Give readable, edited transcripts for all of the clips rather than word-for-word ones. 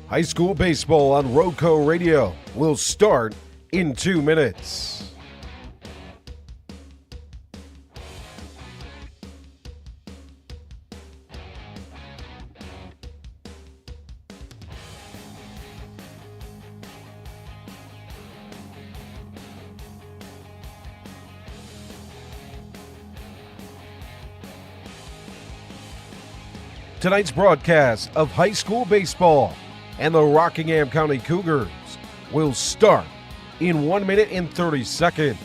High school baseball on Roco Radio will start in 2 minutes. Tonight's broadcast of high school baseball and the Rockingham County Cougars will start in 1 minute and 30 seconds.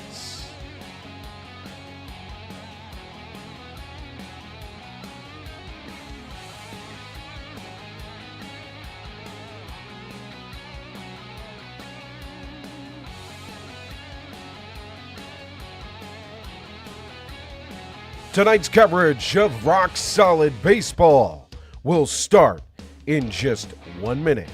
Tonight's coverage of rock solid baseball will start in just 1 minute.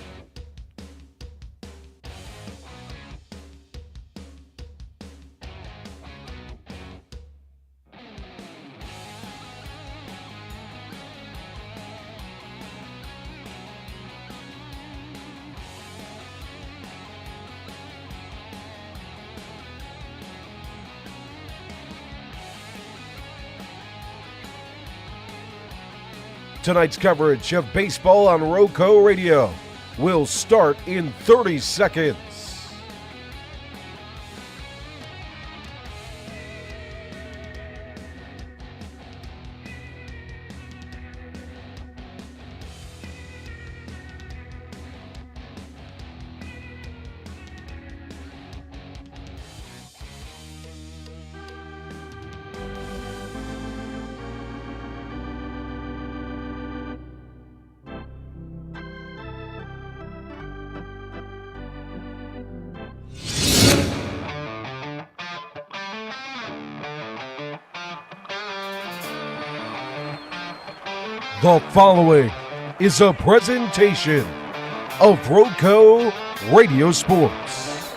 Tonight's coverage of baseball on Roco Radio will start in 30 seconds. The following is a presentation of Roco Radio Sports.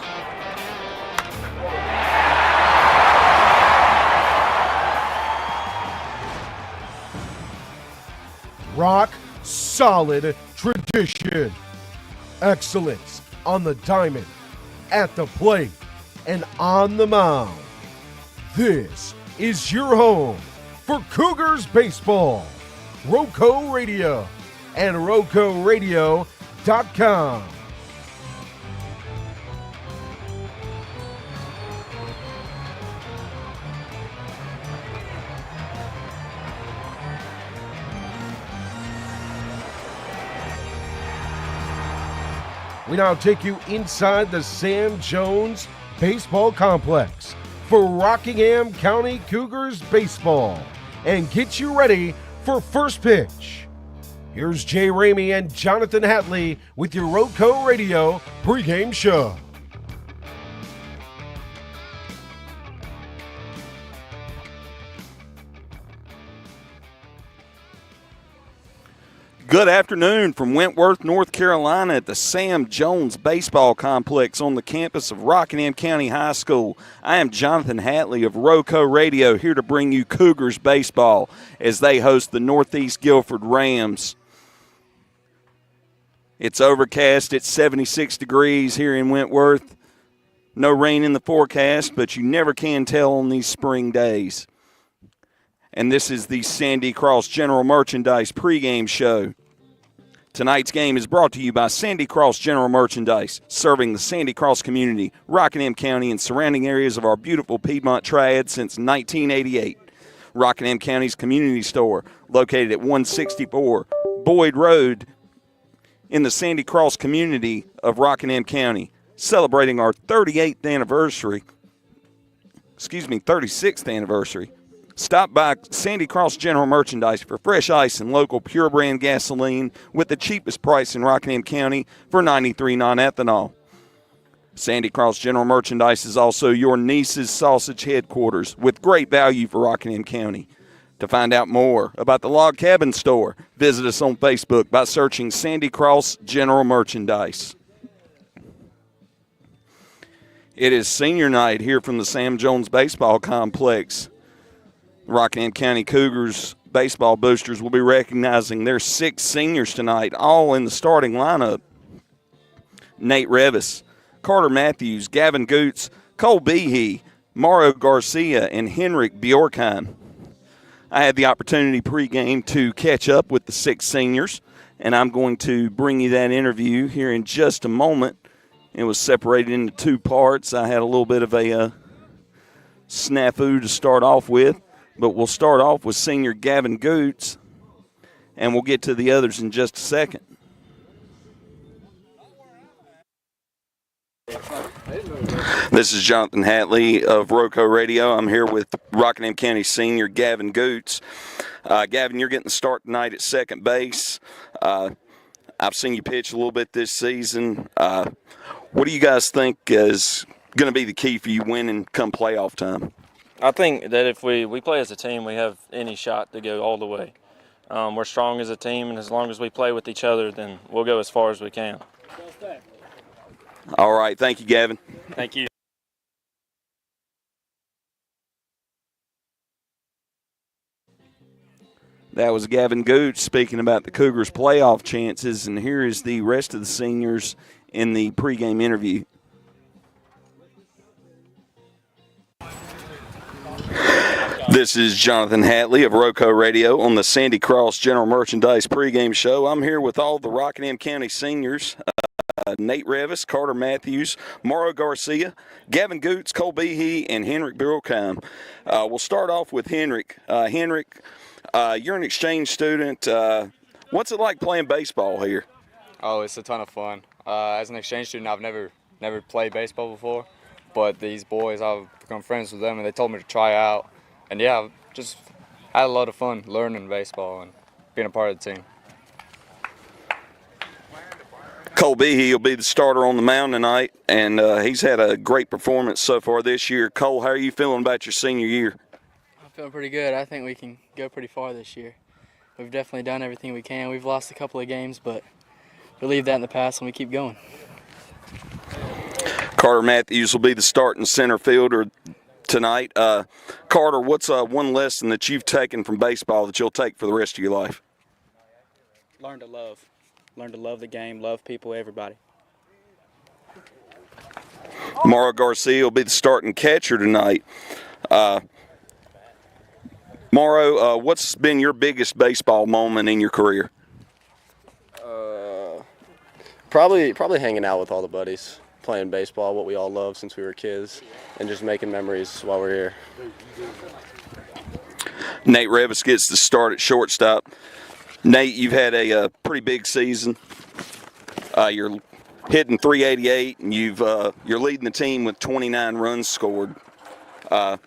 Rock solid tradition. Excellence on the diamond, at the plate, and on the mound. This is your home for Cougars baseball. Roco Radio and RocoRadio.com. We now take you inside the Sam Jones Baseball Complex for Rockingham County Cougars baseball and get you ready for first pitch. Here's Jay Ramey and Jonathan Hatley with your Roco Radio pregame show. Good afternoon from Wentworth, North Carolina at the Sam Jones Baseball Complex on the campus of Rockingham County High School. I am Jonathan Hatley of Roco Radio, here to bring you Cougars baseball as they host the NE Guilford Rams. It's overcast. It's 76 degrees here in Wentworth. No rain in the forecast, but you never can tell on these spring days. And this is the Sandy Cross General Merchandise pregame show. Tonight's game is brought to you by Sandy Cross General Merchandise, serving the Sandy Cross community, Rockingham County, and surrounding areas of our beautiful Piedmont Triad since 1988. Rockingham County's community store, located at 164 Boyd Road in the Sandy Cross community of Rockingham County, celebrating our 36th anniversary. Stop by Sandy Cross General Merchandise for fresh ice and local pure brand gasoline with the cheapest price in Rockingham County for 93 non-ethanol. Sandy Cross General Merchandise is also your niece's sausage headquarters with great value for Rockingham County. To find out more about the Log Cabin Store, visit us on Facebook by searching Sandy Cross General Merchandise. It is senior night here from the Sam Jones Baseball Complex. Rockingham County Cougars baseball boosters will be recognizing their 6 seniors tonight, all in the starting lineup. Nate Revis, Carter Matthews, Gavin Goots, Cole Behe, Mauro Garcia, and Henrik Bjorkheim. I had the opportunity pregame to catch up with the 6 seniors, and I'm going to bring you that interview here in just a moment. It was separated into 2 parts. I had a little bit of a snafu to start off with, but we'll start off with senior Gavin Goots, and we'll get to the others in just a second. This is Jonathan Hatley of Rocco Radio. I'm here with Rockingham County senior Gavin Goots. Gavin, you're getting the start tonight at second base. I've seen you pitch a little bit this season. What do you guys think is going to be the key for you winning come playoff time? I think that if we play as a team, we have any shot to go all the way. We're strong as a team, and as long as we play with each other, then we'll go as far as we can. All right. Thank you, Gavin. Thank you. That was Gavin Gooch speaking about the Cougars' playoff chances, and here is the rest of the seniors in the pregame interview. This is Jonathan Hatley of Rocco Radio on the Sandy Cross General Merchandise pregame show. I'm here with all the Rockingham County seniors. Nate Revis, Carter Matthews, Mauro Garcia, Gavin Goots, Cole Behe, and Henrik Bjorkheim. We'll start off with Henrik. Henrik, you're an exchange student. What's it like playing baseball here? Oh, it's a ton of fun. As an exchange student, I've never played baseball before, but these boys, I've become friends with them, and they told me to try out. And yeah, I've just had a lot of fun learning baseball and being a part of the team. Cole Behe will be the starter on the mound tonight, and he's had a great performance so far this year. Cole, how are you feeling about your senior year? I'm feeling pretty good. I think we can go pretty far this year. We've definitely done everything we can. We've lost a couple of games, but we leave that in the past and we keep going. Carter Matthews will be the starting center fielder tonight. Carter, what's one lesson that you've taken from baseball that you'll take for the rest of your life? Learn to love. Learn to love the game, love people, everybody. Mauro Garcia will be the starting catcher tonight. Mauro, what's been your biggest baseball moment in your career? Probably hanging out with all the buddies, playing baseball, what we all love since we were kids, and just making memories while we're here. Nate Revis gets the start at shortstop. Nate, you've had a pretty big season. You're hitting .388, and you're leading the team with 29 runs scored. How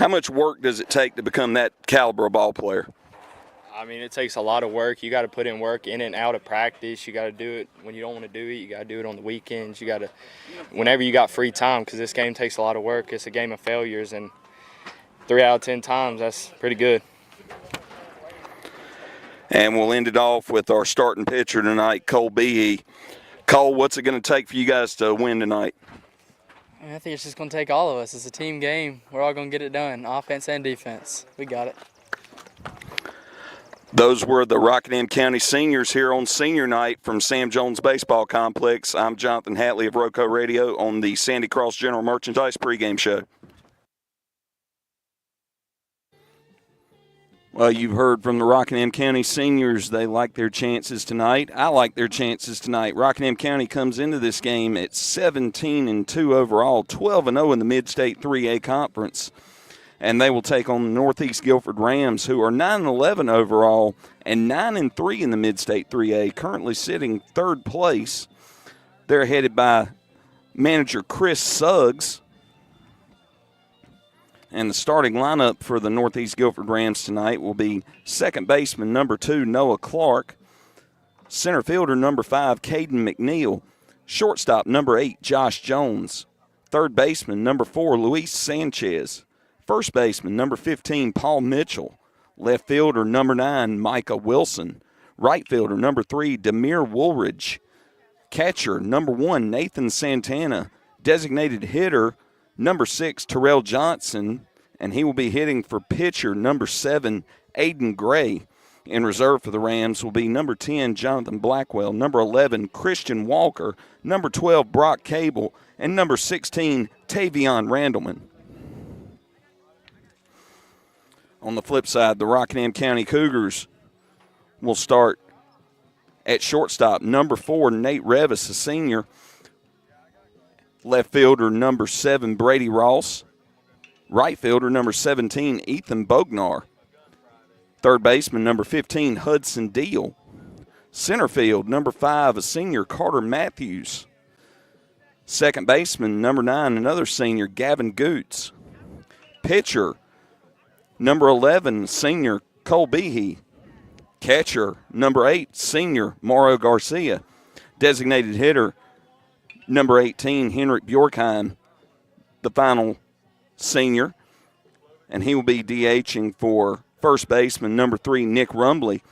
much work does it take to become that caliber of ball player? I mean, it takes a lot of work. You got to put in work in and out of practice. You got to do it when you don't want to do it. You got to do it on the weekends. You got to, whenever you got free time, because this game takes a lot of work. It's a game of failures, and 3 out of 10 times, that's pretty good. And we'll end it off with our starting pitcher tonight, Cole Behe. Cole, what's it going to take for you guys to win tonight? I think it's just going to take all of us. It's a team game. We're all going to get it done, offense and defense. We got it. Those were the Rockingham County seniors here on senior night from Sam Jones Baseball Complex. I'm Jonathan Hatley of Rocco Radio on the Sandy Cross General Merchandise pregame show. Well, you've heard from the Rockingham County seniors. They like their chances tonight. I like their chances tonight. Rockingham County comes into this game at 17-2 overall, 12-0 in the Mid-State 3A Conference. And they will take on the Northeast Guilford Rams, who are 9-11 overall and 9-3 in the Mid-State 3A, currently sitting third place. They're headed by manager Chris Suggs. And the starting lineup for the Northeast Guilford Rams tonight will be second baseman number 2, Noah Clark, center fielder number 5, Caden McNeil, shortstop number 8, Josh Jones, third baseman number 4, Luis Sanchez, first baseman number 15, Paul Mitchell, left fielder number 9, Micah Wilson, right fielder number 3, Demir Woolridge, catcher number 1, Nathan Santana, designated hitter number 6, Terrell Johnson, and he will be hitting for pitcher number 7, Aiden Gray. In reserve for the Rams will be number 10, Jonathan Blackwell, number 11, Christian Walker, number 12, Brock Cable, and number 16, Tavion Randleman. On the flip side, the Rockingham County Cougars will start at shortstop. Number 4, Nate Revis, a senior. Left fielder, number 7, Brady Ross. Right fielder, number 17, Ethan Bognar. Third baseman, number 15, Hudson Deal. Center field, number 5, a senior, Carter Matthews. Second baseman, number 9, another senior, Gavin Goots. Pitcher, number 11, senior, Cole Behe. Catcher, number 8, senior, Mauro Garcia. Designated hitter, number 18, Henrik Bjorkheim, the final senior. And he will be DHing for first baseman, number 3, Nick Rumbley.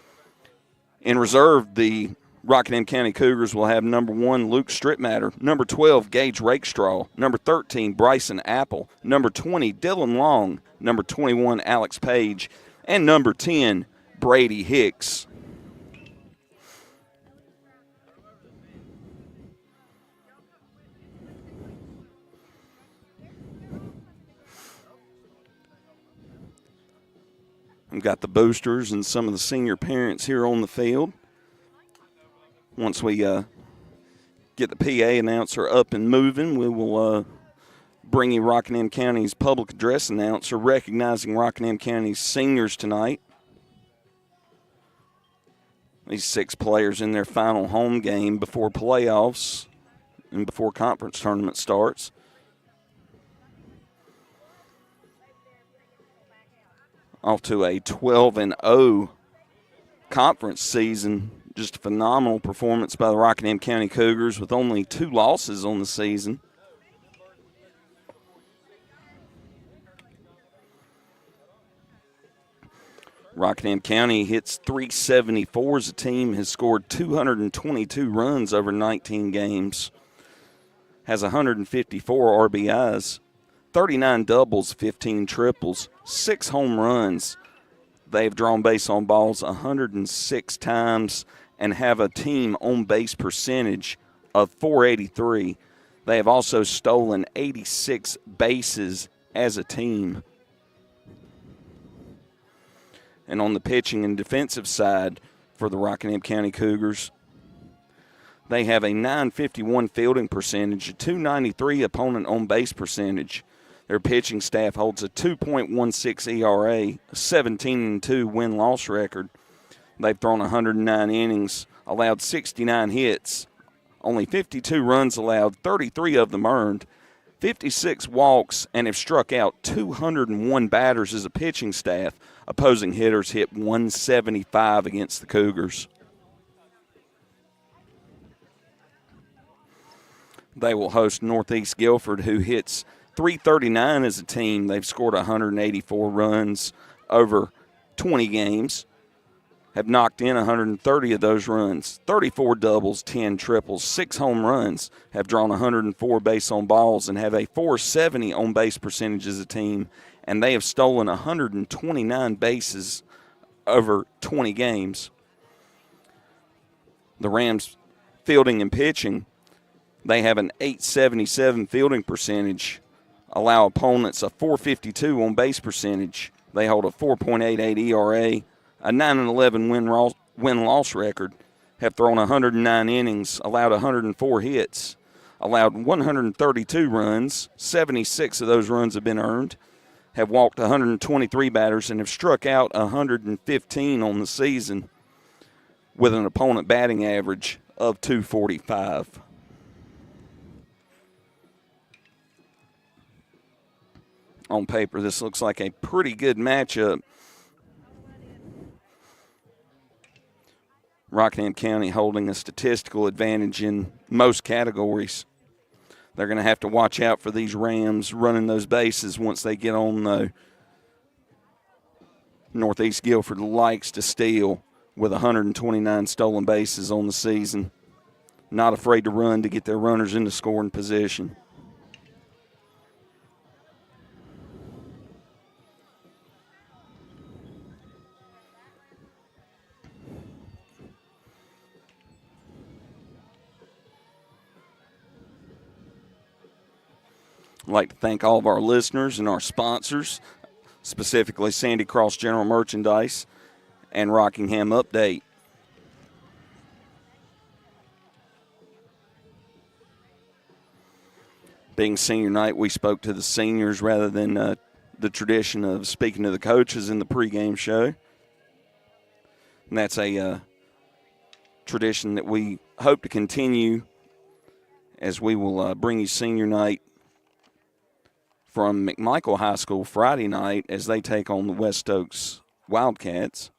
In reserve, the Rockingham County Cougars will have number 1, Luke Strittmatter, number 12, Gage Rakestraw, number 13, Bryson Apple, number 20, Dylan Long, number 21, Alex Page, and number 10, Brady Hicks. We've got the boosters and some of the senior parents here on the field. Once we get the PA announcer up and moving, we will bring you Rockingham County's public address announcer recognizing Rockingham County's seniors tonight. These 6 players in their final home game before playoffs and before conference tournament starts. Off to a 12-0 conference season. Just a phenomenal performance by the Rockingham County Cougars with only 2 losses on the season. Rockingham County hits .374 as a team, has scored 222 runs over 19 games, has 154 RBIs, 39 doubles, 15 triples, 6 home runs. They've drawn base on balls 106 times and have a team on base percentage of .483. They have also stolen 86 bases as a team. And on the pitching and defensive side for the Rockingham County Cougars, they have a .951 fielding percentage, a .293 opponent on base percentage. Their pitching staff holds a 2.16 ERA, a 17-2 win-loss record. They've thrown 109 innings, allowed 69 hits, only 52 runs allowed, 33 of them earned, 56 walks, and have struck out 201 batters as a pitching staff. Opposing hitters hit 175 against the Cougars. They will host Northeast Guilford, who hits .339 as a team. They've scored 184 runs over 20 games, have knocked in 130 of those runs, 34 doubles, 10 triples, 6 home runs, have drawn 104 base on balls, and have a .470 on base percentage as a team, and they have stolen 129 bases over 20 games. The Rams fielding and pitching, they have an .877 fielding percentage, allow opponents a .452 on base percentage. They hold a 4.88 ERA, a 9-11 win-loss record, have thrown 109 innings, allowed 104 hits, allowed 132 runs, 76 of those runs have been earned, have walked 123 batters, and have struck out 115 on the season with an opponent batting average of .245. On paper, this looks like a pretty good matchup. Rockingham County holding a statistical advantage in most categories. They're going to have to watch out for these Rams running those bases once they get on, though. Northeast Guilford likes to steal with 129 stolen bases on the season. Not afraid to run to get their runners into scoring position. I'd like to thank all of our listeners and our sponsors, specifically Sandy Cross General Merchandise and Rockingham Update. Being senior night, we spoke to the seniors rather than the tradition of speaking to the coaches in the pregame show. And that's a tradition that we hope to continue as we will bring you senior night from McMichael High School Friday night as they take on the West Oaks Wildcats.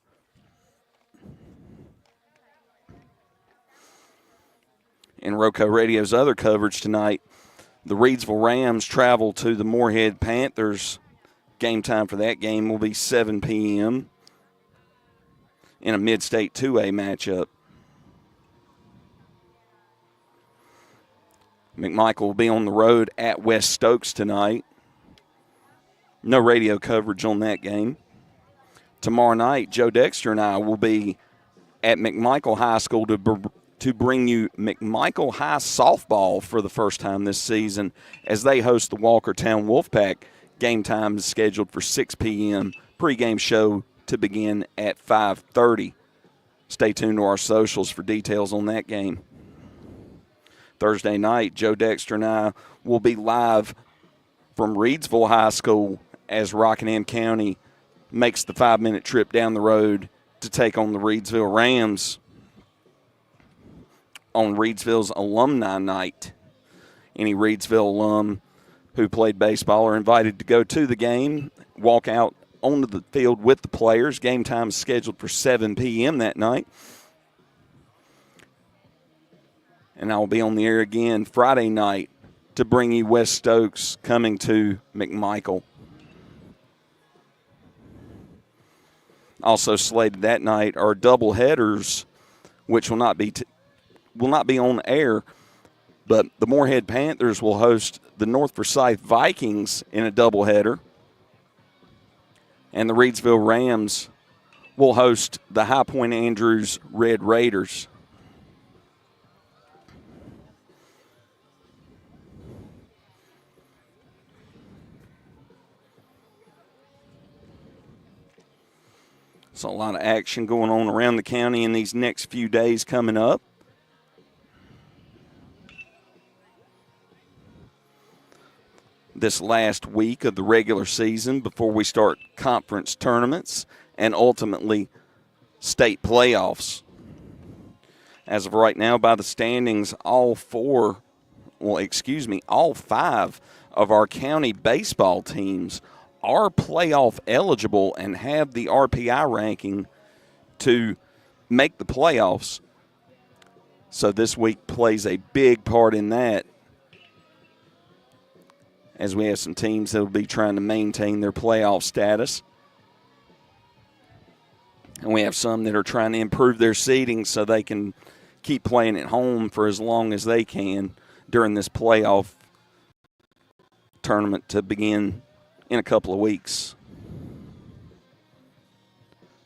In Roco Radio's other coverage tonight, the Reedsville Rams travel to the Moorhead Panthers. Game time for that game will be 7 p.m. in a mid-state 2A matchup. McMichael will be on the road at West Stokes tonight. No radio coverage on that game. Tomorrow night, Joe Dexter and I will be at McMichael High School to bring you McMichael High softball for the first time this season as they host the Walkertown Wolfpack. Game time is scheduled for 6 p.m. Pre-game show to begin at 5:30. Stay tuned to our socials for details on that game. Thursday night, Joe Dexter and I will be live from Reedsville High School as Rockingham County makes the 5-minute trip down the road to take on the Reedsville Rams on Reedsville's Alumni Night. Any Reedsville alum who played baseball are invited to go to the game, walk out onto the field with the players. Game time is scheduled for 7 p.m. that night. And I'll be on the air again Friday night to bring you West Stokes coming to McMichael. Also slated that night are double headers, which will not be on air, but the Moorhead Panthers will host the North Forsyth Vikings in a doubleheader, and the Reedsville Rams will host the High Point Andrews Red Raiders. So a lot of action going on around the county in these next few days coming up. This last week of the regular season before we start conference tournaments and ultimately state playoffs. As of right now, by the standings, all 5 of our county baseball teams are playoff eligible and have the RPI ranking to make the playoffs. So this week plays a big part in that, as we have some teams that will be trying to maintain their playoff status. And we have some that are trying to improve their seeding so they can keep playing at home for as long as they can during this playoff tournament to begin in a couple of weeks.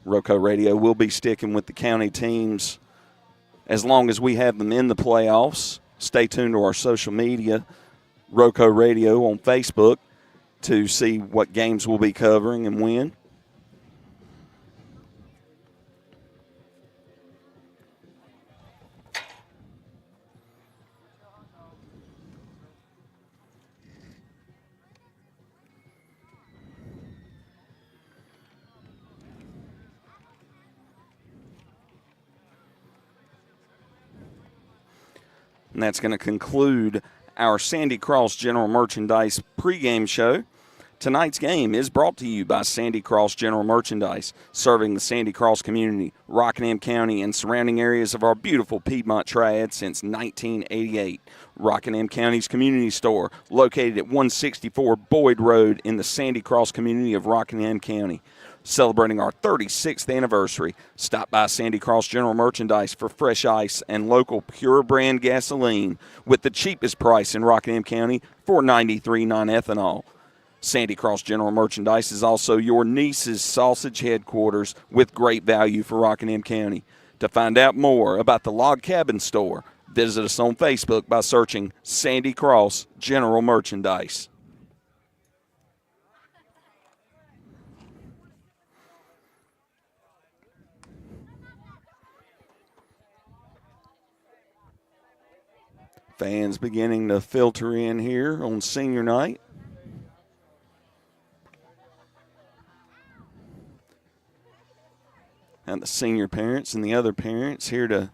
Roco Radio will be sticking with the county teams as long as we have them in the playoffs. Stay tuned to our social media, Roco Radio on Facebook, to see what games we'll be covering and when. And that's going to conclude our Sandy Cross General Merchandise pregame show. Tonight's game is brought to you by Sandy Cross General Merchandise, serving the Sandy Cross community, Rockingham County, and surrounding areas of our beautiful Piedmont Triad since 1988. Rockingham County's community store, located at 164 Boyd Road in the Sandy Cross community of Rockingham County. Celebrating our 36th anniversary, stop by Sandy Cross General Merchandise for fresh ice and local pure brand gasoline with the cheapest price in Rockingham County for $4.93 non-ethanol. Sandy Cross General Merchandise is also your niece's sausage headquarters with great value for Rockingham County. To find out more about the Log Cabin Store, visit us on Facebook by searching Sandy Cross General Merchandise. Fans beginning to filter in here on senior night. And the senior parents and the other parents here to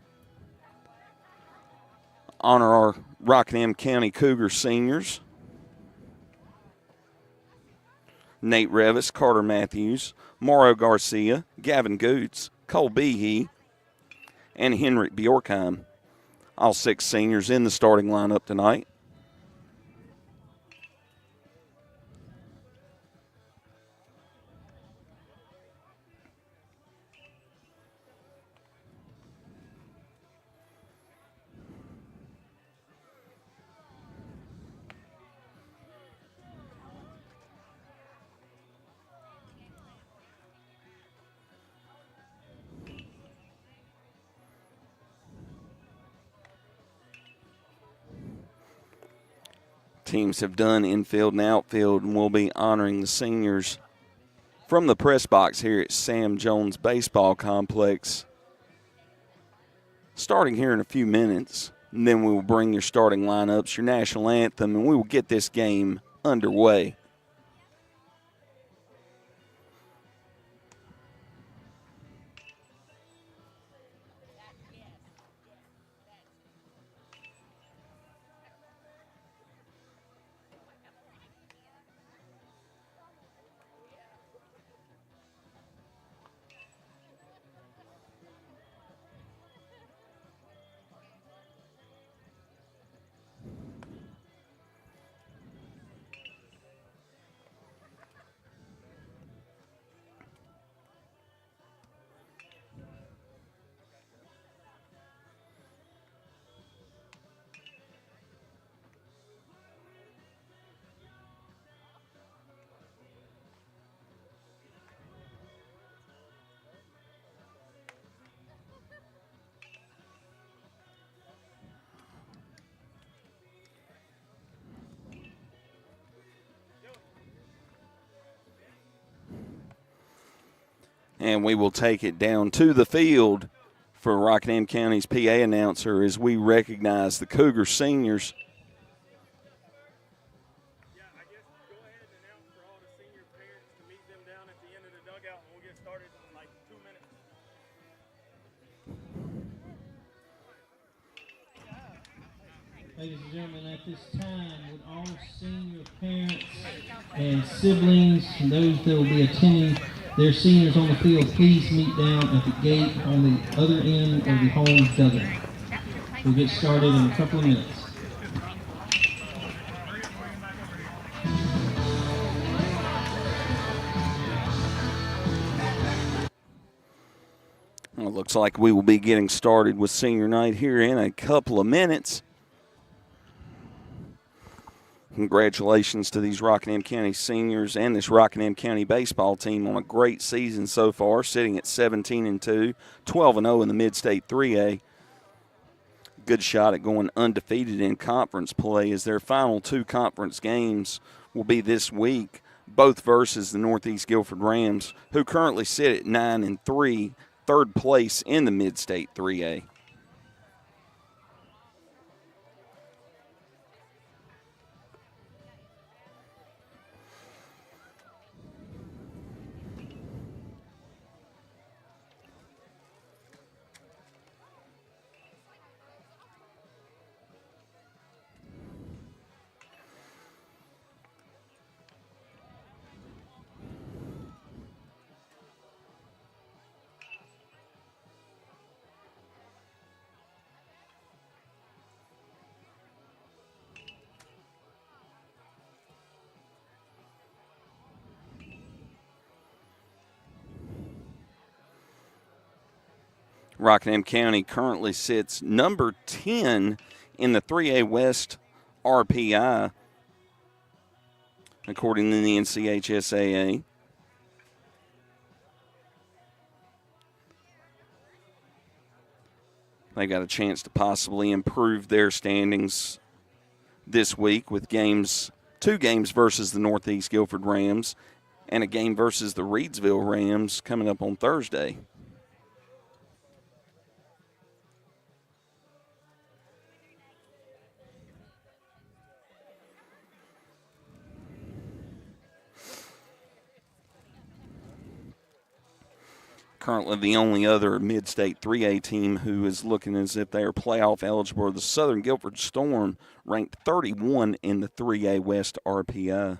honor our Rockingham County Cougar seniors. Nate Revis, Carter Matthews, Mauro Garcia, Gavin Goots, Cole Behe, and Henrik Bjorkheim. All 6 seniors in the starting lineup tonight. Teams have done infield and outfield, and we'll be honoring the seniors from the press box here at Sam Jones Baseball Complex. Starting here in a few minutes, and then we will bring your starting lineups, your national anthem, and we will get this game underway. And we will take it down to the field for Rockingham County's PA announcer as we recognize the Cougar seniors. Yeah, I guess go ahead and announce for all the senior parents to meet them down at the end of the dugout, and we'll get started in like 2 minutes. Ladies and gentlemen, at this time, would all senior parents and siblings and those that will be attending their seniors on the field, please meet down at the gate on the other end of the home dugout. We'll get started in a couple of minutes. Well, it looks like we will be getting started with senior night here in a couple of minutes. Congratulations to these Rockingham County seniors and this Rockingham County baseball team on a great season so far, sitting at 17-2, 12-0 in the Mid-State 3A. Good shot at going undefeated in conference play, as their final 2 conference games will be this week, both versus the Northeast Guilford Rams, who currently sit at 9-3, third place in the Mid-State 3A. Rockingham County currently sits number 10 in the 3A West RPI, according to the NCHSAA. They got a chance to possibly improve their standings this week with 2 games versus the Northeast Guilford Rams and a game versus the Reedsville Rams coming up on Thursday. Currently the only other mid-state 3A team who is looking as if they are playoff eligible are the Southern Guilford Storm, ranked 31 in the 3A West RPI.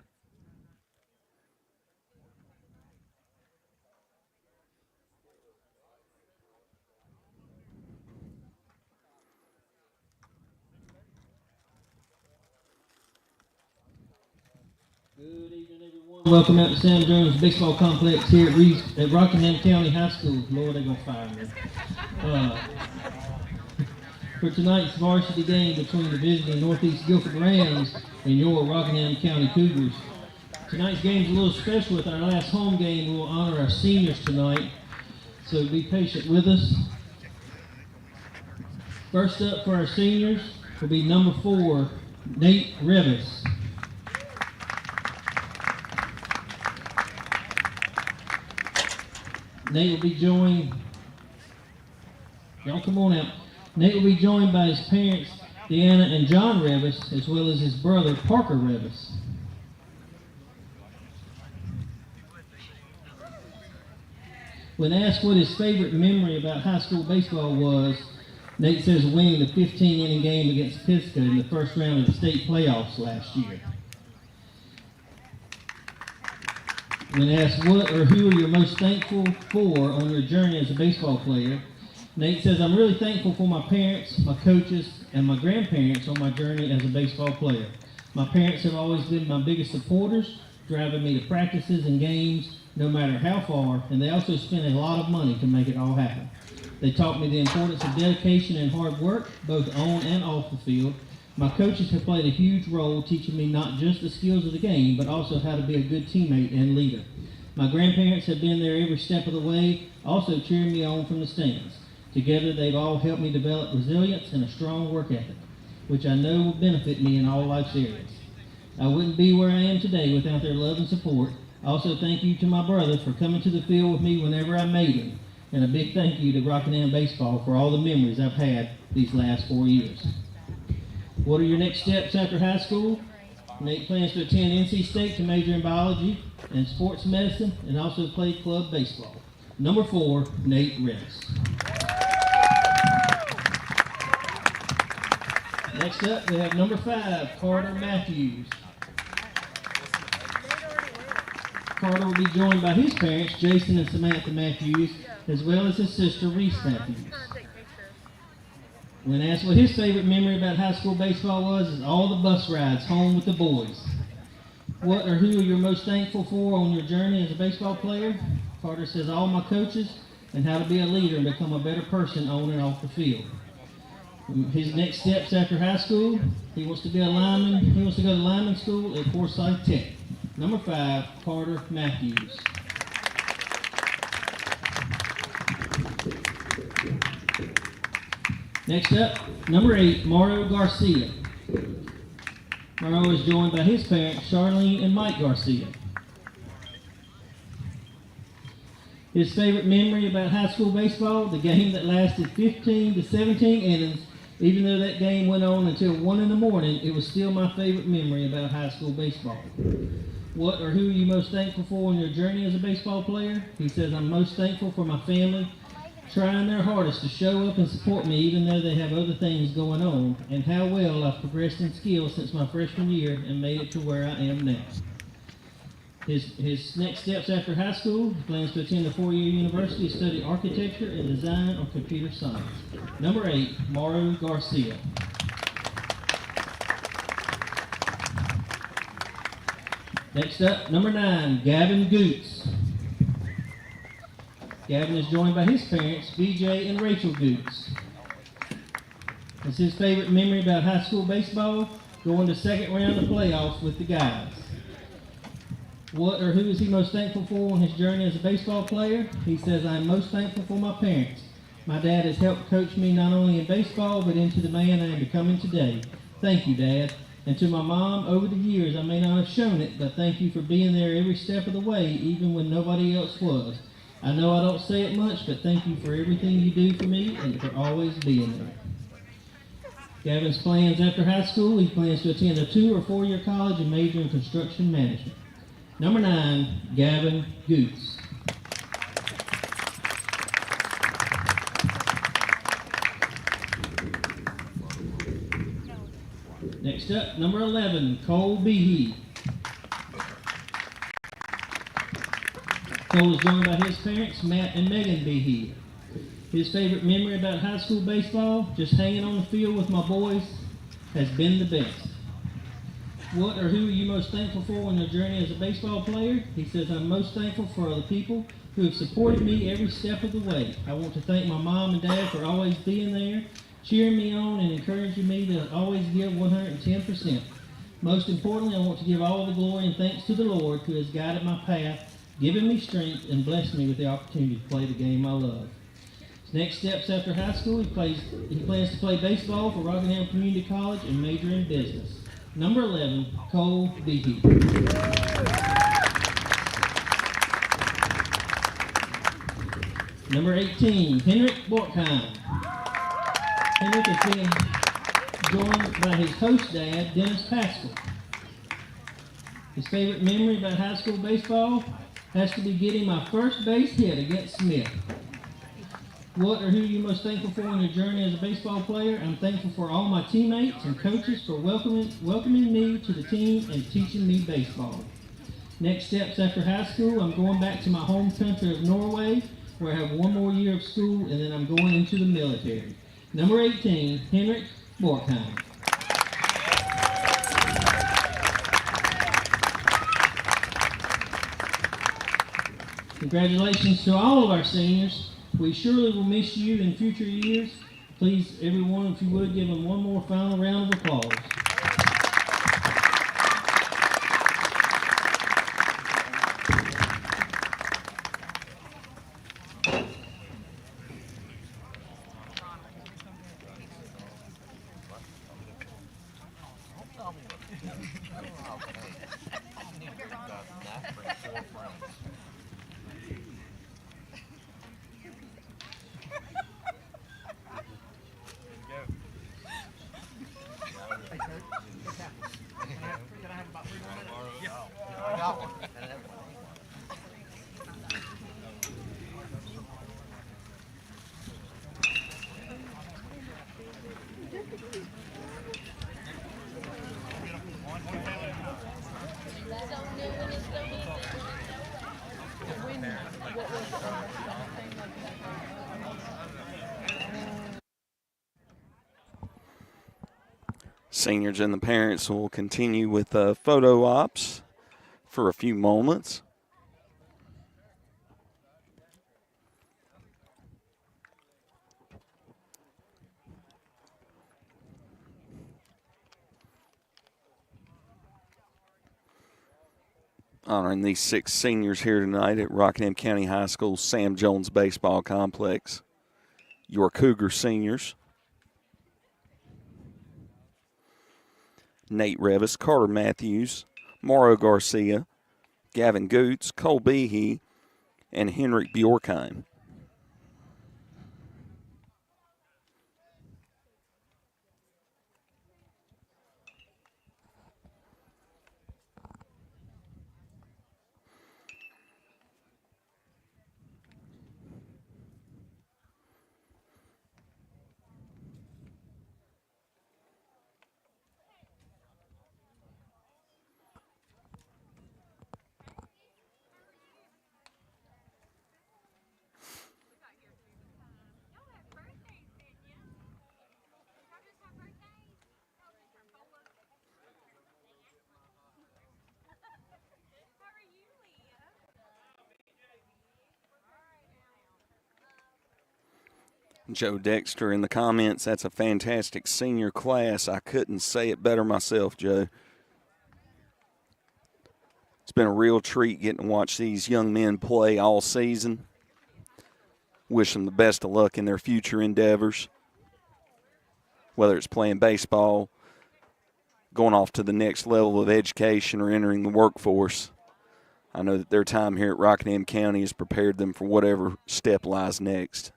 Good evening, everyone. Welcome out to Sam Jones Baseball Complex here at Rockingham County High School. Lord, they're going to fire me. For tonight's varsity game between the visiting Northeast Guilford Rams and your Rockingham County Cougars. Tonight's game is a little special. With our last home game, we will honor our seniors tonight, so be patient with us. First up for our seniors will be number 4, Nate Revis. Nate will be joined, y'all come on out. Nate will be joined by his parents, Deanna and John Revis, as well as his brother, Parker Revis. When asked what his favorite memory about high school baseball was, Nate says winning the 15-inning game against Pisgah in the first round of the state playoffs last year. When asked what or who are you most thankful for on your journey as a baseball player, Nate says, I'm really thankful for my parents, my coaches, and my grandparents on my journey as a baseball player. My parents have always been my biggest supporters, driving me to practices and games, no matter how far, and they also spent a lot of money to make it all happen. They taught me the importance of dedication and hard work, both on and off the field. My coaches have played a huge role teaching me not just the skills of the game, but also how to be a good teammate and leader. My grandparents have been there every step of the way, also cheering me on from the stands. Together, they've all helped me develop resilience and a strong work ethic, which I know will benefit me in all life's areas. I wouldn't be where I am today without their love and support. Also, thank you to my brother for coming to the field with me whenever I made him, and a big thank you to Rockingham Baseball for all the memories I've had these last 4 years. What are your next steps after high school? Nate plans to attend NC State to major in biology and sports medicine and also play club baseball. Number 4, Nate Revis. Next up, we have number 5, Carter Matthews. Carter will be joined by his parents, Jason and Samantha Matthews, as well as his sister, Reese Matthews. When asked what his favorite memory about high school baseball was, is all the bus rides home with the boys. What or who are you most thankful for on your journey as a baseball player? Carter says all my coaches and how to be a leader and become a better person on and off the field. His next steps after high school, he wants to be a lineman. He wants to go to lineman school at Forsyth Tech. Number 5, Carter Matthews. Next up, number 8, Mario Garcia. Mario is joined by his parents, Charlene and Mike Garcia. His favorite memory about high school baseball, the game that lasted 15 to 17 innings. Even though that game went on until 1 in the morning, it was still my favorite memory about high school baseball. What or who are you most thankful for on your journey as a baseball player? He says, I'm most thankful for my family, trying their hardest to show up and support me even though they have other things going on, and how well I've progressed in skills since my freshman year and made it to where I am now. His next steps after high school, he plans to attend a 4-year university to study architecture and design or computer science. Number 8, Mario Garcia. Next up, number 9, Gavin Goots. Gavin is joined by his parents, BJ and Rachel Goots. It's his favorite memory about high school baseball, going to second round of playoffs with the guys. What or who is he most thankful for on his journey as a baseball player? He says, I'm most thankful for my parents. My dad has helped coach me not only in baseball, but into the man I am becoming today. Thank you, Dad. And to my mom, over the years, I may not have shown it, but thank you for being there every step of the way, even when nobody else was. I know I don't say it much, but thank you for everything you do for me and for always being there. Gavin's plans after high school, he plans to attend a 2 or 4-year college and major in construction management. Number 9, Gavin Goots. Next up, number 11, Cole Behe. Cole is joined by his parents, Matt and Megan Behe. His favorite memory about high school baseball, just hanging on the field with my boys, has been the best. What or who are you most thankful for in your journey as a baseball player? He says, I'm most thankful for the people who have supported me every step of the way. I want to thank my mom and dad for always being there, cheering me on and encouraging me to always give 110%. Most importantly, I want to give all the glory and thanks to the Lord who has guided my path, given me strength, and blessed me with the opportunity to play the game I love. His next steps after high school, he plans to play baseball for Rockingham Community College and major in business. Number 11, Cole Behe. Number 18, Henrik Borkheim. Henrik is being joined by his host dad, Dennis Pascal. His favorite memory about high school baseball has to be getting my first base hit against Smith. What or who are you most thankful for in your journey as a baseball player? I'm thankful for all my teammates and coaches for welcoming me to the team and teaching me baseball. Next steps after high school, I'm going back to my home country of Norway, where I have one more year of school, and then I'm going into the military. Number 18, Henrik Borkheim. Congratulations to all of our seniors. We surely will miss you in future years. Please, everyone, if you would, give them one more final round of applause. Seniors and the parents will continue with photo ops for a few moments. Honoring these 6 seniors here tonight at Rockingham County High School Sam Jones Baseball Complex. Your Cougar seniors: Nate Revis, Carter Matthews, Mauro Garcia, Gavin Goots, Cole Behe, and Henrik Bjorkheim. Joe Dexter in the comments, that's a fantastic senior class. I couldn't say it better myself, Joe. It's been a real treat getting to watch these young men play all season. Wish them the best of luck in their future endeavors, whether it's playing baseball, going off to the next level of education, or entering the workforce. I know that their time here at Rockingham County has prepared them for whatever step lies next.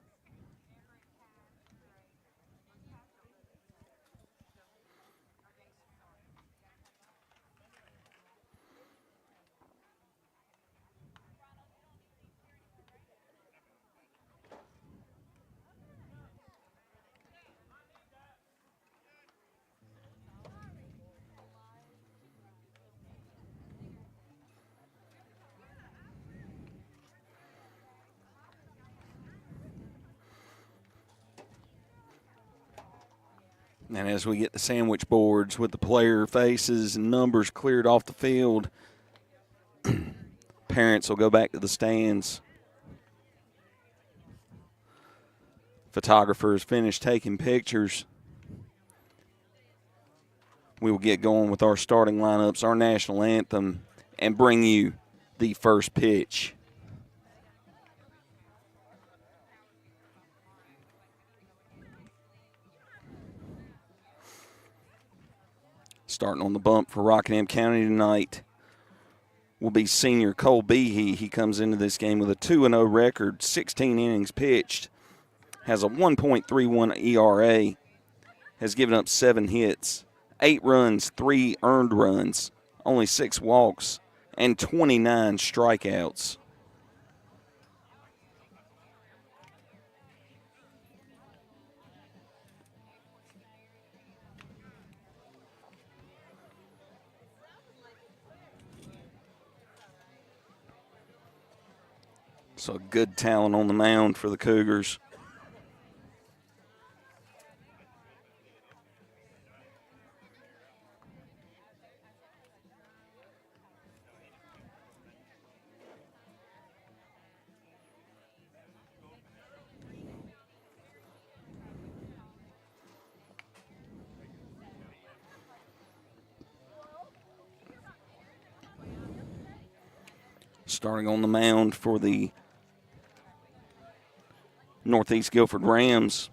And as we get the sandwich boards with the player faces and numbers cleared off the field, parents will go back to the stands. Photographers finish taking pictures. We will get going with our starting lineups, our national anthem, and bring you the first pitch. Starting on the bump for Rockingham County tonight will be senior Cole Behe. He comes into this game with a 2-0 record, 16 innings pitched, has a 1.31 ERA, has given up 7 hits, 8 runs, 3 earned runs, only 6 walks, and 29 strikeouts. So good talent on the mound for the Cougars. Starting on the mound for the Northeast Guilford Rams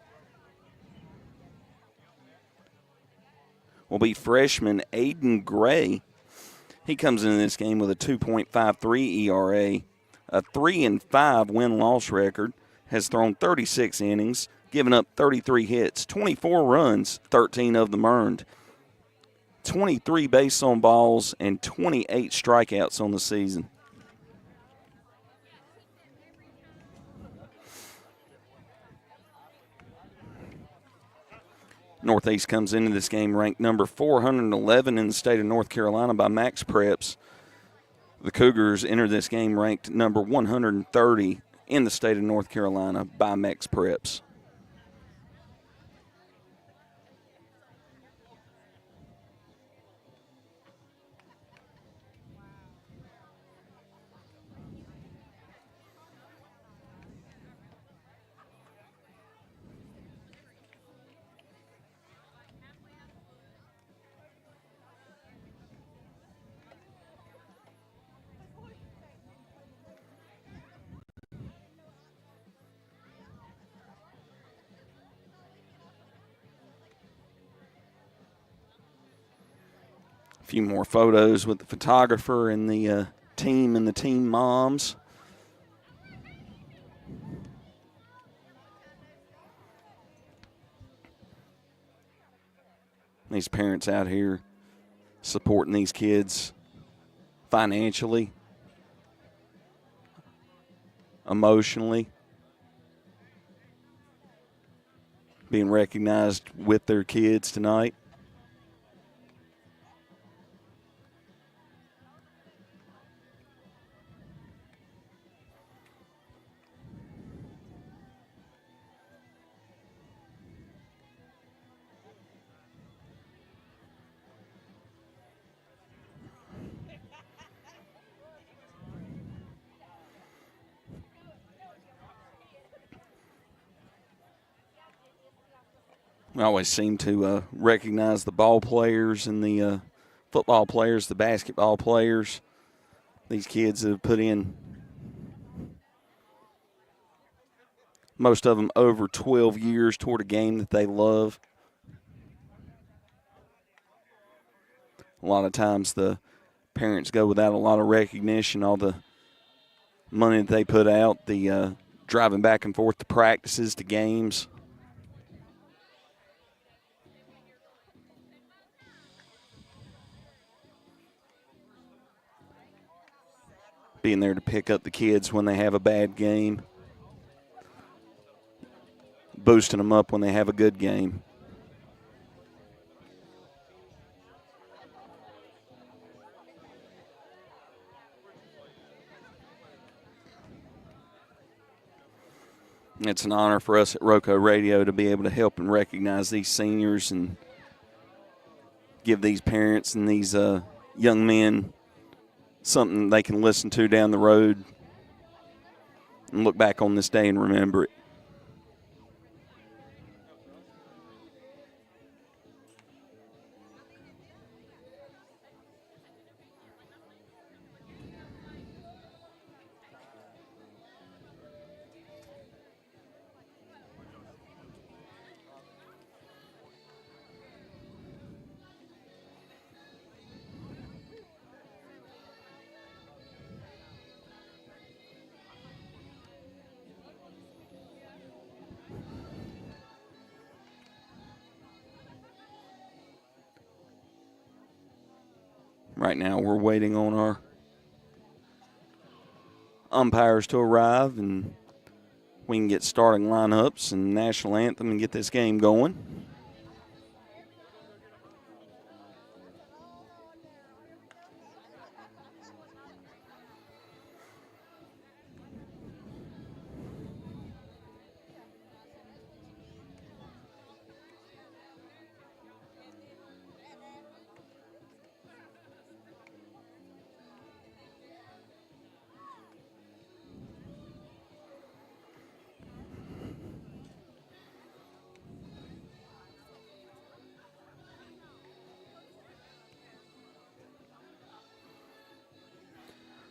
will be freshman Aiden Gray. He comes into this game with a 2.53 ERA, a 3-5 win-loss record, has thrown 36 innings, given up 33 hits, 24 runs, 13 of them earned, 23 base on balls, and 28 strikeouts on the season. Northeast comes into this game ranked number 411 in the state of North Carolina by Max Preps. The Cougars enter this game ranked number 130 in the state of North Carolina by Max Preps. A few more photos with the photographer and the team and the team moms. These parents out here supporting these kids financially, emotionally, being recognized with their kids tonight. I always seem to recognize the ball players and the football players, the basketball players. These kids have put in, most of them over 12 years toward a game that they love. A lot of times the parents go without a lot of recognition, all the money that they put out, the driving back and forth to practices, to games. Being there to pick up the kids when they have a bad game, boosting them up when they have a good game. It's an honor for us at Roco Radio to be able to help and recognize these seniors and give these parents and these young men something they can listen to down the road and look back on this day and remember it. Right now we're waiting on our umpires to arrive, and we can get starting lineups and national anthem and get this game going.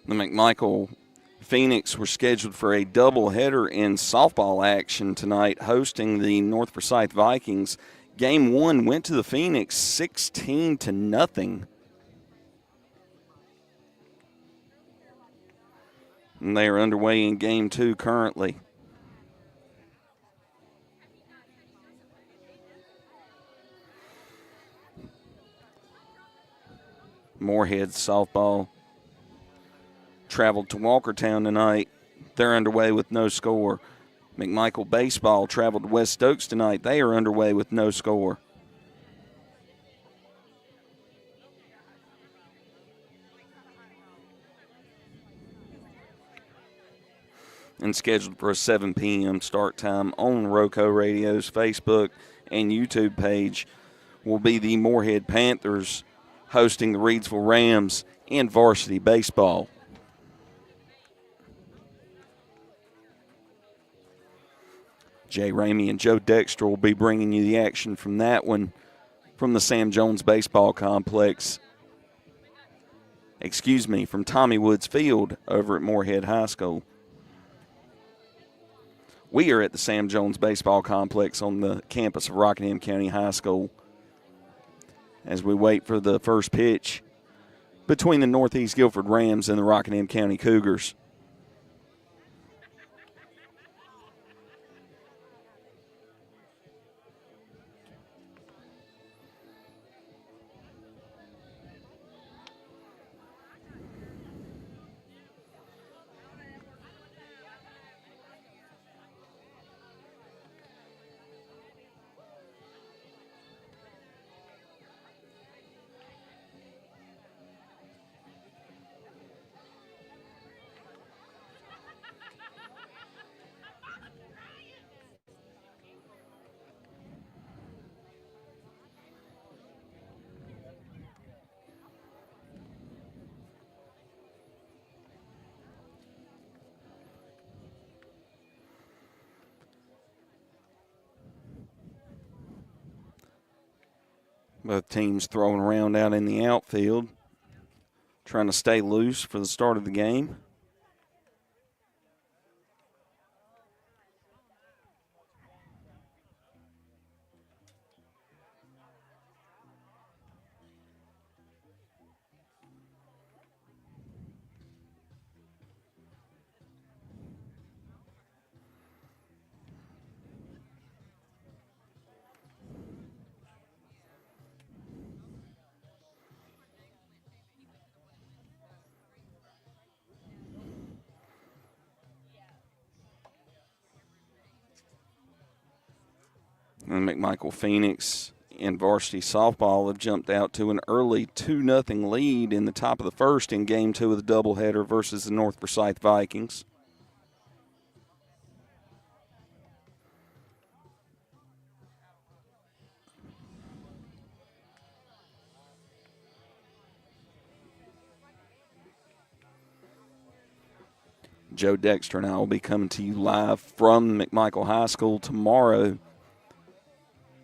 The McMichael Phoenix were scheduled for a doubleheader in softball action tonight, hosting the North Forsyth Vikings. Game 1 went to the Phoenix 16-0. And they are underway in Game 2 currently. Moorhead softball traveled to Walkertown tonight. They're underway with no score. McMichael baseball traveled to West Stokes tonight. They are underway with no score. And scheduled for a 7 p.m. start time on Roco Radio's Facebook and YouTube page will be the Moorhead Panthers hosting the Reidsville Rams in varsity baseball. Jay Ramey and Joe Dexter will be bringing you the action from that one from the Sam Jones Baseball Complex. From Tommy Woods Field over at Moorhead High School. We are at the Sam Jones Baseball Complex on the campus of Rockingham County High School as we wait for the first pitch between the Northeast Guilford Rams and the Rockingham County Cougars. Both teams throwing around out in the outfield, trying to stay loose for the start of the game. And McMichael Phoenix in varsity softball have jumped out to an early 2-0 lead in the top of the first in Game 2 of the doubleheader versus the North Forsyth Vikings. Joe Dexter and I will be coming to you live from McMichael High School tomorrow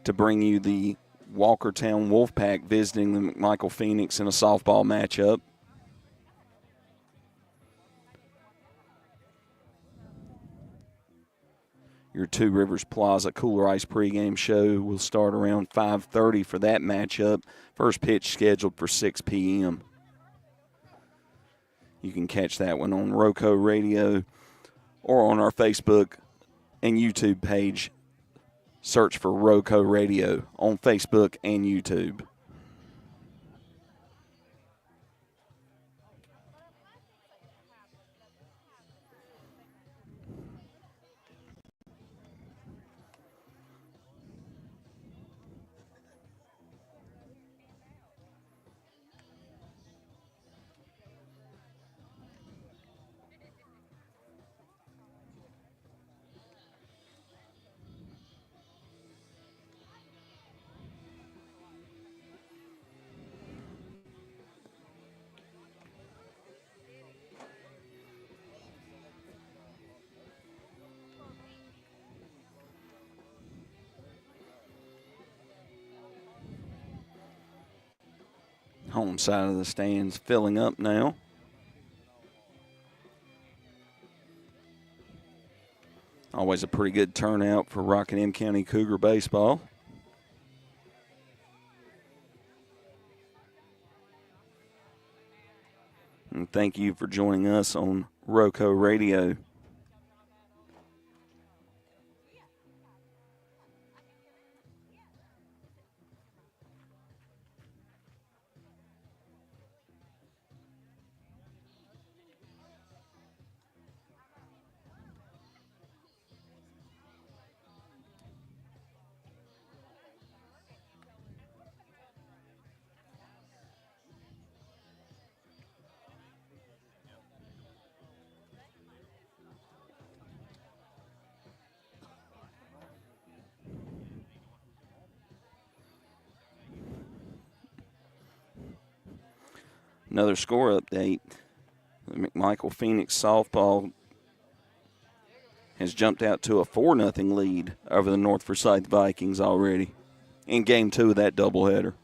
to bring you the Walkertown Wolfpack visiting the McMichael Phoenix in a softball matchup. Your Two Rivers Plaza Cooler Ice pregame show will start around 5:30 for that matchup. First pitch scheduled for 6 p.m. You can catch that one on Roco Radio or on our Facebook and YouTube page. Search for Roco Radio on Facebook and YouTube. Home side of the stands filling up now. Always a pretty good turnout for Rockingham County Cougar baseball. And thank you for joining us on Roco Radio. Another score update. The McMichael Phoenix softball has jumped out to a 4-0 lead over the North Forsyth Vikings already in Game 2 of that doubleheader.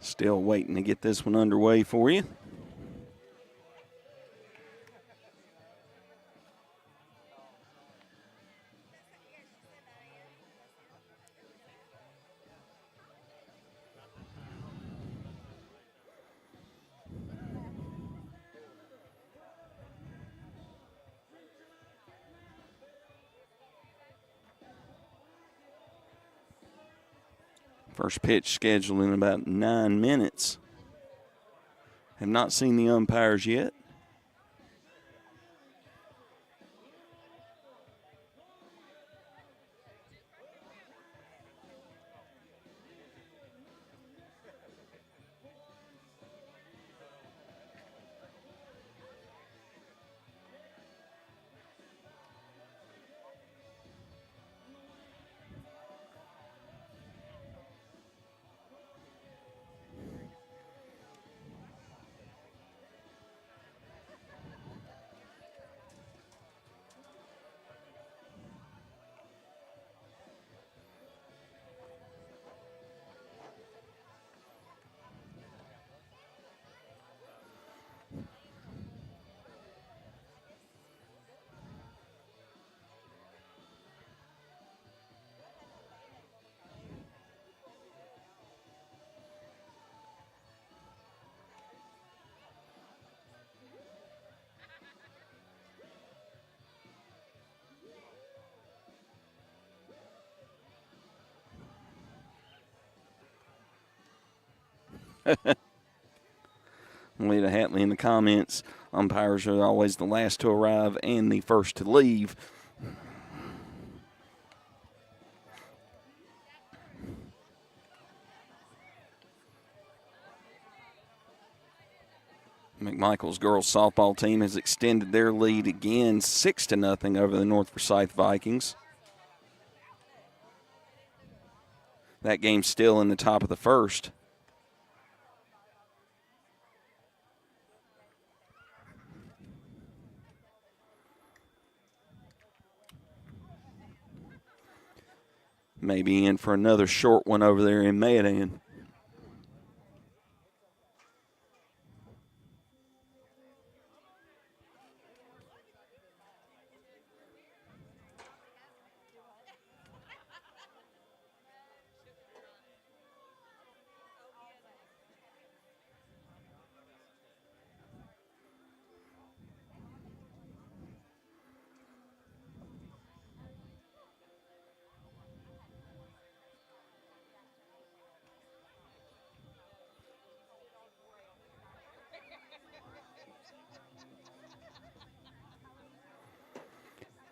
Still waiting to get this one underway for you. First pitch scheduled in about 9 minutes. Have not seen the umpires yet. Lita Hatley in the comments. Umpires are always the last to arrive and the first to leave. McMichael's girls softball team has extended their lead again 6-0 over the North Forsyth Vikings. That game's still in the top of the first. Maybe in for another short one over there in Mayodan.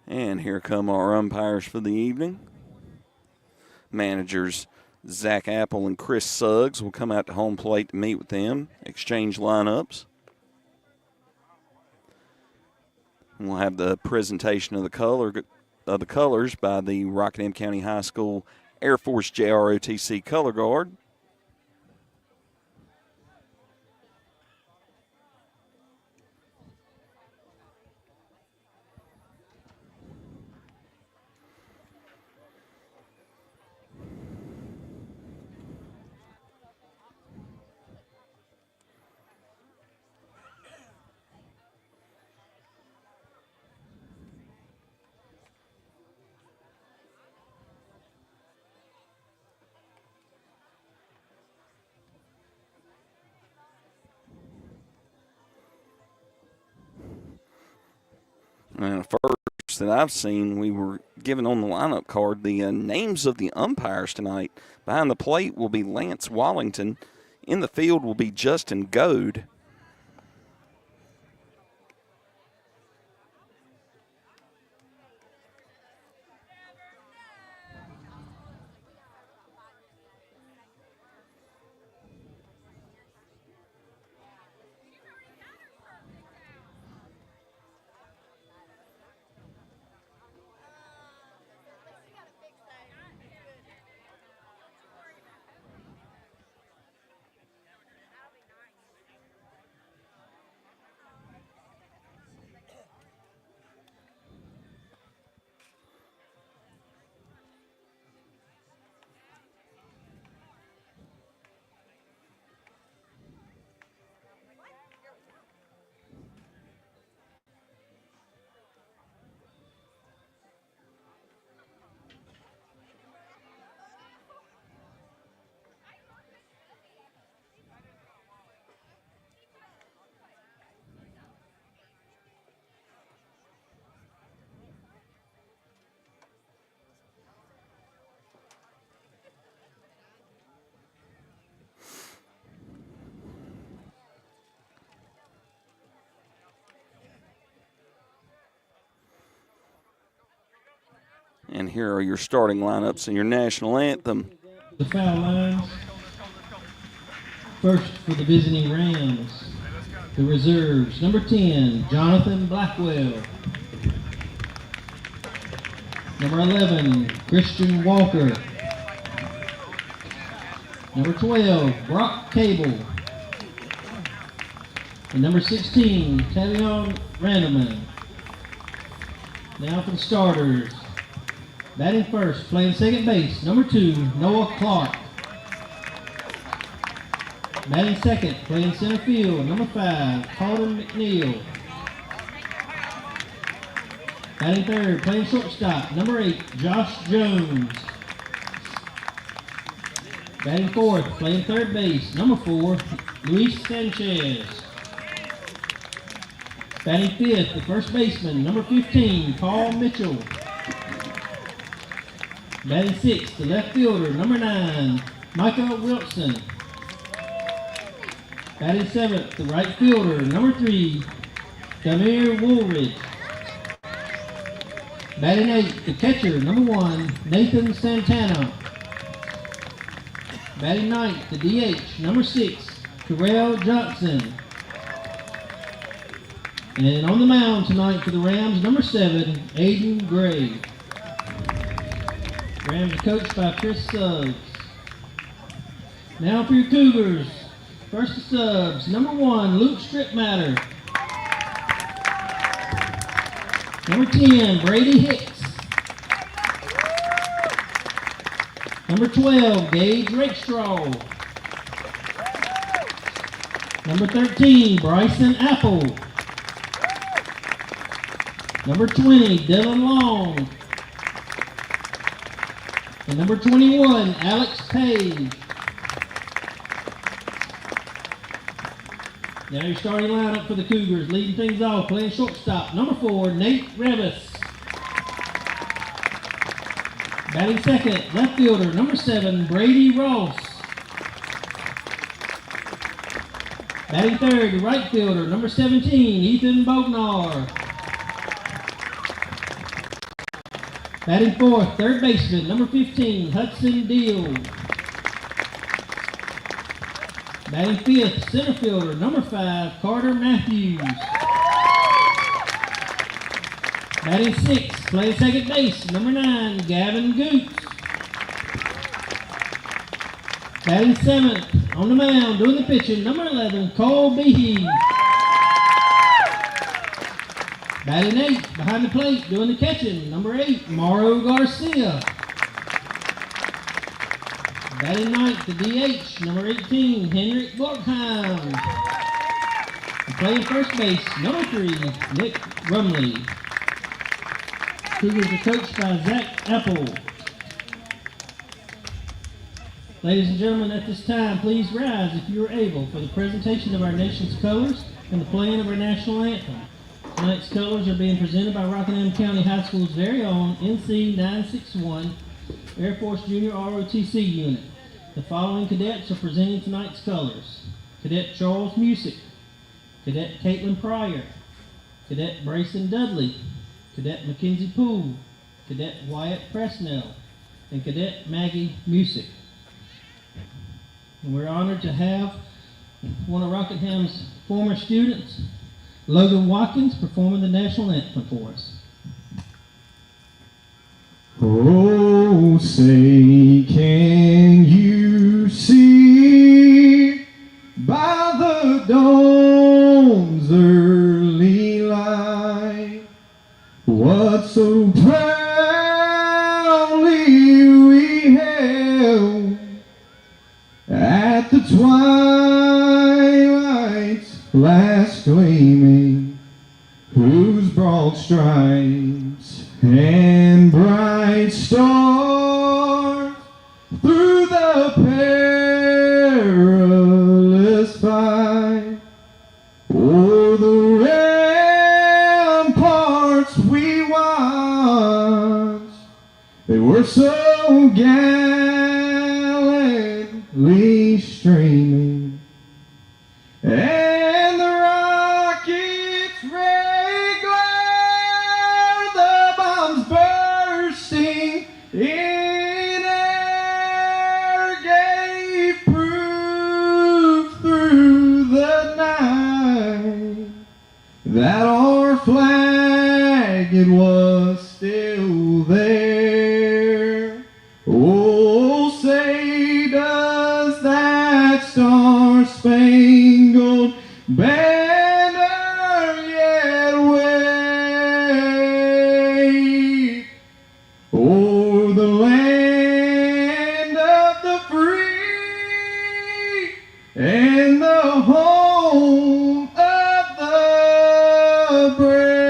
And here come our umpires for the evening. Managers Zach Apple and Chris Suggs will come out to home plate to meet with them, exchange lineups. And we'll have the presentation of the colors by the Rockingham County High School Air Force JROTC color guard. And first that I've seen, we were given on the lineup card the names of the umpires tonight. Behind the plate will be Lance Wallington. In the field will be Justin Goad. And here are your starting lineups and your national anthem. The foul lines. First for the visiting Rams, the reserves. Number 10, Jonathan Blackwell. Number 11, Christian Walker. Number 12, Brock Cable. And number 16, Tavion Randleman. Now for the starters. Batting first, playing second base, number 2, Noah Clark. Batting second, playing center field, number 5, Colton McNeil. Batting third, playing shortstop, number 8, Josh Jones. Batting fourth, playing third base, number 4, Luis Sanchez. Batting fifth, the first baseman, number 15, Paul Mitchell. Batting sixth, the left fielder, number 9, Micah Wilson. Batting seventh, the right fielder, number 3, Damir Woolridge. Batting eighth, the catcher, number 1, Nathan Santana. Batting ninth, the DH, number 6, Terrell Johnson. And on the mound tonight for the Rams, number 7, Aiden Gray. Rams are coached by Chris Suggs. Now for your Cougars. First the subs, number 1, Luke Stripmatter. Number 10, Brady Hicks. Number 12, Gage Rakestraw. Number 13, Bryson Apple. Number 20, Dylan Long. And number 21, Alex Page. Now your starting lineup for the Cougars, leading things off, playing shortstop, number 4, Nate Revis. Batting second, left fielder, number 7, Brady Ross. Batting third, the right fielder, number 17, Ethan Bognar. Batting fourth, third baseman, number 15, Hudson Deal. Batting fifth, center fielder, number 5, Carter Matthews. Batting sixth, playing second base, number 9, Gavin Goots. Batting seventh, on the mound, doing the pitching, number 11, Cole Behe. Batting eighth, behind the plate, doing the catching, number 8, Mauro Garcia. Batting ninth, the DH, number 18, Henrik Borgheim. And playing first base, number 3, Nick Rumley. Cougars are coached by Zach Apple. Ladies and gentlemen, at this time, please rise if you are able for the presentation of our nation's colors and the playing of our national anthem. Tonight's colors are being presented by Rockingham County High School's very own NC 961 Air Force Junior ROTC unit. The following cadets are presenting tonight's colors. Cadet Charles Music, Cadet Caitlin Pryor, Cadet Brayson Dudley, Cadet Mackenzie Poole, Cadet Wyatt Presnell, and Cadet Maggie Music. And we're honored to have one of Rockingham's former students, Logan Watkins, performing the national anthem for us. Oh, say, can you see by the dawn's early light what so proudly we held at the twilight's last gleaming, whose broad stripes and bright stars through the perilous fight o'er the ramparts we watched, they were so gallantly streaming, and the rockets' red glare, the bombs bursting that our flag, it was still there. Oh, say does that star-spangled banner yet wave o'er the land of the free and the home of the brave.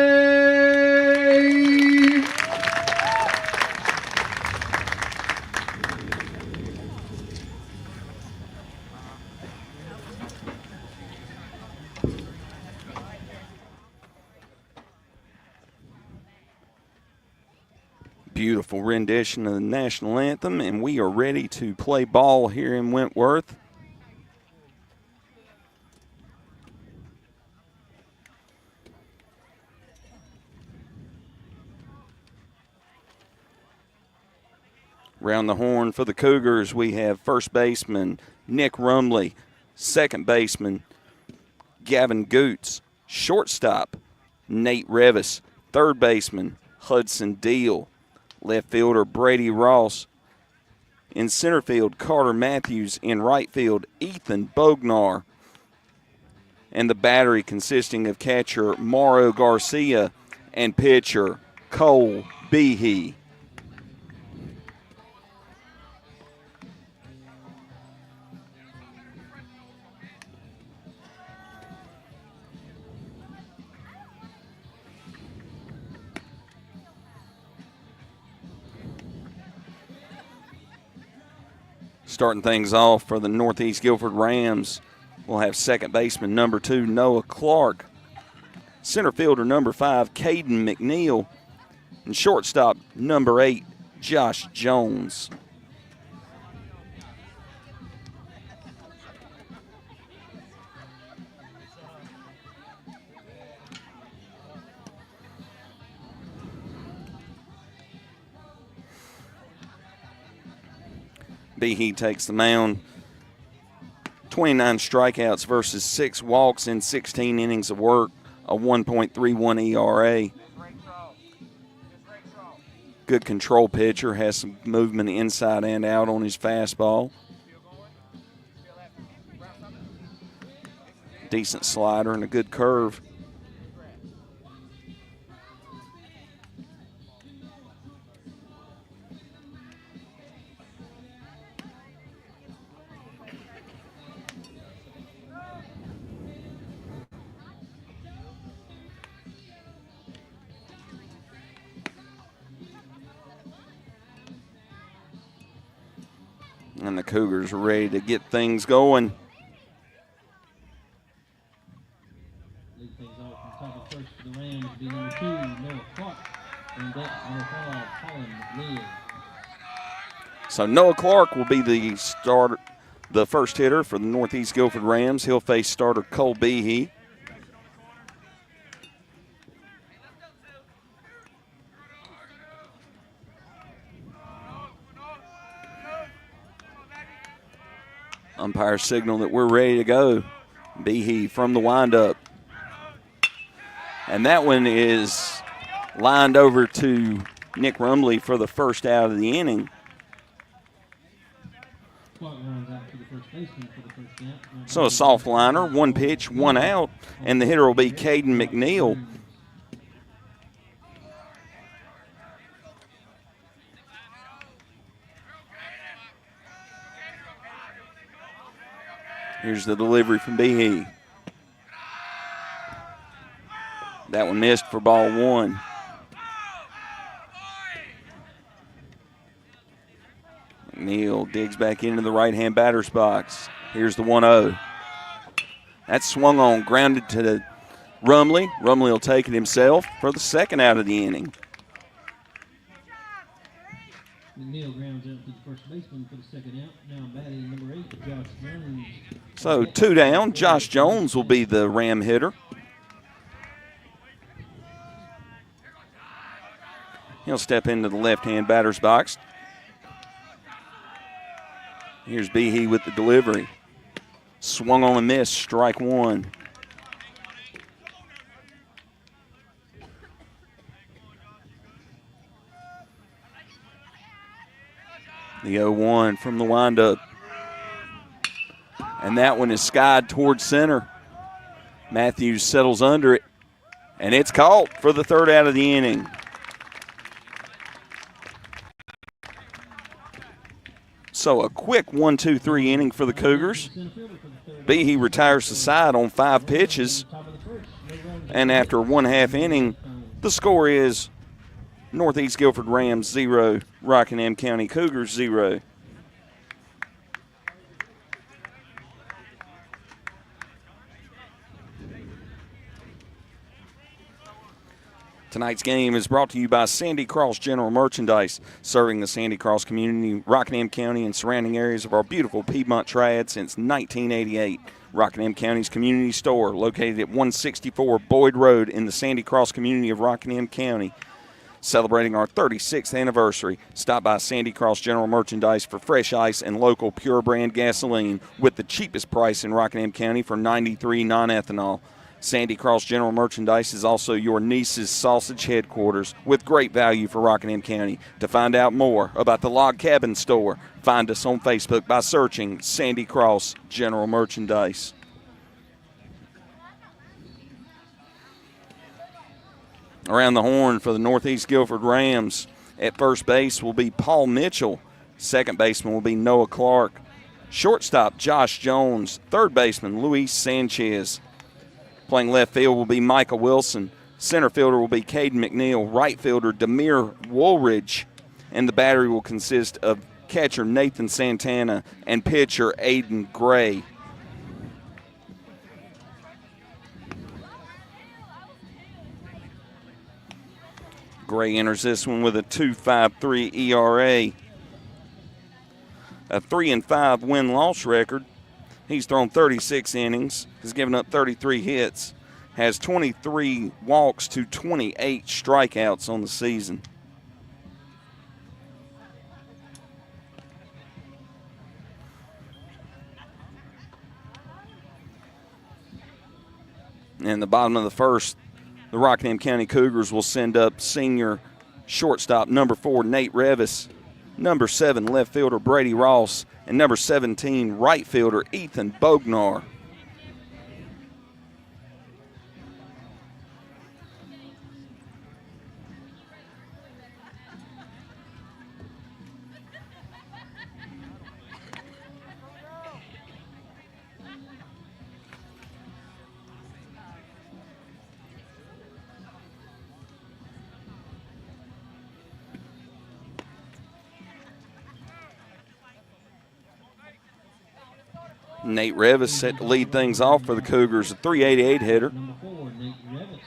Beautiful rendition of the national anthem, and we are ready to play ball here in Wentworth. Round the horn for the Cougars, we have first baseman Nick Rumley, second baseman Gavin Goots, shortstop Nate Revis, third baseman Hudson Deal, left fielder Brady Ross, in center field Carter Matthews, in right field Ethan Bognar, and the battery consisting of catcher Mauro Garcia and pitcher Cole Behe. Starting things off for the Northeast Guilford Rams, we'll have second baseman number 2, Noah Clark, center fielder number 5, Caden McNeil, and shortstop number 8, Josh Jones. Behe takes the mound. 29 strikeouts versus 6 walks in 16 innings of work, a 1.31 ERA. Good control pitcher, has some movement inside and out on his fastball. Decent slider and a good curve. And the Cougars are ready to get things going. Lead things off from top of first for the Rams will be number 2, Noah Clark. And that's number 5, Colin McNeil. So Noah Clark will be the first hitter for the Northeast Guilford Rams. He'll face starter Cole Behe. Umpire signal that we're ready to go. Behe from the windup. And that one is lined over to Nick Rumley for the first out of the inning. So a soft liner, 1 pitch, 1 out, and the hitter will be Caden McNeil. Here's the delivery from Behe. That one missed for ball 1. McNeil digs back into the right-hand batter's box. Here's the 1-0. That's swung on, grounded to Rumley. Rumley will take it himself for the second out of the inning. McNeil grounds out to the first baseman for the second out. Now batting number 8, Josh Jones. So 2 down. Josh Jones will be the Ram hitter. He'll step into the left-hand batter's box. Here's Behe with the delivery. Swung on and missed, strike 1. The 0-1 from the windup. And that one is skied towards center. Matthews settles under it, and it's caught for the third out of the inning. So a quick 1-2-3 inning for the Cougars. Behe retires the side on 5 pitches. And after 1/2 inning, the score is Northeast Guilford Rams 0, Rockingham County Cougars 0. Tonight's game is brought to you by Sandy Cross General Merchandise, serving the Sandy Cross community, Rockingham County, and surrounding areas of our beautiful Piedmont Triad since 1988. Rockingham County's community store, located at 164 Boyd Road in the Sandy Cross community of Rockingham County. Celebrating our 36th anniversary, stop by Sandy Cross General Merchandise for fresh ice and local pure brand gasoline with the cheapest price in Rockingham County for 93 non-ethanol. Sandy Cross General Merchandise is also your niece's sausage headquarters with great value for Rockingham County. To find out more about the Log Cabin Store, find us on Facebook by searching Sandy Cross General Merchandise. Around the horn for the Northeast Guilford Rams. At first base will be Paul Mitchell. Second baseman will be Noah Clark. Shortstop Josh Jones. Third baseman Luis Sanchez. Playing left field will be Micah Wilson. Center fielder will be Caden McNeil. Right fielder Demir Woolridge. And the battery will consist of catcher Nathan Santana and pitcher Aiden Gray. Gray enters this one with a 2.53 ERA. A 3-5 win-loss record. He's thrown 36 innings, has given up 33 hits, has 23 walks to 28 strikeouts on the season. In the bottom of the first, the Rockingham County Cougars will send up senior shortstop number 4, Nate Revis, number 7, left fielder Brady Ross, and number 17, right fielder Ethan Bognar. Nate Revis set to lead things off for the Cougars, a 388 hitter. Number 4, Nate Revis.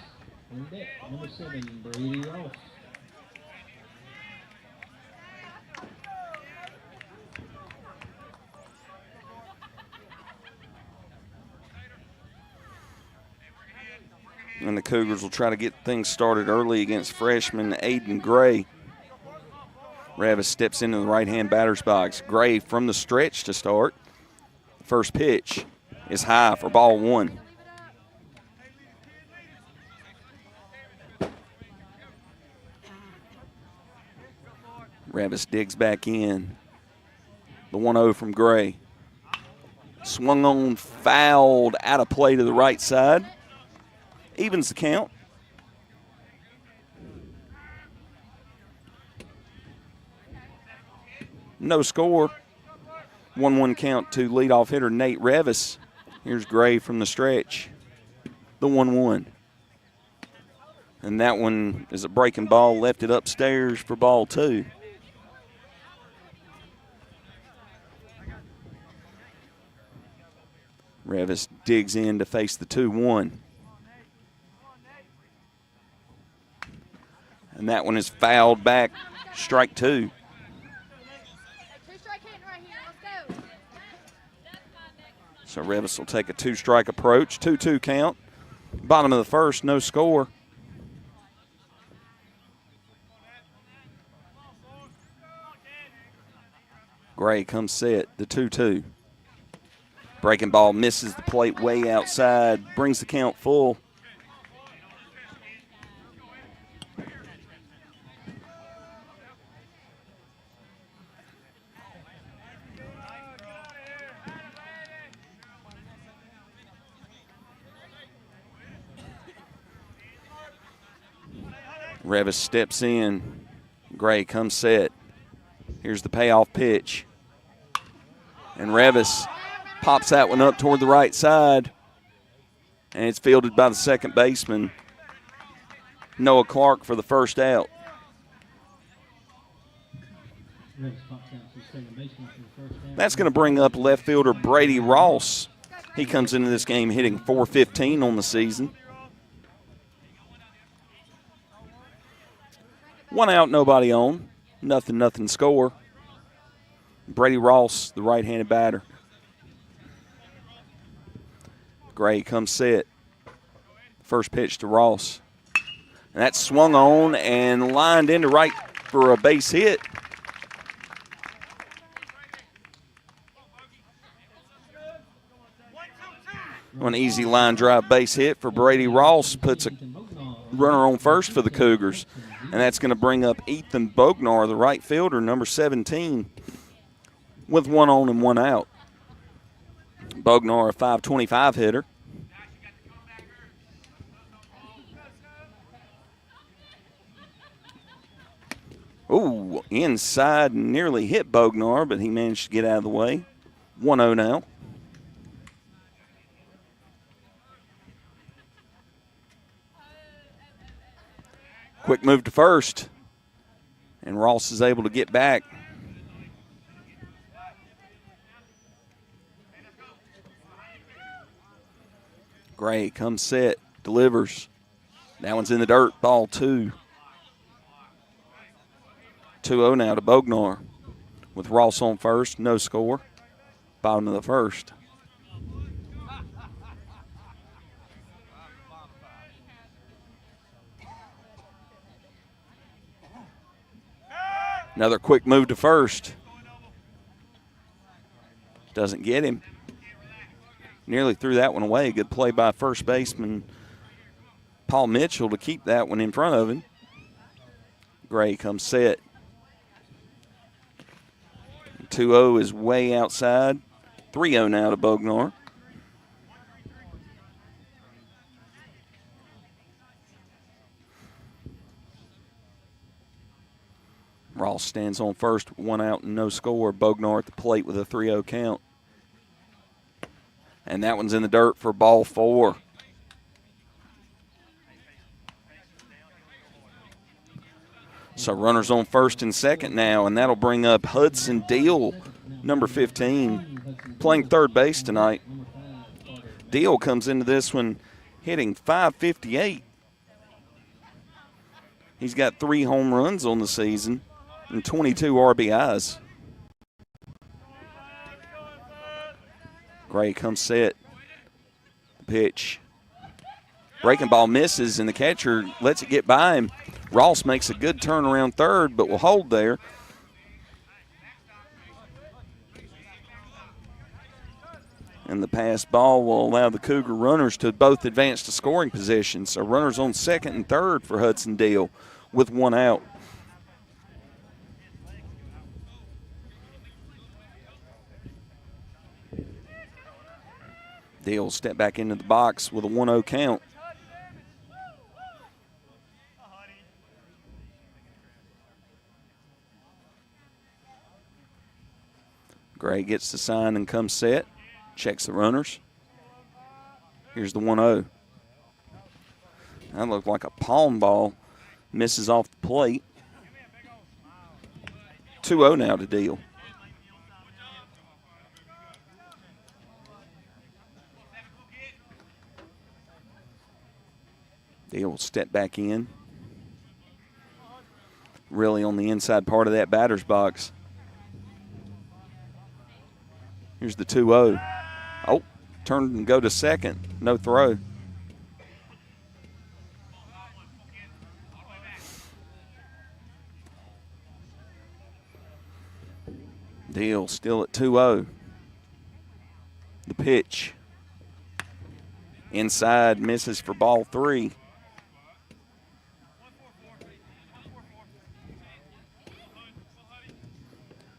On deck, number 7, Brady Ross. And the Cougars will try to get things started early against freshman Aiden Gray. Revis steps into the right-hand batter's box. Gray from the stretch to start. First pitch is high for ball 1. Revis digs back in. The 1-0 from Gray. Swung on, fouled, out of play to the right side. Evens the count. No score. 1-1 count to leadoff hitter Nate Revis. Here's Gray from the stretch. The 1-1. And that one is a breaking ball, left it upstairs for ball 2. Revis digs in to face the 2-1. And that one is fouled back, strike 2. So Revis will take a 2-strike approach, 2-2 count. Bottom of the first, no score. Gray comes set, the 2-2. Breaking ball misses the plate way outside, brings the count full. Revis steps in. Gray comes set. Here's the payoff pitch. And Revis pops that one up toward the right side. And it's fielded by the second baseman, Noah Clark, for the first out. That's going to bring up left fielder Brady Ross. He comes into this game hitting .415 on the season. 1 out, nobody on. Nothing score. Brady Ross, the right-handed batter. Gray comes set. First pitch to Ross. And that's swung on and lined into right for a base hit. An easy line drive base hit for Brady Ross. Puts a runner on first for the Cougars. And that's going to bring up Ethan Bognar, the right fielder, number 17, with 1 on and 1 out. Bognar, a .525 hitter. Ooh, inside, nearly hit Bognar, but he managed to get out of the way. 1-0 now. Quick move to first, and Ross is able to get back. Gray comes set, delivers. That one's in the dirt, ball 2. 2-0 now to Bognar. With Ross on first, no score. Bottom of the first. Another quick move to first. Doesn't get him. Nearly threw that one away. Good play by first baseman Paul Mitchell to keep that one in front of him. Gray comes set. 2-0 is way outside. 3-0 now to Bognar. Ross stands on first, 1 out and no score. Bognar at the plate with a 3-0 count. And that one's in the dirt for ball 4. So runners on first and second now, and that'll bring up Hudson Deal, number 15, playing third base tonight. Deal comes into this one hitting .558. He's got 3 home runs on the season and 22 RBIs. Gray comes set. Pitch. Breaking ball misses, and the catcher lets it get by him. Ross makes a good turn around third, but will hold there. And the pass ball will allow the Cougar runners to both advance to scoring position. So runners on second and third for Hudson Deal with 1 out. Deal step back into the box with a 1-0 count. Gray gets the sign and comes set. Checks the runners. Here's the 1-0. That looked like a palm ball. Misses off the plate. 2-0 now to Deal. Deal will step back in. Really on the inside part of that batter's box. Here's the 2-0. Oh, turn and go to second. No throw. Deal still at 2-0. The pitch. Inside, misses for ball 3.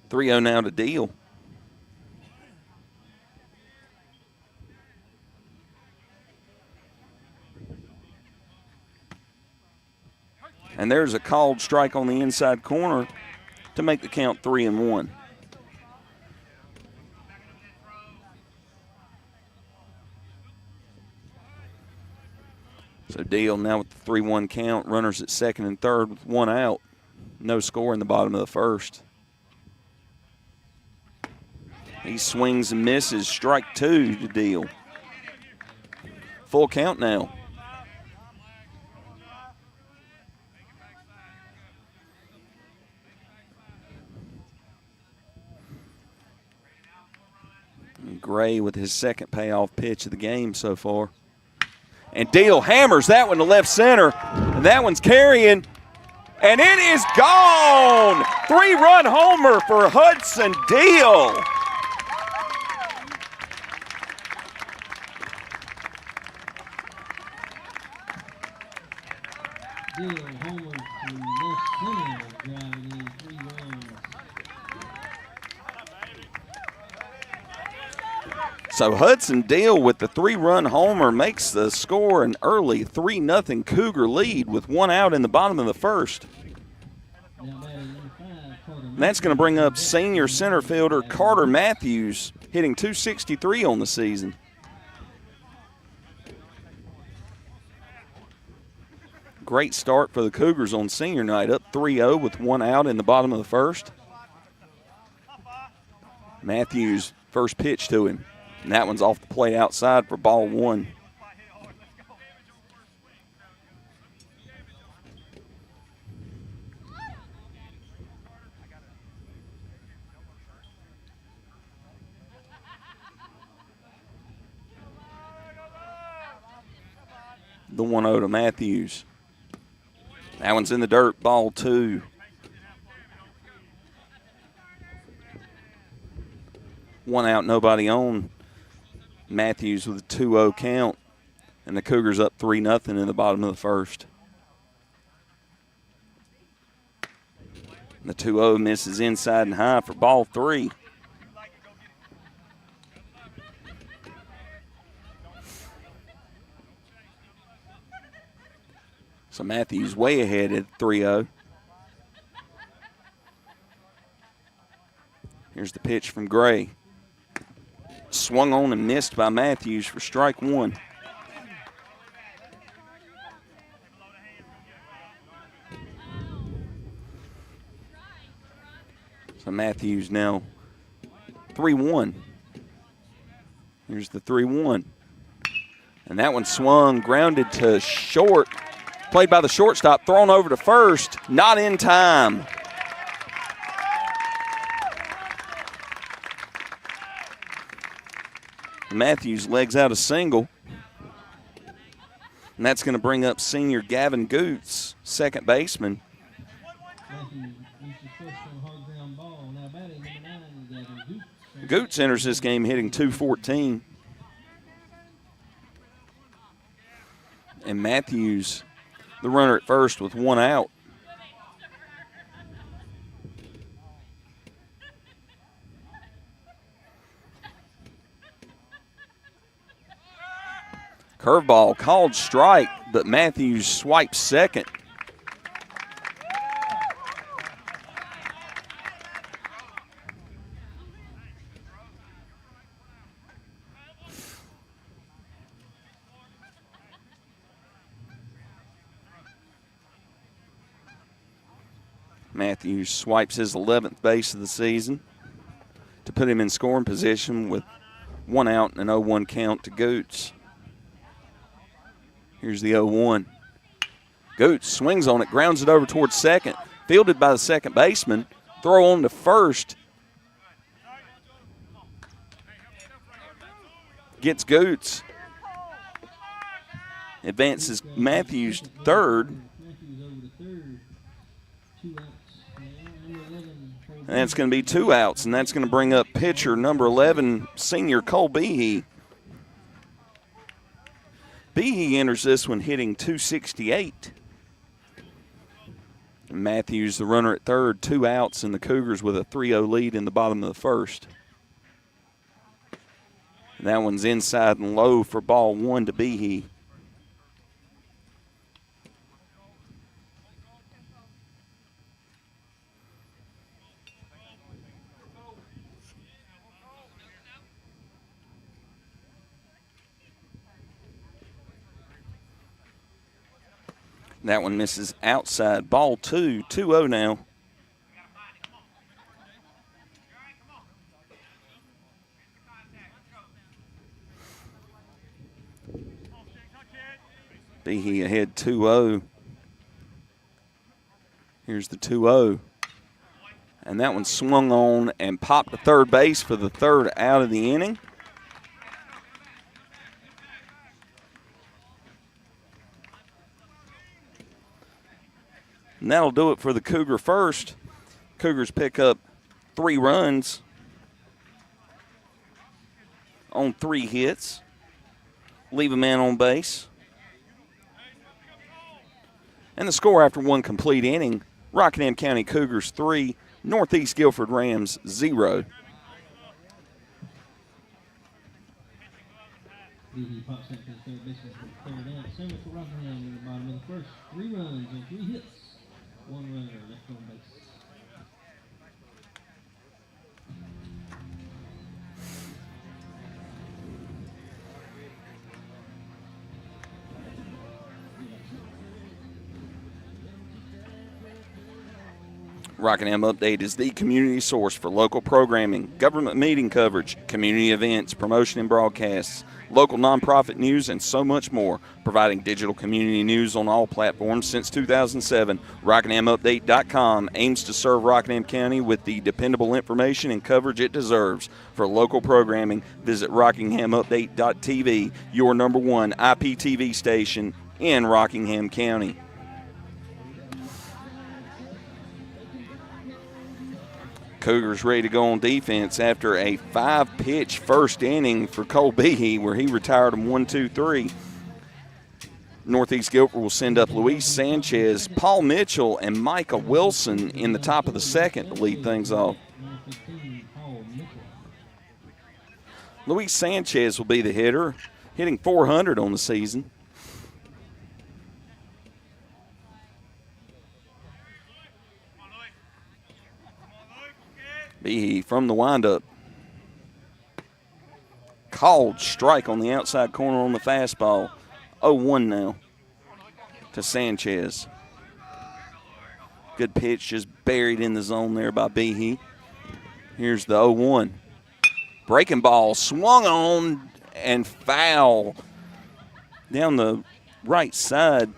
.3-0 now to Deal. And there's a called strike on the inside corner to make the count 3-1. So Deal now with the 3-1 count. Runners at second and third with one out. No score in the bottom of the first. He swings and misses. Strike two to Deal. Full count now. And Gray with his second payoff pitch of the game so far. And Deal hammers that one to left center. And that one's carrying. And it is gone! 3-run homer for Hudson Deal. Deal homer to left center, driving in 3 runs. So Hudson Deal with the 3-run homer makes the score an early 3-0 Cougar lead with one out in the bottom of the first. And that's going to bring up senior center fielder Carter Matthews, hitting .263 on the season. Great start for the Cougars on senior night, up 3-0 with one out in the bottom of the first. Matthews, first pitch to him. And that one's off the plate outside for ball one. The 1-0 to Matthews. That one's in the dirt, ball two. One out, nobody on. Matthews with a 2-0 count. And the Cougars up 3-0 in the bottom of the first. And the 2-0 misses inside and high for ball three. So Matthews way ahead at 3-0. Here's the pitch from Gray. Swung on and missed by Matthews for strike one. So Matthews now 3-1. Here's the 3-1. And that one swung, grounded to short. Played by the shortstop, thrown over to first, not in time. Matthews legs out a single. And that's going to bring up senior Gavin Goots, second baseman. Goots enters this game hitting .214. And Matthews, the runner at first with one out. Curveball called strike, but Matthews swipes second. Matthews swipes his 11th base of the season to put him in scoring position with one out and an 0-1 count to Goots. Here's the 0-1. Goots swings on it, grounds it over towards second. Fielded by the second baseman. Throw on to first. Gets Goots. Advances Matthews to third. And that's going to be 2 outs, and that's going to bring up pitcher number 11, senior Cole Behe. Behe enters this one hitting .268. And Matthews, the runner at third, 2 outs, and the Cougars with a 3-0 lead in the bottom of the first. And that one's inside and low for ball one to Behe. That one misses outside. Ball 2, 2-0 now. Behe ahead 2-0. Here's the 2-0. And that one swung on and popped to third base for the third out of the inning. And that'll do it for the Cougar first. Cougars pick up 3 runs on 3 hits. Leave a man on base. And the score after 1 complete inning, Rockingham County Cougars 3, Northeast Guilford Rams 0. Behe pops up to the third baseman for the third out. Service for Rockingham in the bottom of the first. 3 runs on 3 hits. 1 runner left on base. Rockingham Update is the community source for local programming, government meeting coverage, community events, promotion and broadcasts, local nonprofit news, and so much more. Providing digital community news on all platforms since 2007, RockinghamUpdate.com aims to serve Rockingham County with the dependable information and coverage it deserves. For local programming, visit RockinghamUpdate.tv, your #1 IPTV station in Rockingham County. Cougars ready to go on defense after a 5-pitch first inning for Cole Behe, where he retired him 1-2-3. Northeast Guilford will send up Luis Sanchez, Paul Mitchell, and Micah Wilson in the top of the second to lead things off. Luis Sanchez will be the hitter, hitting .400 on the season. Behe from the windup. Called strike on the outside corner on the fastball. 0-1 now to Sanchez. Good pitch, just buried in the zone there by Behe. Here's the 0-1. Breaking ball, swung on and foul down the right side.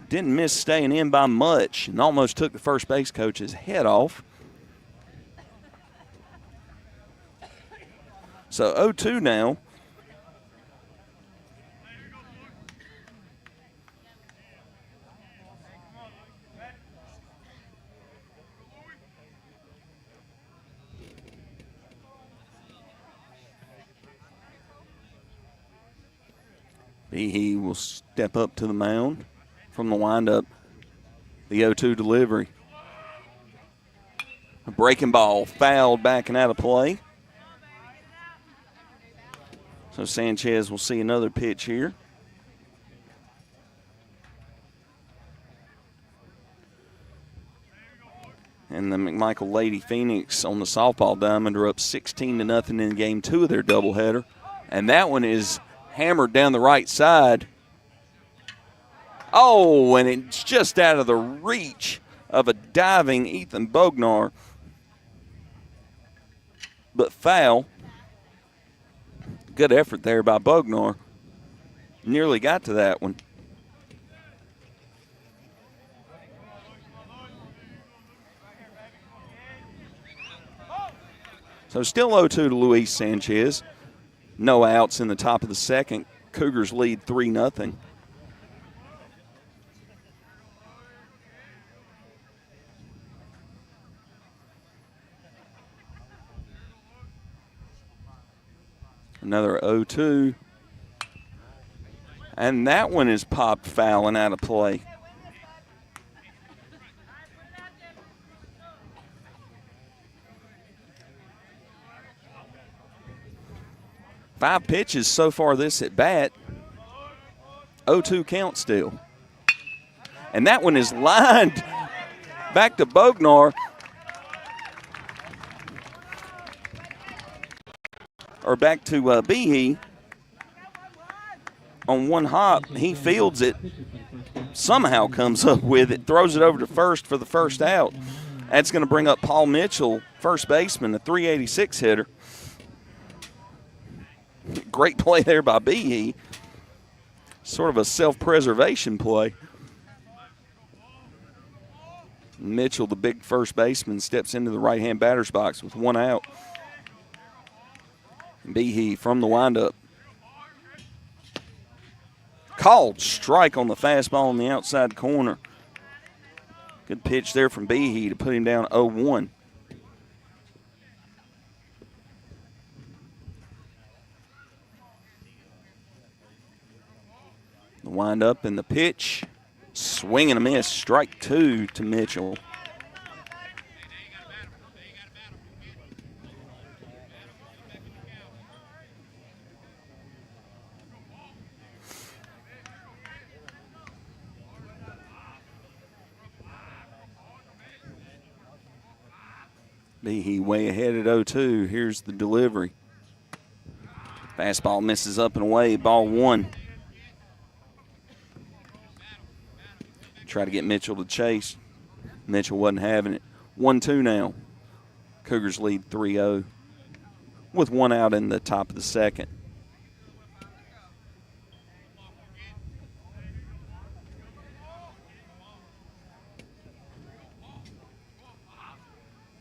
Didn't miss staying in by much and almost took the first base coach's head off. So 0-2 now. Behe will step up to the mound from the windup. The 0-2 delivery. A breaking ball fouled back and out of play. So Sanchez will see another pitch here. And the McMichael Lady Phoenix on the softball diamond are up 16-0 in game 2 of their doubleheader. And that one is hammered down the right side. Oh, and it's just out of the reach of a diving Ethan Bognar. But foul. Good effort there by Bognar. Nearly got to that one. So still 0-2 to Luis Sanchez. No outs in the top of the second. Cougars lead 3-0. Another 0-2. And that one is popped foul and out of play. Five pitches so far this at bat. 0-2 count still. And that one is lined back to Bognar. Or back to Behe. on one hop. He fields it, somehow comes up with it, throws it over to first for the first out. That's going to bring up Paul Mitchell, first baseman, a 386 hitter. Great play there by Behe. Sort of a self-preservation play. Mitchell, the big first baseman, steps into the right-hand batter's box with one out. Behe from the windup. Called strike on the fastball in the outside corner. Good pitch there from Behe to put him down 0-1. The windup and the pitch. Swing and a miss. Strike 2 to Mitchell. Behe way ahead at 0-2. Here's the delivery. Fastball misses up and away. Ball 1. Try to get Mitchell to chase. Mitchell wasn't having it. 1-2 now. Cougars lead 3-0 with one out in the top of the second.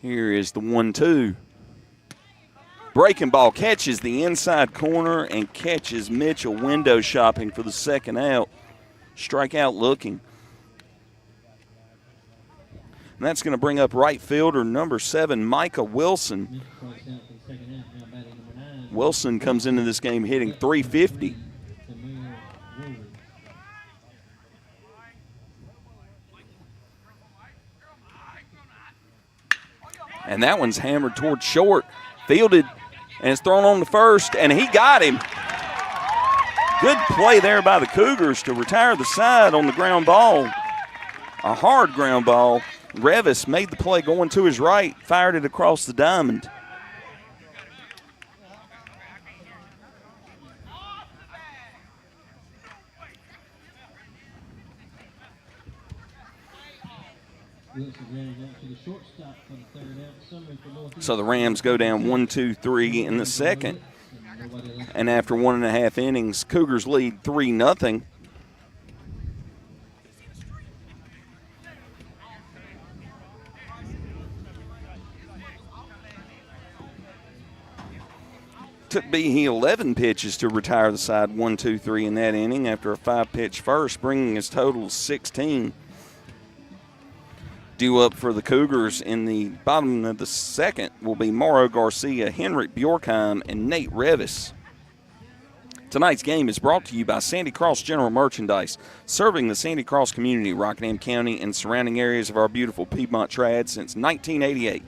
Here is the 1-2. Breaking ball catches the inside corner and catches Mitchell window shopping for the second out. Strikeout looking. And that's going to bring up right fielder number 7, Micah Wilson. Wilson comes into this game hitting .350. And that one's hammered toward short. Fielded, and it's thrown on to first, and he got him. Good play there by the Cougars to retire the side on the ground ball. A hard ground ball. Revis made the play going to his right, fired it across the diamond. So the Rams go down 1-2-3 in the second. And after 1.5 innings, Cougars lead 3-0. Took Behe 11 pitches to retire the side 1-2-3 in that inning after a 5-pitch first, bringing his total to 16. Due up for the Cougars in the bottom of the second will be Mauro Garcia, Henrik Bjorkheim, and Nate Revis. Tonight's game is brought to you by Sandy Cross General Merchandise, serving the Sandy Cross community, Rockingham County, and surrounding areas of our beautiful Piedmont Triad since 1988.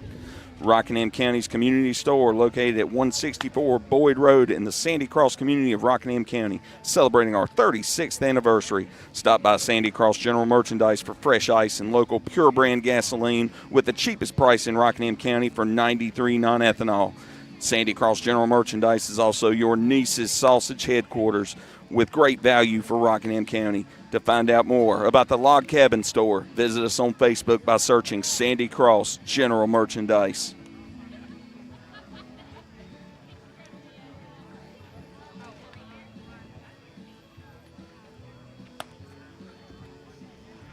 Rockingham County's community store located at 164 Boyd Road in the Sandy Cross community of Rockingham County, celebrating our 36th anniversary. Stop by Sandy Cross General Merchandise for fresh ice and local pure brand gasoline with the cheapest price in Rockingham County for 93 non-ethanol. Sandy Cross General Merchandise is also your niece's sausage headquarters with great value for Rockingham County. To find out more about the Log Cabin store, visit us on Facebook by searching Sandy Cross General Merchandise.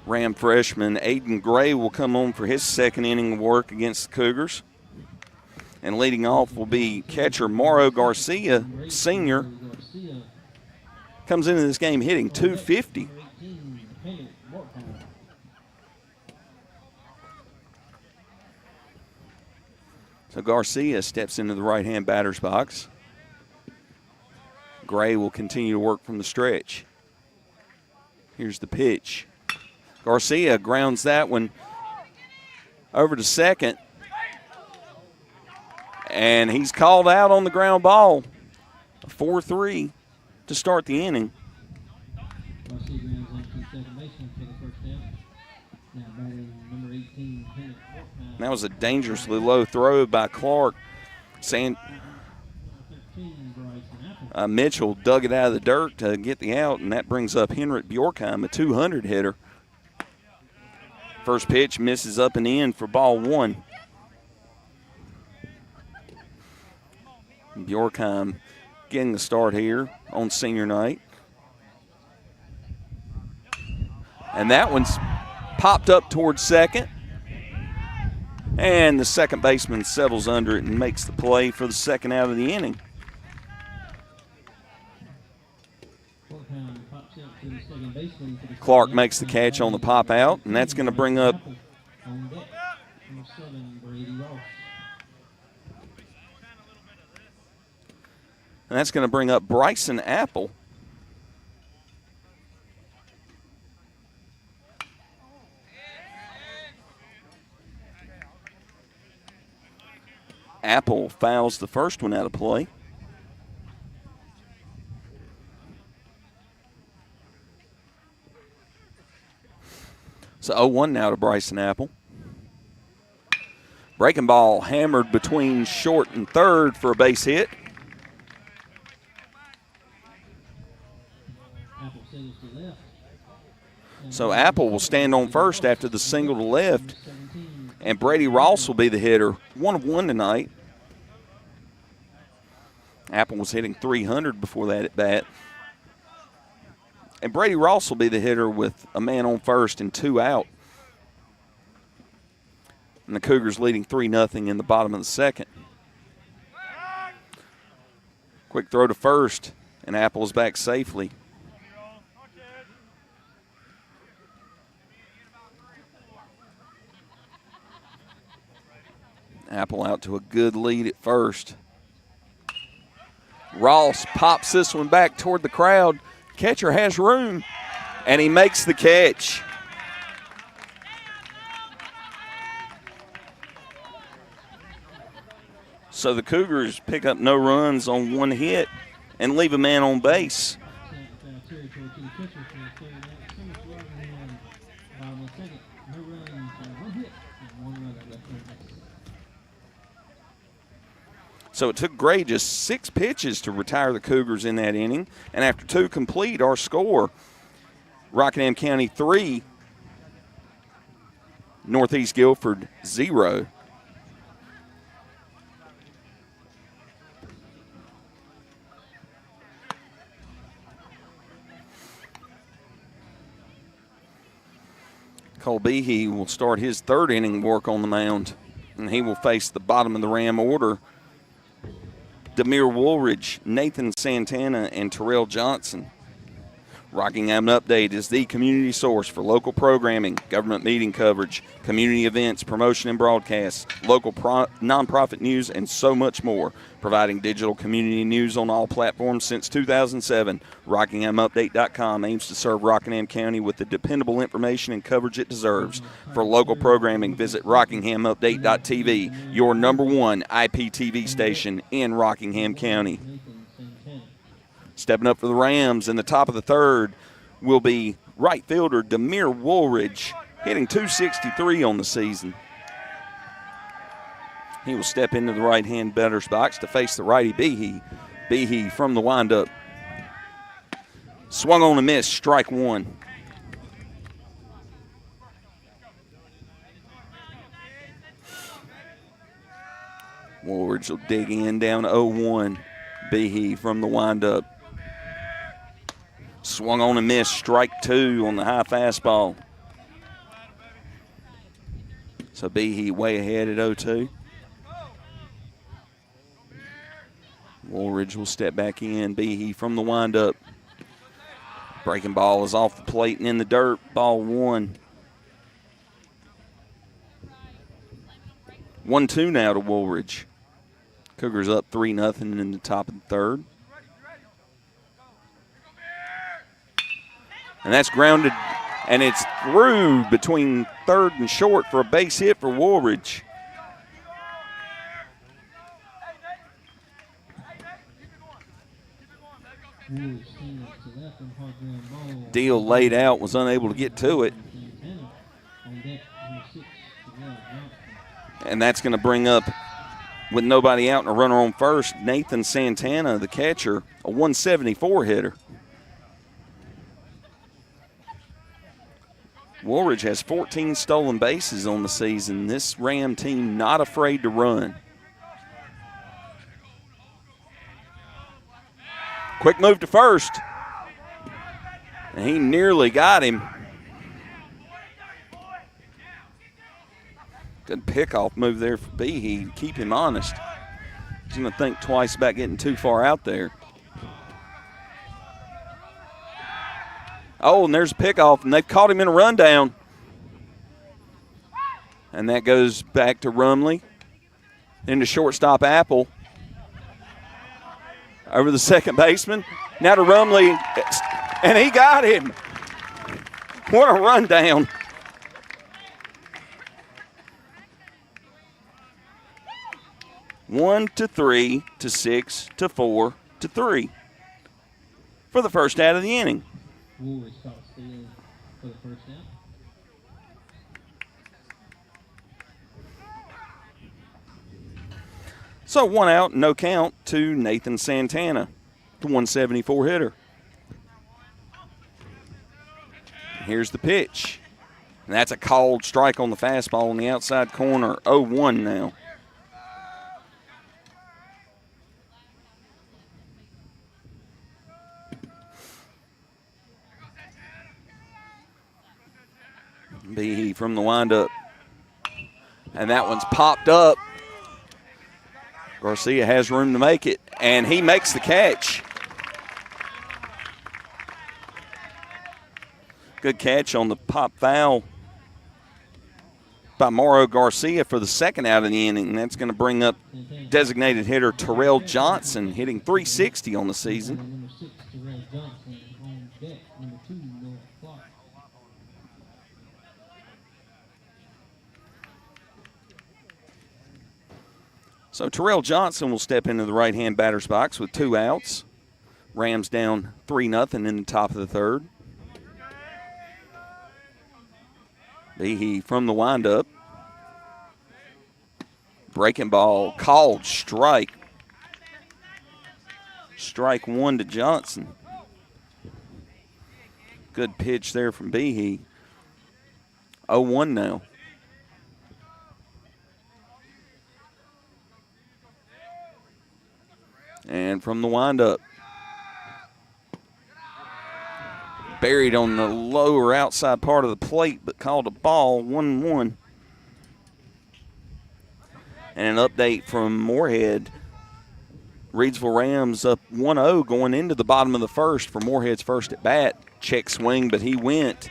Ram freshman Aiden Gray will come on for his second inning of work against the Cougars. And leading off will be catcher Mauro Garcia, senior. Comes into this game hitting .250. So Garcia steps into the right-hand batter's box. Gray will continue to work from the stretch. Here's the pitch. Garcia grounds that one over to second. And he's called out on the ground ball. 4-3 to start the inning. That was a dangerously low throw by Clark. Mitchell dug it out of the dirt to get the out, and that brings up Henrik Bjorkheim, a 200 hitter. First pitch misses up and in for ball one. Bjorkheim getting the start here on senior night. And that one's popped up towards second. And the second baseman settles under it and makes the play for the second out of the inning. Clark makes the catch on the pop out, and that's going to bring up Bryson Apple. Apple fouls the first one out of play. So 0-1 now to Bryson Apple. Breaking ball hammered between short and third for a base hit. So Apple will stand on first after the single to left. And Brady Ross will be the hitter. 1 of 1 tonight. Apple was hitting .300 before that at bat. And Brady Ross will be the hitter with a man on first and 2 out. And the Cougars leading 3-0 in the bottom of the second. Quick throw to first, and Apple is back safely. Apple out to a good lead at first. Ross pops this one back toward the crowd. Catcher has room, and he makes the catch. So the Cougars pick up no runs on 1 hit and leave a man on base. So it took Gray just 6 pitches to retire the Cougars in that inning. And after 2 complete, our score, Rockingham County 3, Northeast Guilford 0. Cole Behe will start his 3rd inning work on the mound, and he will face the bottom of the Ram order. Demir Woolridge, Nathan Santana, and Terrell Johnson. Rockingham Update is the community source for local programming, government meeting coverage, community events, promotion and broadcasts, local nonprofit news, and so much more. Providing digital community news on all platforms since 2007, RockinghamUpdate.com aims to serve Rockingham County with the dependable information and coverage it deserves. For local programming, visit RockinghamUpdate.tv, your #1 IPTV station in Rockingham County. Stepping up for the Rams in the top of the 3rd will be right fielder Demir Woolridge, hitting .263 on the season. He will step into the right-hand batter's box to face the righty Behe. Behe from the windup. Swung on a miss, strike 1. Woolridge will dig in down 0-1. Behe from the windup. Swung on a miss, strike 2 on the high fastball. So Behe way ahead at 0-2. Woolridge will step back in. Behe from the windup. Breaking ball is off the plate and in the dirt. Ball 1. 1-2 now to Woolridge. Cougars up 3-0 in the top of the 3rd. And that's grounded, and it's through between 3rd and short for a base hit for Woolridge. Deal laid out, was unable to get to it. And that's going to bring up with nobody out and a runner on first, Nathan Santana, the catcher, a 174 hitter. Woolridge has 14 stolen bases on the season. This Ram team not afraid to run. Quick move to first. And he nearly got him. Good pickoff move there for Behe to keep him honest. He's going to think twice about getting too far out there. Oh, and there's a pickoff, and they've caught him in a rundown. And that goes back to Rumley. Into shortstop Apple. Over the second baseman. Now to Rumley, and he got him. What a rundown. One to 3 to 6 to 4 to 3 for the first out of the inning. Woolridge caught steal for the first down. So 1 out, no count to Nathan Santana, the 174 hitter. Here's the pitch. And that's a called strike on the fastball on the outside corner. 0-1 now. Behe from the windup. And that one's popped up. Garcia has room to make it, and he makes the catch. Good catch on the pop foul by Mauro Garcia for the second out of the inning. That's going to bring up designated hitter Terrell Johnson, hitting .360 on the season. Number 6, Terrell Johnson on deck. Number 2, Noah Clark. So Terrell Johnson will step into the right-hand batter's box with 2 outs. Rams down 3-0 in the top of the third. Behe from the windup. Breaking ball, called strike. Strike 1 to Johnson. Good pitch there from Behe. 0-1 now. And from the windup. Buried on the lower outside part of the plate, but called a ball, 1-1. And an update from Moorhead. Reidsville Rams up 1-0 going into the bottom of the first for Moorhead's first at bat. Check swing, but he went.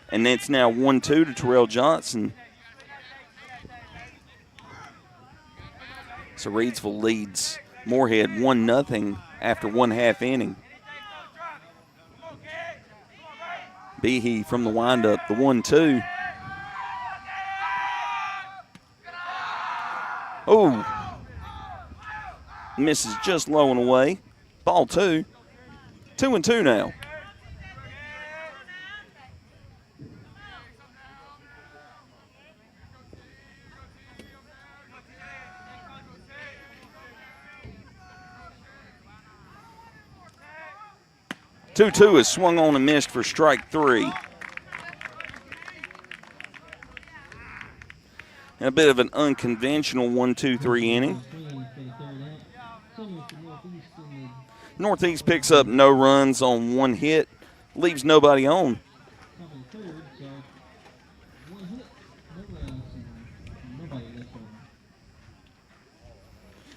And it's now 1-2 to Terrell Johnson. So Reidsville leads Moorhead 1-0 after 1/2 inning. Behe from the windup, the 1-2. Oh, misses just low and away. Ball 2. 2-2 now. Two is swung on and missed for strike 3. And a bit of an unconventional 1-2-3 inning. Northeast picks up no runs on 1 hit, leaves nobody on.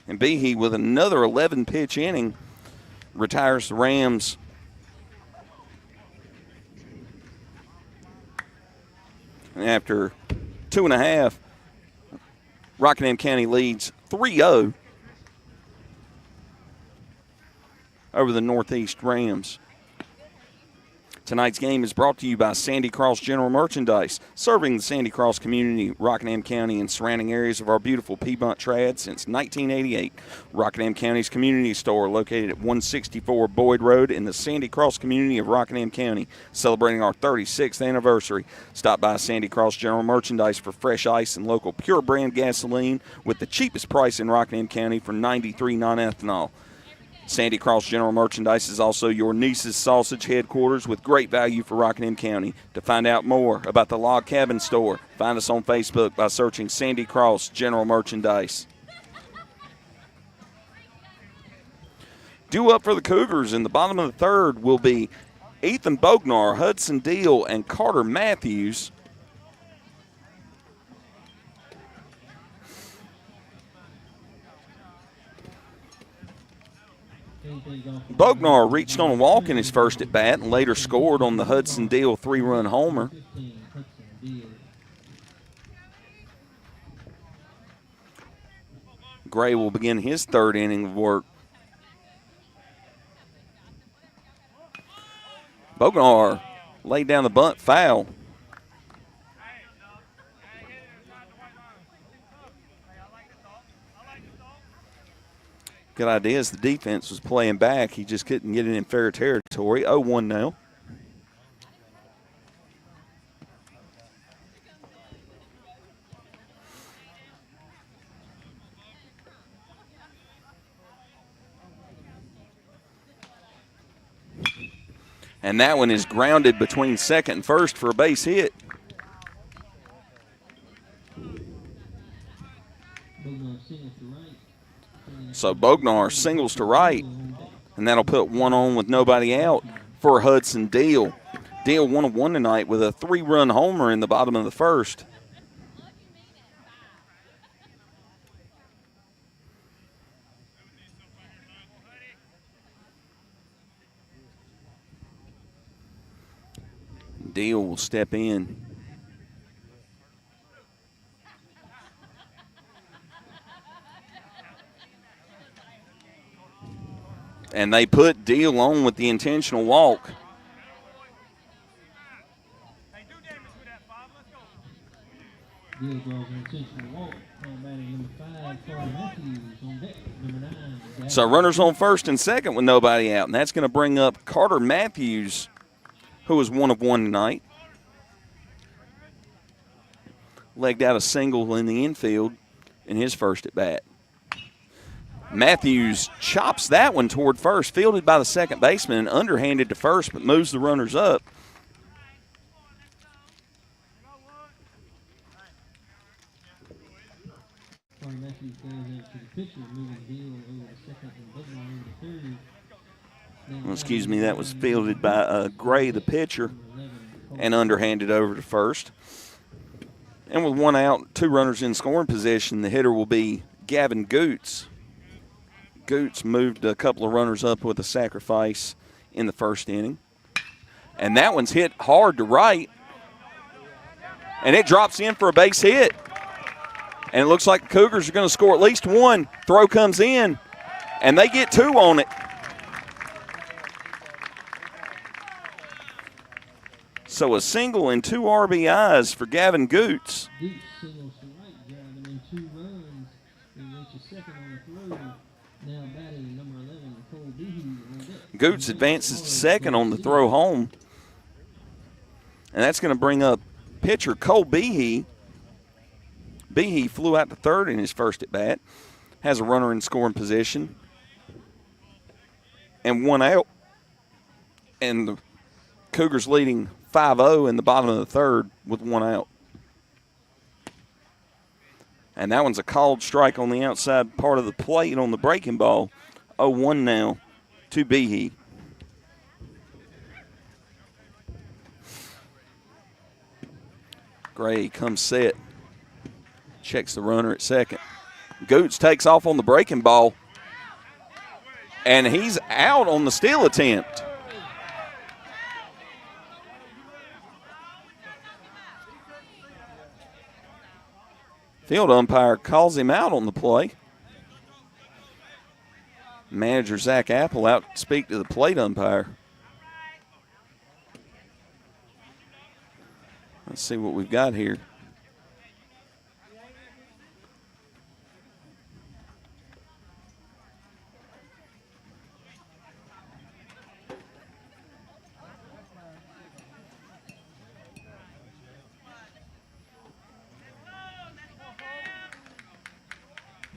And Behe with another 11-pitch inning retires the Rams. And after 2.5, Rockingham County leads 3-0 over the Northeast Rams. Tonight's game is brought to you by Sandy Cross General Merchandise, serving the Sandy Cross community, Rockingham County, and surrounding areas of our beautiful Piedmont Trad since 1988. Rockingham County's community store, located at 164 Boyd Road in the Sandy Cross community of Rockingham County, celebrating our 36th anniversary. Stop by Sandy Cross General Merchandise for fresh ice and local pure brand gasoline with the cheapest price in Rockingham County for 93 non-ethanol. Sandy Cross General Merchandise is also your niece's sausage headquarters with great value for Rockingham County. To find out more about the Log Cabin Store, find us on Facebook by searching Sandy Cross General Merchandise. Due up for the Cougars in the bottom of the third will be Ethan Bognar, Hudson Deal, and Carter Matthews. Bognar reached on a walk in his first at bat and later scored on the Hudson Deal 3-run homer. Gray will begin his third inning of work. Bognar laid down the bunt foul. Good idea as the defense was playing back. He just couldn't get it in fair territory. 0-1 now. And that one is grounded between second and first for a base hit. So Bognar singles to right, and that'll put one on with nobody out for Hudson Deal. Deal 1 of 1 tonight with a 3-run homer in the bottom of the first. Deal will step in. And they put Deal on with the intentional walk. Deal draws an intentional walk. Batting number 5, Carter Matthews on deck. Number 9. So runners on first and second with nobody out. And that's going to bring up Carter Matthews, who was 1 of 1 tonight. Legged out a single in the infield in his first at bat. Matthews chops that one toward first, fielded by the second baseman and underhanded to first, but moves the runners up. Matthews goes out to the pitcher, moving Deal over to second and Bognar into third. Well, excuse me, that was fielded by Gray, the pitcher, and underhanded over to first. And with 1 out, 2 runners in scoring position, the hitter will be Gavin Goots. Goots moved a couple of runners up with a sacrifice in the first inning. And that one's hit hard to right. And it drops in for a base hit. And it looks like the Cougars are going to score at least 1. Throw comes in, and they get 2 on it. So a single and 2 RBIs for Gavin Goots. Goots singles to right, driving in 2 runs. He reaches second on the throw. Now batting number 11, Cole Behe. Goots advances to second on the throw home. And that's going to bring up pitcher Cole Behe. Behe flew out to third in his first at bat. Has a runner in scoring position. And 1 out. And the Cougars leading 5-0 in the bottom of the third with 1 out. And that one's a called strike on the outside part of the plate on the breaking ball. 0-1 now to Behe. Gray comes set. Checks the runner at second. Goots takes off on the breaking ball. And he's out on the steal attempt. Field umpire calls him out on the play. Manager Zach Apple out to speak to the plate umpire. Let's see what we've got here.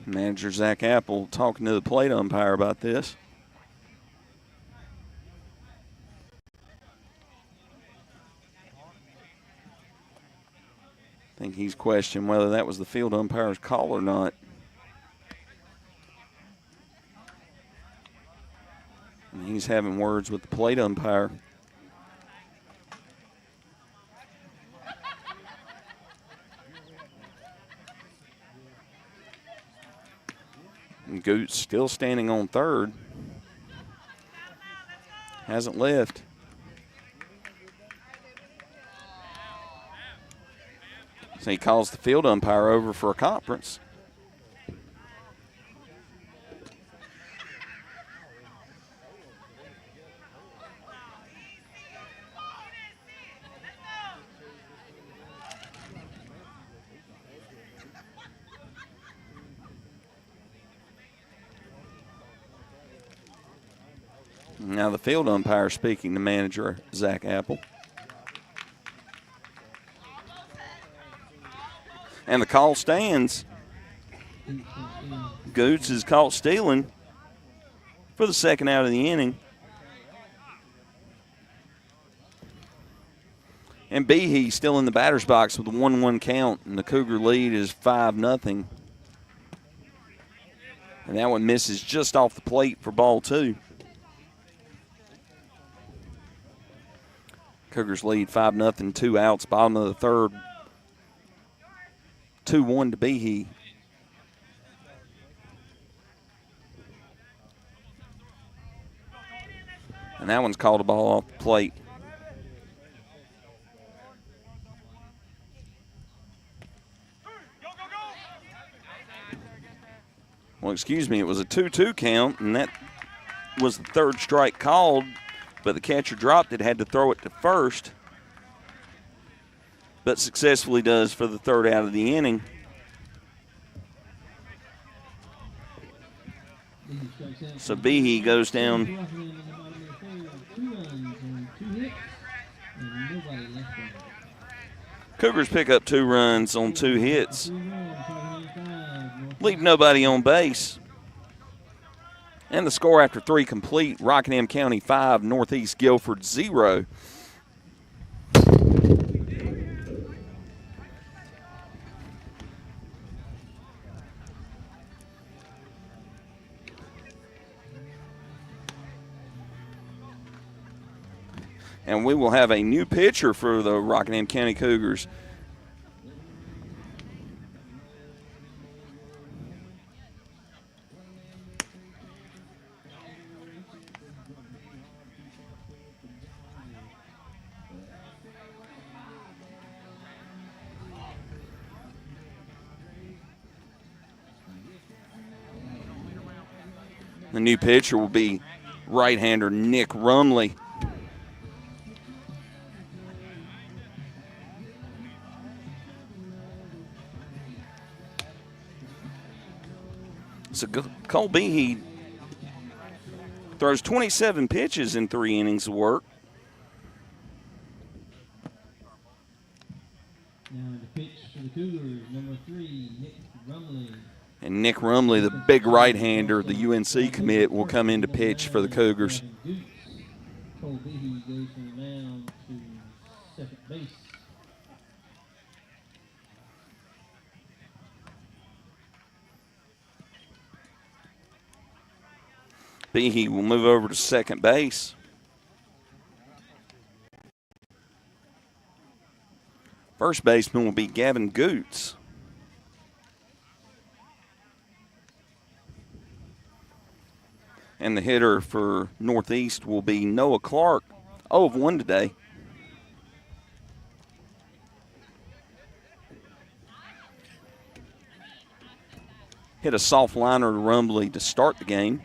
Manager Zach Apple talking to the plate umpire about this. I think he's questioning whether that was the field umpire's call or not. And he's having words with the plate umpire. And Goots still standing on third. Hasn't left. So he calls the field umpire over for a conference. Now the field umpire speaking to manager Zach Apple. And the call stands. Goots is caught stealing for the second out of the inning. And Behe still in the batter's box with a 1-1 count, and the Cougar lead is 5-0. And that one misses just off the plate for ball 2. Cougars lead 5-0, 2 outs, bottom of the third. 2-1 to Behe. And that one's called a ball off the plate. Well, excuse me, it was a 2-2 count, and that was the third strike called, but the catcher dropped it, had to throw it to first, but successfully does for the third out of the inning. So Behe goes down. Cougars pick up 2 runs on 2 hits. Leave nobody on base. And the score after 3 complete, Rockingham County 5, Northeast Guilford 0. And we will have a new pitcher for the Rockingham County Cougars. The new pitcher will be right-hander Nick Rumley. So Cole Behe throws 27 pitches in 3 innings of work. Now the pitch for the Cougars, number 3, Nick Rumley. And Nick Rumley, the big right-hander, the UNC commit, will come in to pitch for the Cougars. Cole Behe goes from the mound to second base. Behe will move over to second base. First baseman will be Gavin Goots. And the hitter for Northeast will be Noah Clark, 0 of 1 today. Hit a soft liner to Rumley to start the game.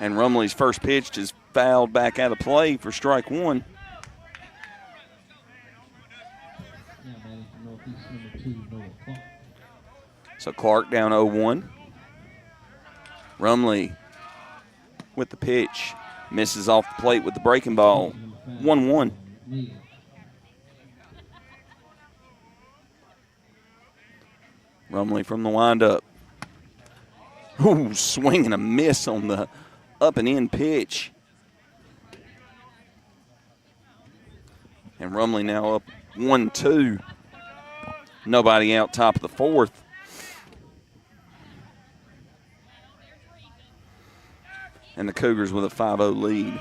And Rumley's first pitch is fouled back out of play for strike one. So Clark down 0-1. Rumley with the pitch. Misses off the plate with the breaking ball. 1-1. Rumley from the windup. Ooh, swing and a miss on the up and in pitch. And Rumley now up 1-2. Nobody out top of the fourth. And the Cougars with a 5-0 lead.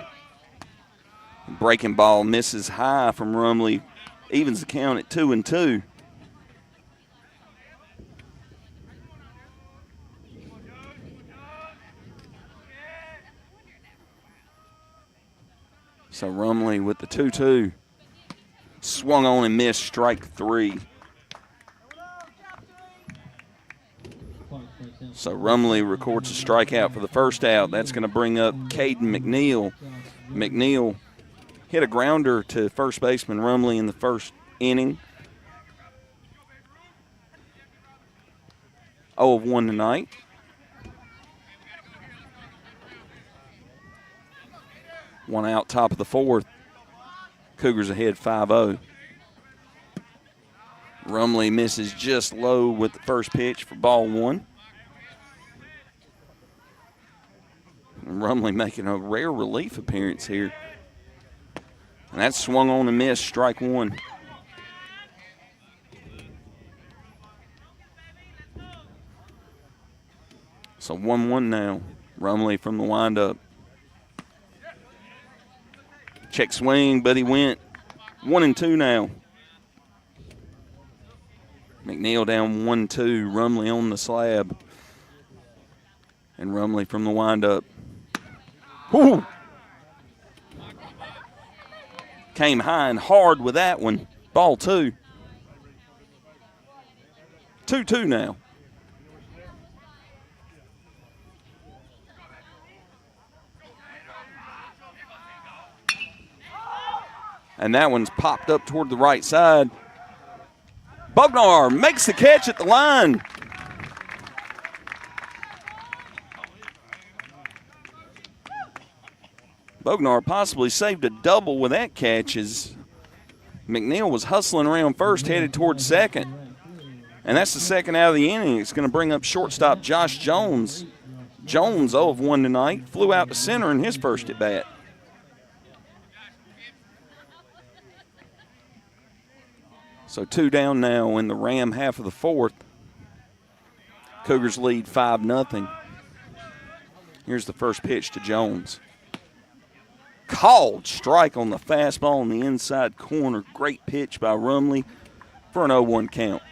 Breaking ball misses high from Rumley. Evens the count at 2-2. So Rumley with the 2-2. Swung on and missed, strike three. So Rumley records a strikeout for the first out. That's going to bring up Caden McNeil. McNeil hit a grounder to first baseman Rumley in the first inning. 0-1 tonight. One out top of the fourth. Cougars ahead 5-0. Rumley misses just low with the first pitch for ball one. And Rumley making a rare relief appearance here. And that's swung on and missed, strike one. So 1-1 now. Rumley from the windup. Check swing, but he went 1-2 now. McNeil down 1-2. Rumley on the slab. And Rumley from the windup. Whoo! Came high and hard with that one. Ball two. 2-2 now. And that one's popped up toward the right side. Bognar makes the catch at the line. Bognar possibly saved a double with that catch as McNeil was hustling around first, headed towards second. And that's the second out of the inning. It's going to bring up shortstop Josh Jones. Jones 0-1 tonight. Flew out to center in his first at bat. So two down now in the Ram half of the fourth. Cougars lead 5-0. Here's the first pitch to Jones. Called strike on the fastball in the inside corner. Great pitch by Rumley for an 0-1 count.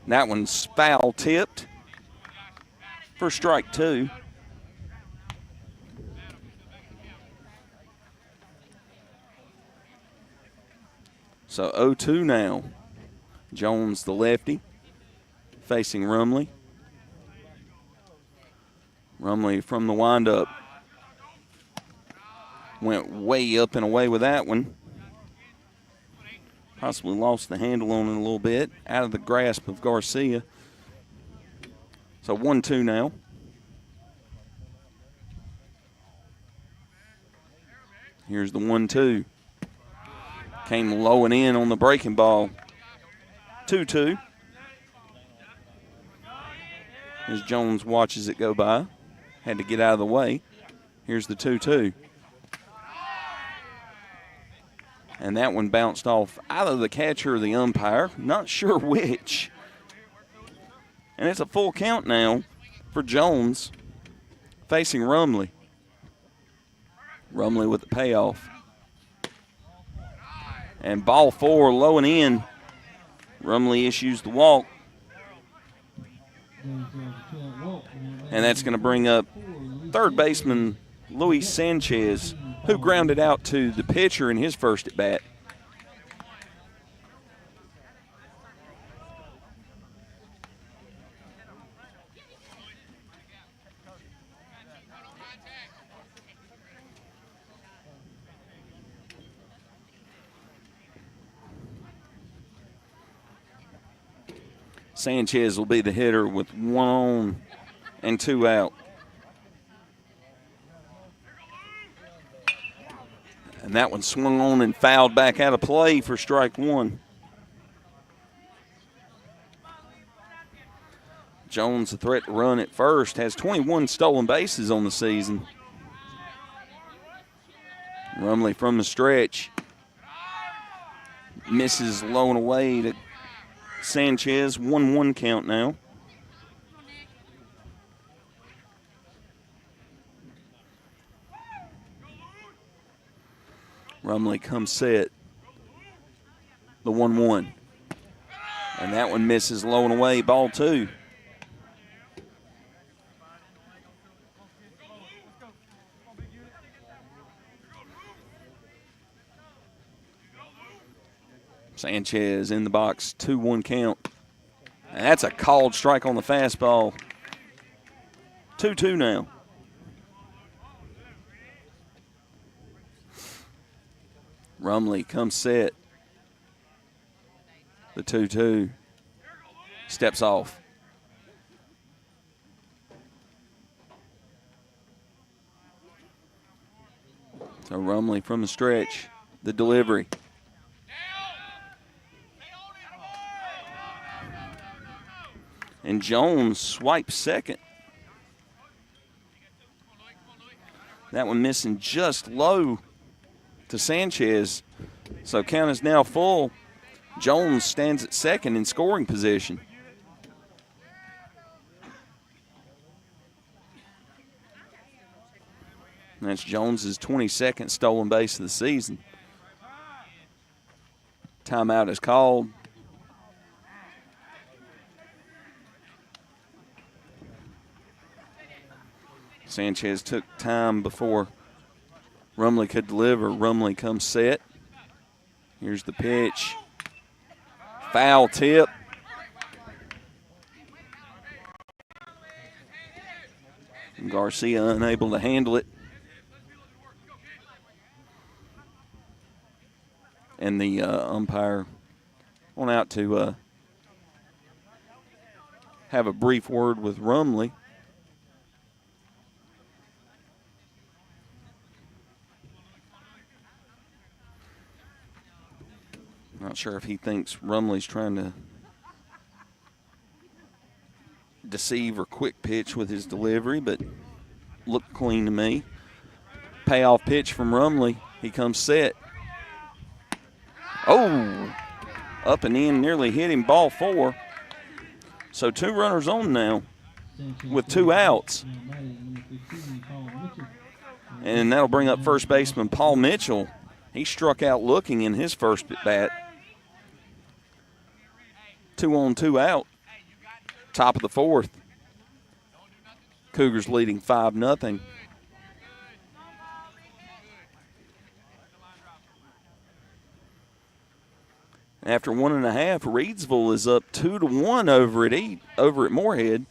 That one's foul tipped for strike two. So 0-2 now. Jones, the lefty, facing Rumley. Rumley from the windup. Went way up and away with that one. Possibly lost the handle on it a little bit. Out of the grasp of Garcia. So 1-2 now. Here's the 1-2. Came low and in on the breaking ball. 2-2. As Jones watches it go by. Had to get out of the way. Here's the 2-2. And that one bounced off either the catcher or the umpire. Not sure which. And it's a full count now for Jones facing Rumley. Rumley with the payoff. And ball four, low and in. Rumley issues the walk. And that's going to bring up third baseman Luis Sanchez, who grounded out to the pitcher in his first at bat. Sanchez will be the hitter with 1 on and 2 out. And that one swung on and fouled back out of play for strike 1. Jones, a threat to run at first, has 21 stolen bases on the season. Rumley from the stretch. Misses low and away to Sanchez. 1-1 count now. Rumley comes set. The 1-1. And that one misses low and away, ball 2. Sanchez in the box, 2-1 count. And that's a called strike on the fastball. 2-2 now. Rumley comes set. The 2-2. Steps off. So Rumley from the stretch. The delivery. And Jones swipes second. That one missing just low to Sanchez. So count is now full. Jones stands at second in scoring position. And that's Jones's 22nd stolen base of the season. Timeout is called. Sanchez took time before Rumley could deliver. Rumley comes set. Here's the pitch. Foul tip. And Garcia unable to handle it. And the umpire went out to have a brief word with Rumley. Not sure if he thinks Rumley's trying to deceive or quick pitch with his delivery, but looked clean to me. Payoff pitch from Rumley. He comes set. Oh, up and in, nearly hit him, ball 4. So 2 runners on now with 2 outs. And that'll bring up first baseman Paul Mitchell. He struck out looking in his first at bat. 2 on, 2 out. Top of the 4th. Cougars leading 5-0. After 1.5, Reidsville is up 2-1 over at Moorhead.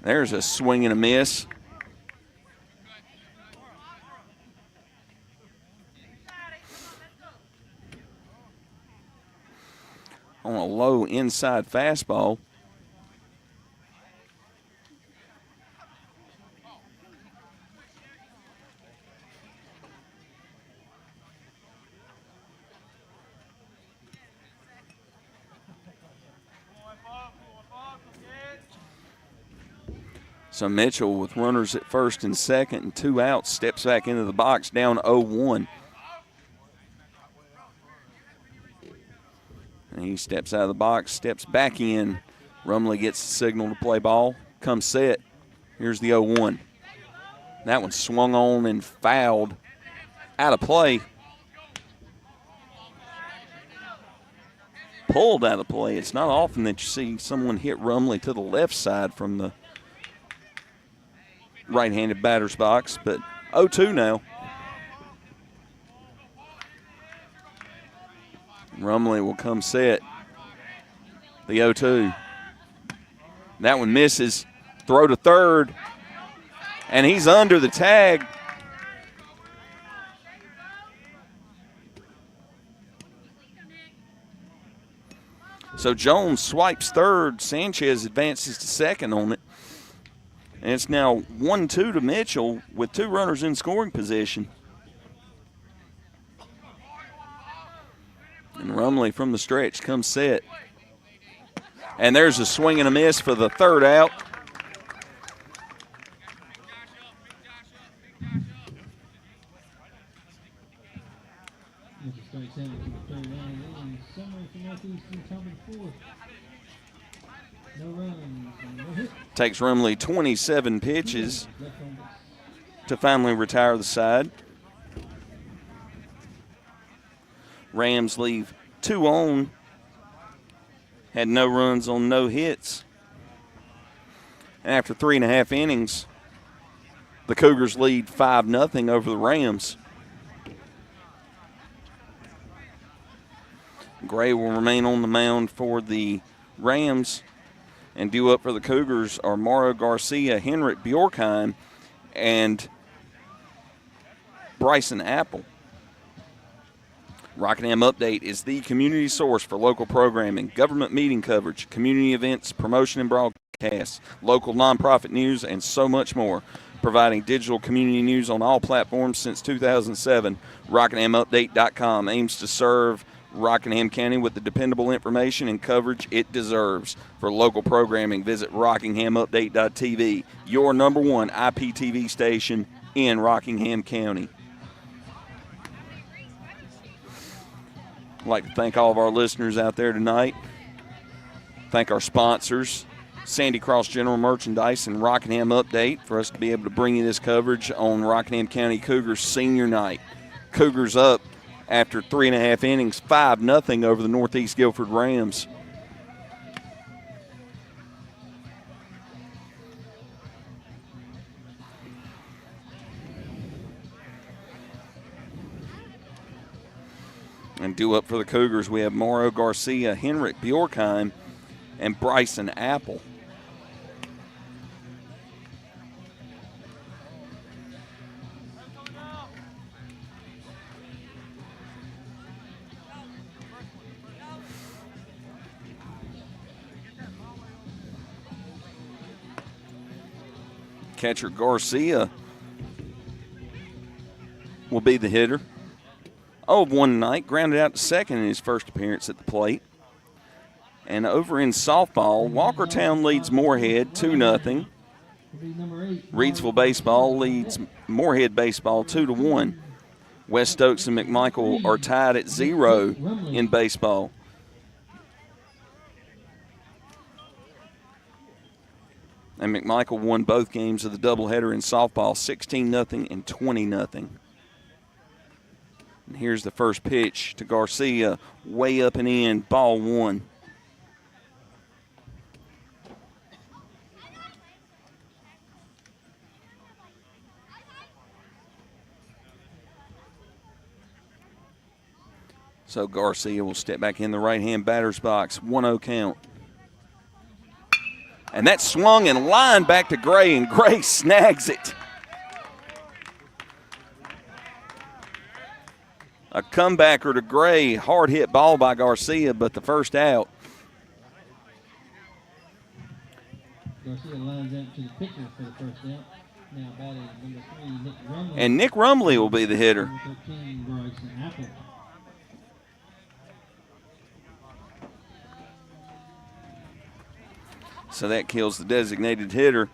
There's a swing and a miss. On a low inside fastball. So Mitchell, with runners at first and second and 2 outs, steps back into the box down 0-1. And he steps out of the box, steps back in. Rumley gets the signal to play ball, comes set. Here's the 0-1. That one swung on and fouled out of play. Pulled out of play. It's not often that you see someone hit Rumley to the left side from the right-handed batter's box, but 0-2 now. Rumley will come set. The 0-2. That one misses. Throw to third. And he's under the tag. So Jones swipes third. Sanchez advances to second on it. And it's now 1-2 to Mitchell with 2 runners in scoring position. And Rumley from the stretch comes set. And there's a swing and a miss for the third out. Takes Rumley 27 pitches to finally retire the side. Rams leave 2 on. Had no runs on no hits. And after 3.5 innings, the Cougars lead 5-0 over the Rams. Gray will remain on the mound for the Rams. And due up for the Cougars are Mauro Garcia, Henrik Bjorkheim, and Bryson Apple. Rockingham Update is the community source for local programming, government meeting coverage, community events, promotion and broadcasts, local nonprofit news, and so much more. Providing digital community news on all platforms since 2007, RockinghamUpdate.com aims to serve Rockingham County with the dependable information and coverage it deserves. For local programming, visit RockinghamUpdate.tv, your #1 IPTV station in Rockingham County. I'd like to thank all of our listeners out there tonight. Thank our sponsors, Sandy Cross General Merchandise and Rockingham Update, for us to be able to bring you this coverage on Rockingham County Cougars Senior Night. Cougars up after 3.5 innings, 5-0 over the Northeast Guilford Rams. And due up for the Cougars, we have Mauro Garcia, Henrik Bjorkheim, and Bryson Apple. Catcher Garcia will be the hitter. 0-1 tonight, grounded out to second in his first appearance at the plate. And over in softball, Walkertown leads Moorhead 2-0. Reidsville baseball leads Moorhead baseball 2-1. West Stokes and McMichael are tied at 0 in baseball. And McMichael won both games of the doubleheader in softball, 16-0 and 20-0. And here's the first pitch to Garcia, way up and in, ball 1. So Garcia will step back in the right-hand batter's box, 1-0 count. And that swung and lined back to Gray, and Gray snags it. A comebacker to Gray, hard hit ball by Garcia, but the first out. Garcia lines up to the pitcher for the first out. Now batting number 3, Nick Rumley. And Nick Rumley will be the hitter. Number 13, Bryson Apple. So that kills the designated hitter,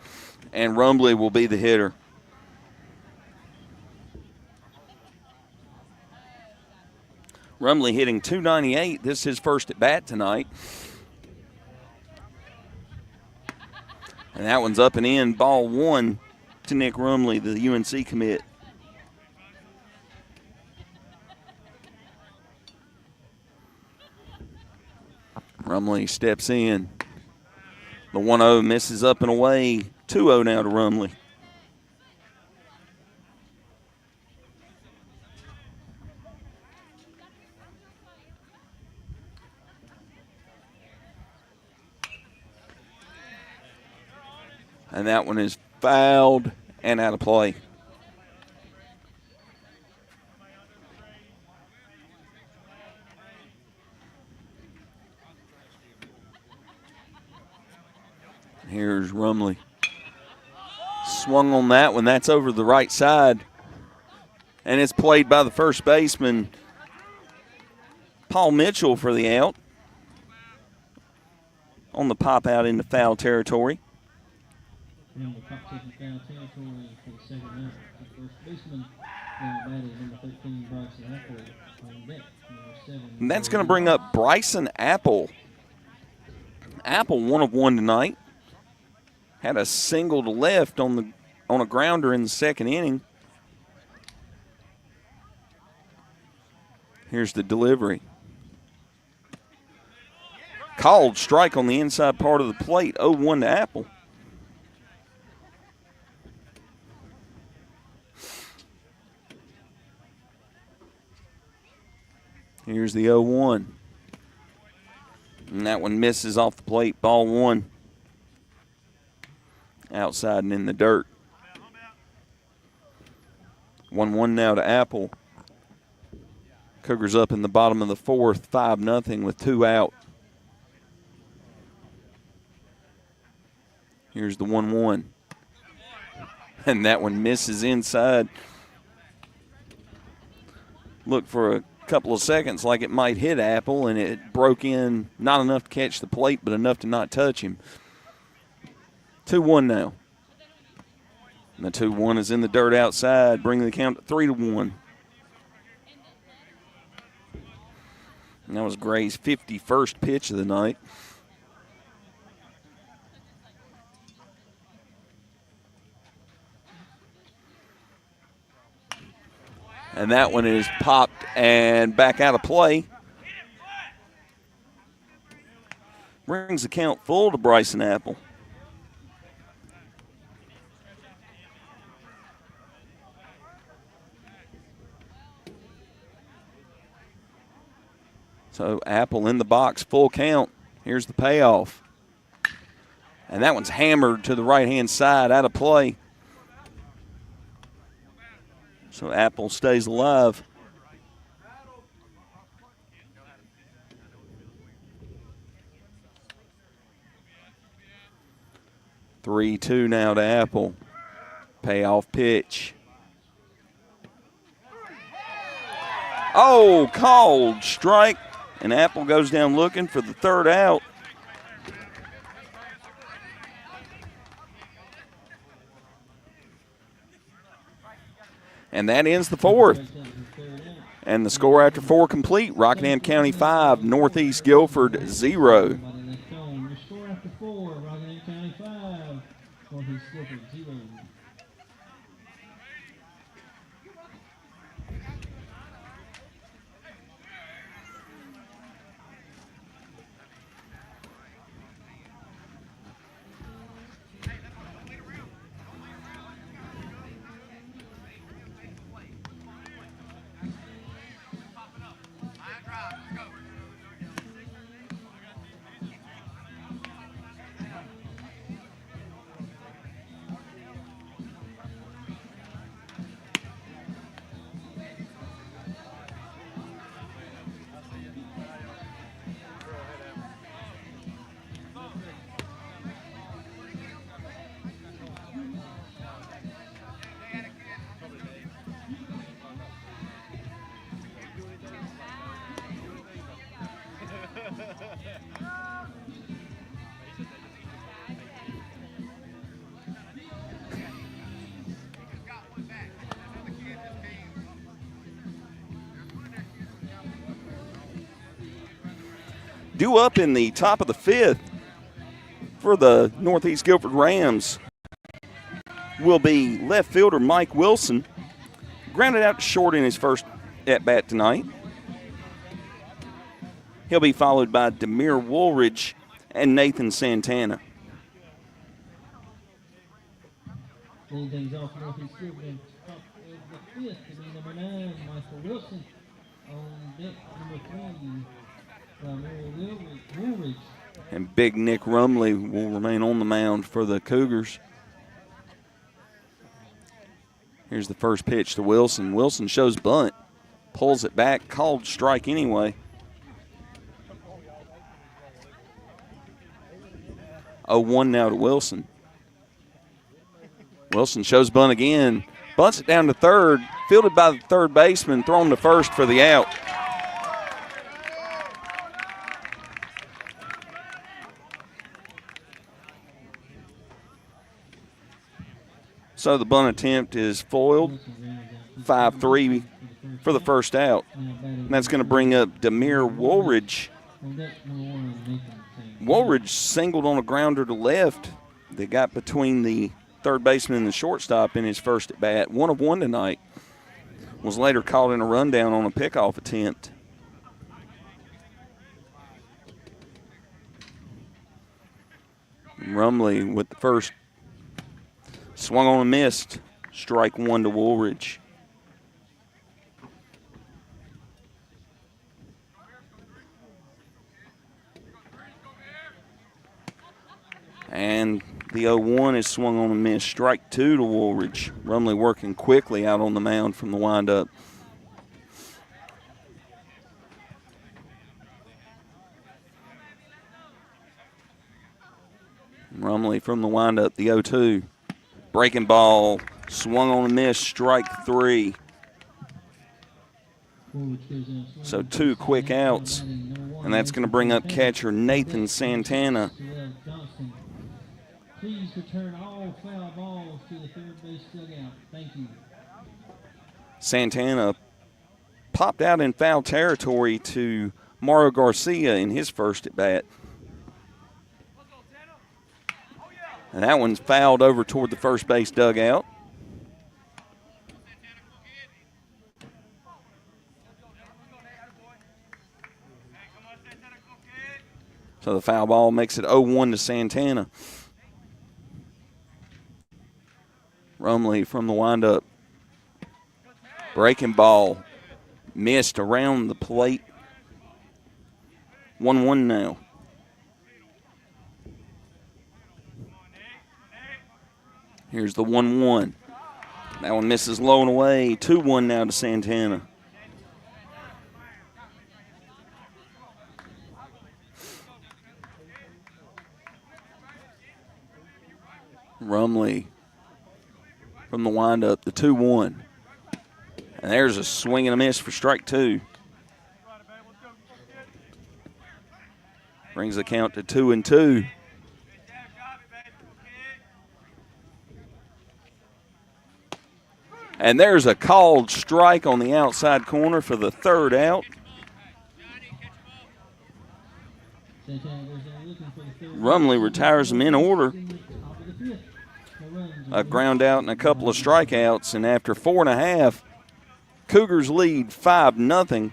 and Rumley will be the hitter. Rumley hitting .298. This is his first at bat tonight. And that one's up and in, ball 1 to Nick Rumley, the UNC commit. Rumley steps in. The 1-0 misses up and away. 2-0 now to Rumley. And that one is fouled and out of play. Here's Rumley. Swung on that one. That's over the right side. And it's played by the first baseman, Paul Mitchell, for the out. On the pop out into foul territory. And the pop taking foul territory for the second out. The first baseman, and that is number 13, Bryson Apple, on deck. Number 7. And that's going to bring up Bryson Apple. Apple 1 of 1 tonight. Had a single to left on a grounder in the second inning. Here's the delivery. Called strike on the inside part of the plate, 0-1 to Apple. Here's the 0-1. And that one misses off the plate, ball 1. Outside and in the dirt. 1-1 now to Apple. Cougars up in the bottom of the fourth, 5-0 with 2 out. Here's the 1-1. And that one misses inside. Look for a couple of seconds like it might hit Apple, and it broke in, not enough to catch the plate, but enough to not touch him. 2-1 now. And the 2-1 is in the dirt outside, bringing the count to 3-1. And that was Gray's 51st pitch of the night. And that one is popped and back out of play. Brings the count full to Bryson Apple. So Apple in the box, full count. Here's the payoff. And that one's hammered to the right-hand side, out of play. So Apple stays alive. Three-two now to Apple. Payoff pitch. Oh, called strike. And Apple goes down looking for the third out. And that ends the fourth. And the score after 4 complete, Rockingham County 5, Northeast Guilford 0. Your score after 4, Rockingham County 5, Northeast Guilford 0. Due up in the top of the 5th for the Northeast Guilford Rams will be left fielder Mike Wilson. Grounded out to short in his first at-bat tonight. He'll be followed by Demir Woolridge and Nathan Santana. Leading things off Northeast Guilford, top of the 5th to be number 9, Michael Wilson. On deck, number 3. Woolridge. And big Nick Rumley will remain on the mound for the Cougars. Here's the first pitch to Wilson. Wilson shows bunt, pulls it back, called strike anyway. 0-1 now to Wilson. Wilson shows bunt again. Bunts it down to third. Fielded by the third baseman. Thrown to first for the out. So the bunt attempt is foiled. 5-3 for the first out. And that's going to bring up Demir Woolridge. Woolridge singled on a grounder to left that got between the third baseman and the shortstop in his first at bat. 1 of 1 tonight. Was later caught in a rundown on a pickoff attempt. Rumley with the first. Swung on and missed. Strike 1 to Woolridge. And the 0-1 is swung on and missed. Strike 2 to Woolridge. Rumley working quickly out on the mound from the windup. Rumley from the windup, the 0-2. Breaking ball, swung on and missed, strike 3. So 2 quick outs, and that's going to bring up catcher Nathan Santana. Please return all foul balls to the third base dugout. Thank you. Santana popped out in foul territory to Mario Garcia in his first at bat. And that one's fouled over toward the first base dugout. So the foul ball makes it 0-1 to Santana. Rumley from the windup. Breaking ball. Missed around the plate. 1-1 now. Here's the 1-1. That one misses low and away. 2-1 now to Santana. Rumley from the windup, the 2-1. And there's a swing and a miss for strike 2. Brings the count to 2-2. And there's a called strike on the outside corner for the third out. Rumley retires them in order. A ground out and a couple of strikeouts, and after 4.5, Cougars lead 5-0.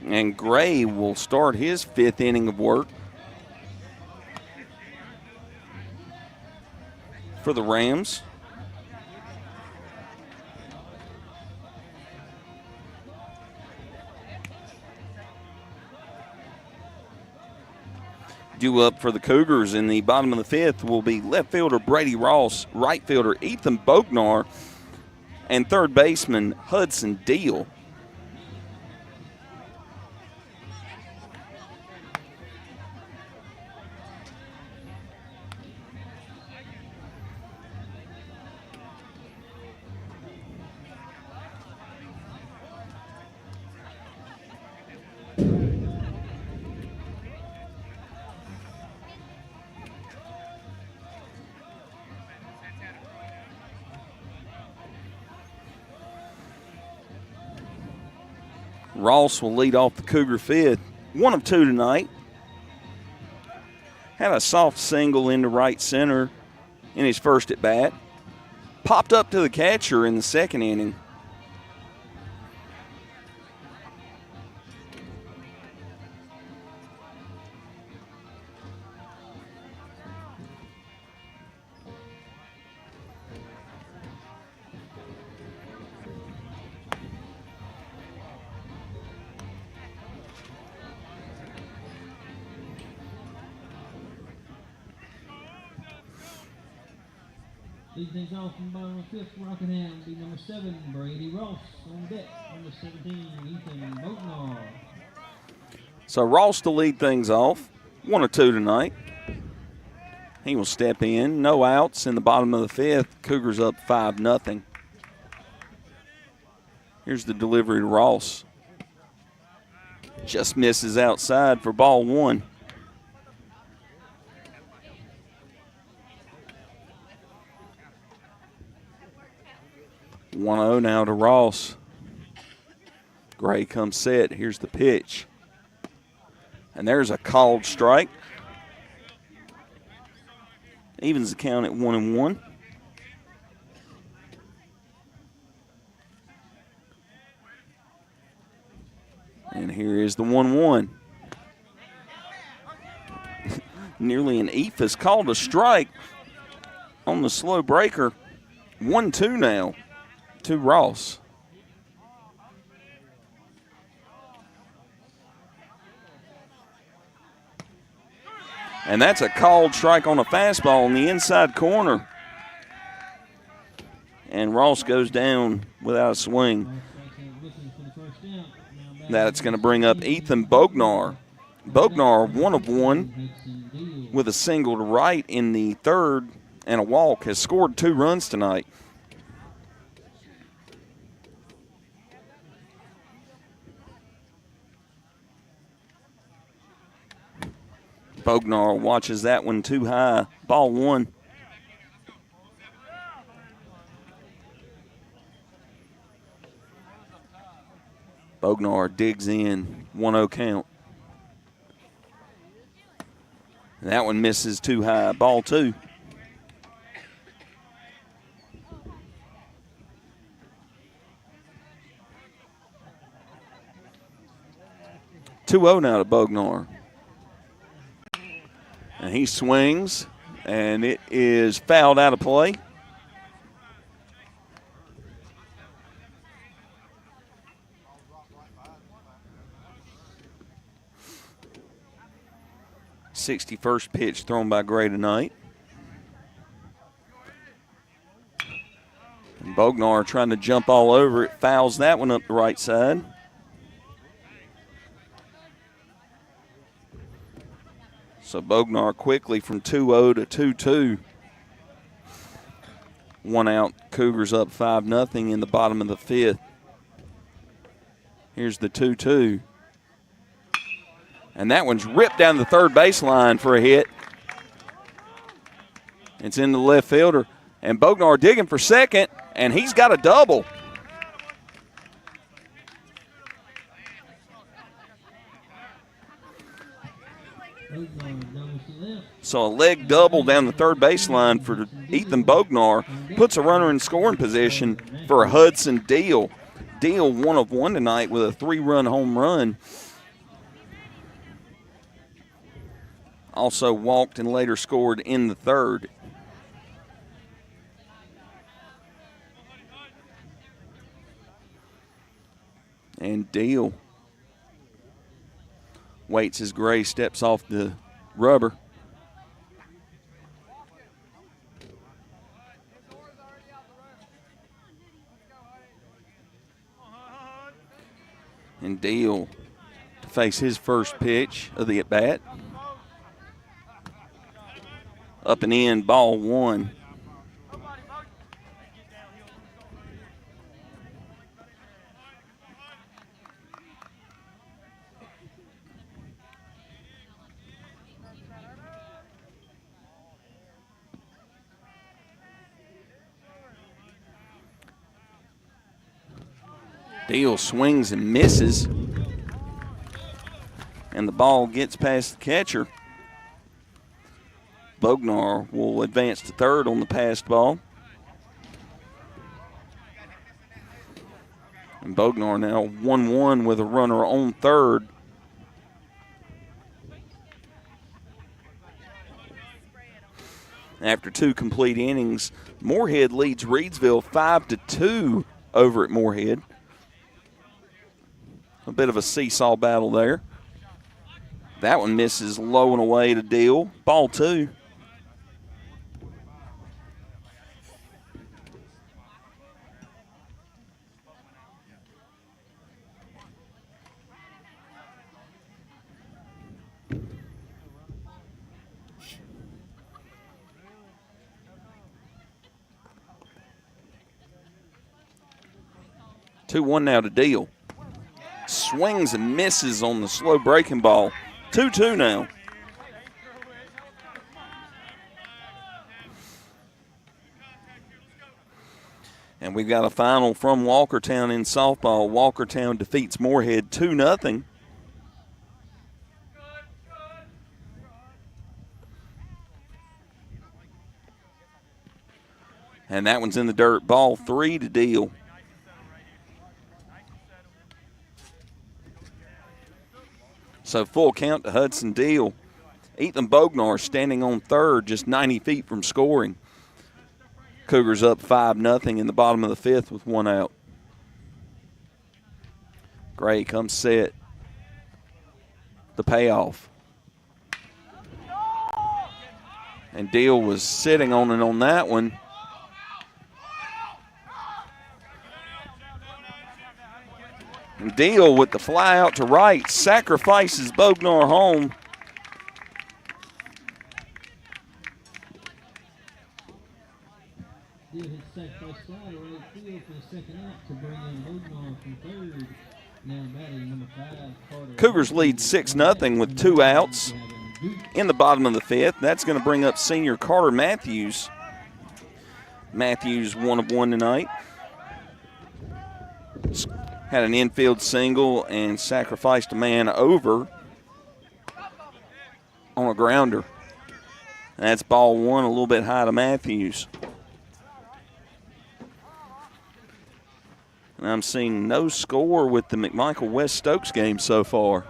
And Gray will start his 5th inning of work for the Rams. Due up for the Cougars in the bottom of the 5th will be left fielder Brady Ross, right fielder Ethan Bognar, and third baseman Hudson Deal. Ross will lead off the Cougar 5th. 1 of 2 tonight. Had a soft single into right center in his first at bat. Popped up to the catcher in the second inning. Lead things off from the bottom of the fifth. Rockingham will be number 7, Brady Ross. On deck, number 17, Ethan Boatnar. So Ross to lead things off. 1 or 2 tonight. He will step in. No outs in the bottom of the fifth. Cougars up 5-0. Here's the delivery to Ross. Just misses outside for ball 1. 1-0 now to Ross. Gray comes set. Here's the pitch. And there's a called strike. Evens the count at 1-1. And here is the 1-1. Nearly an ephus called a strike on the slow breaker. 1-2 now to Ross. And that's a called strike on a fastball in the inside corner. And Ross goes down without a swing. That's going to bring up Ethan Boatnar. Boatnar, 1 of 1 with a single to right in the third and a walk, has scored 2 runs tonight. Boatnar watches that one too high. Ball 1. Boatnar digs in. 1-0 count. And that one misses too high. Ball 2. Now to Boatnar. And he swings, and it is fouled out of play. '61st pitch thrown by Gray tonight. And Boatnar trying to jump all over it, fouls that one up the right side. So Boatnar quickly from 2-0 to 2-2. 1 out, Cougars up 5-0 in the bottom of the fifth. Here's the 2-2. And that one's ripped down the third baseline for a hit. It's in the left fielder. And Boatnar digging for second, and he's got a double. So a leg double down the third baseline for Ethan Boatnar puts a runner in scoring position for Hudson Deal. Deal 1 of 1 tonight with a 3-run home run. Also walked and later scored in the third. And Deal waits as Gray steps off the rubber. And Deal to face his first pitch of the at-bat. Up and in, ball 1. Deal swings and misses. And the ball gets past the catcher. Boatnar will advance to third on the passed ball. And Boatnar now 1-1 with a runner on third. After 2 complete innings, Moorhead leads Reedsville 5-2 over at Moorhead. A bit of a seesaw battle there. That one misses low and away to Deal. Ball 2. 2-1 now to Deal. Swings and misses on the slow breaking ball. 2-2 now. And we've got a final from Walkertown in softball. Walkertown defeats Moorhead 2-0. And that one's in the dirt. Ball 3 to Deal. So full count to Hudson Deal. Ethan Bognar standing on third, just 90 feet from scoring. Cougars up 5-0 in the bottom of the fifth with one out. Gray comes set. The payoff. And Deal was sitting on it on that one. And Deal with the fly out to right, sacrifices Bognar home. Deal hit sacrifice fly to right field for the second out to bring in Bognar from third. Now batting number 5, Carter. Cougars lead 6-0 with 2 outs in the bottom of the fifth. That's going to bring up senior Carter Matthews. Matthews 1 of 1 tonight. Had an infield single and sacrificed a man over on a grounder. That's ball 1, a little bit high to Matthews. And I'm seeing no score with the McMichael West Stokes game so far.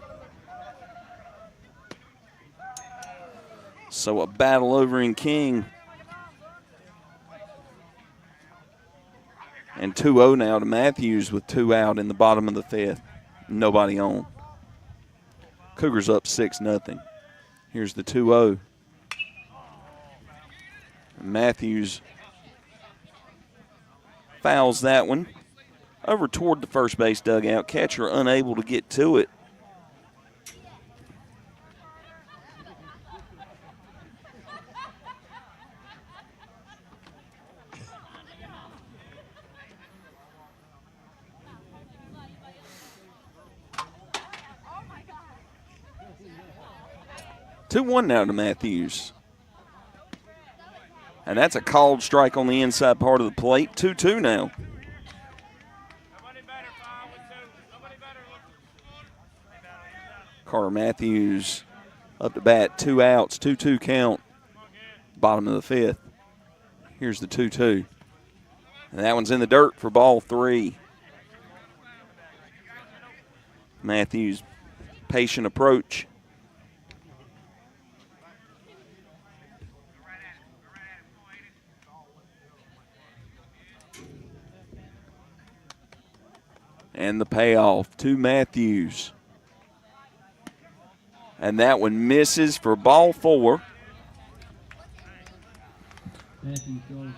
So a battle over in King. And 2-0 now to Matthews with 2 out in the bottom of the fifth. Nobody on. Cougars up 6-0. Here's the 2-0. Matthews fouls that one over toward the first base dugout. Catcher unable to get to it. Oh 2-1 now to Matthews. And that's a called strike on the inside part of the plate. 2-2 now. Carter Matthews up to bat, 2 outs, 2-2 count. Bottom of the fifth. Here's the 2-2. And that one's in the dirt for ball 3. Matthews, patient approach. And the payoff to Matthews. And that one misses for ball 4.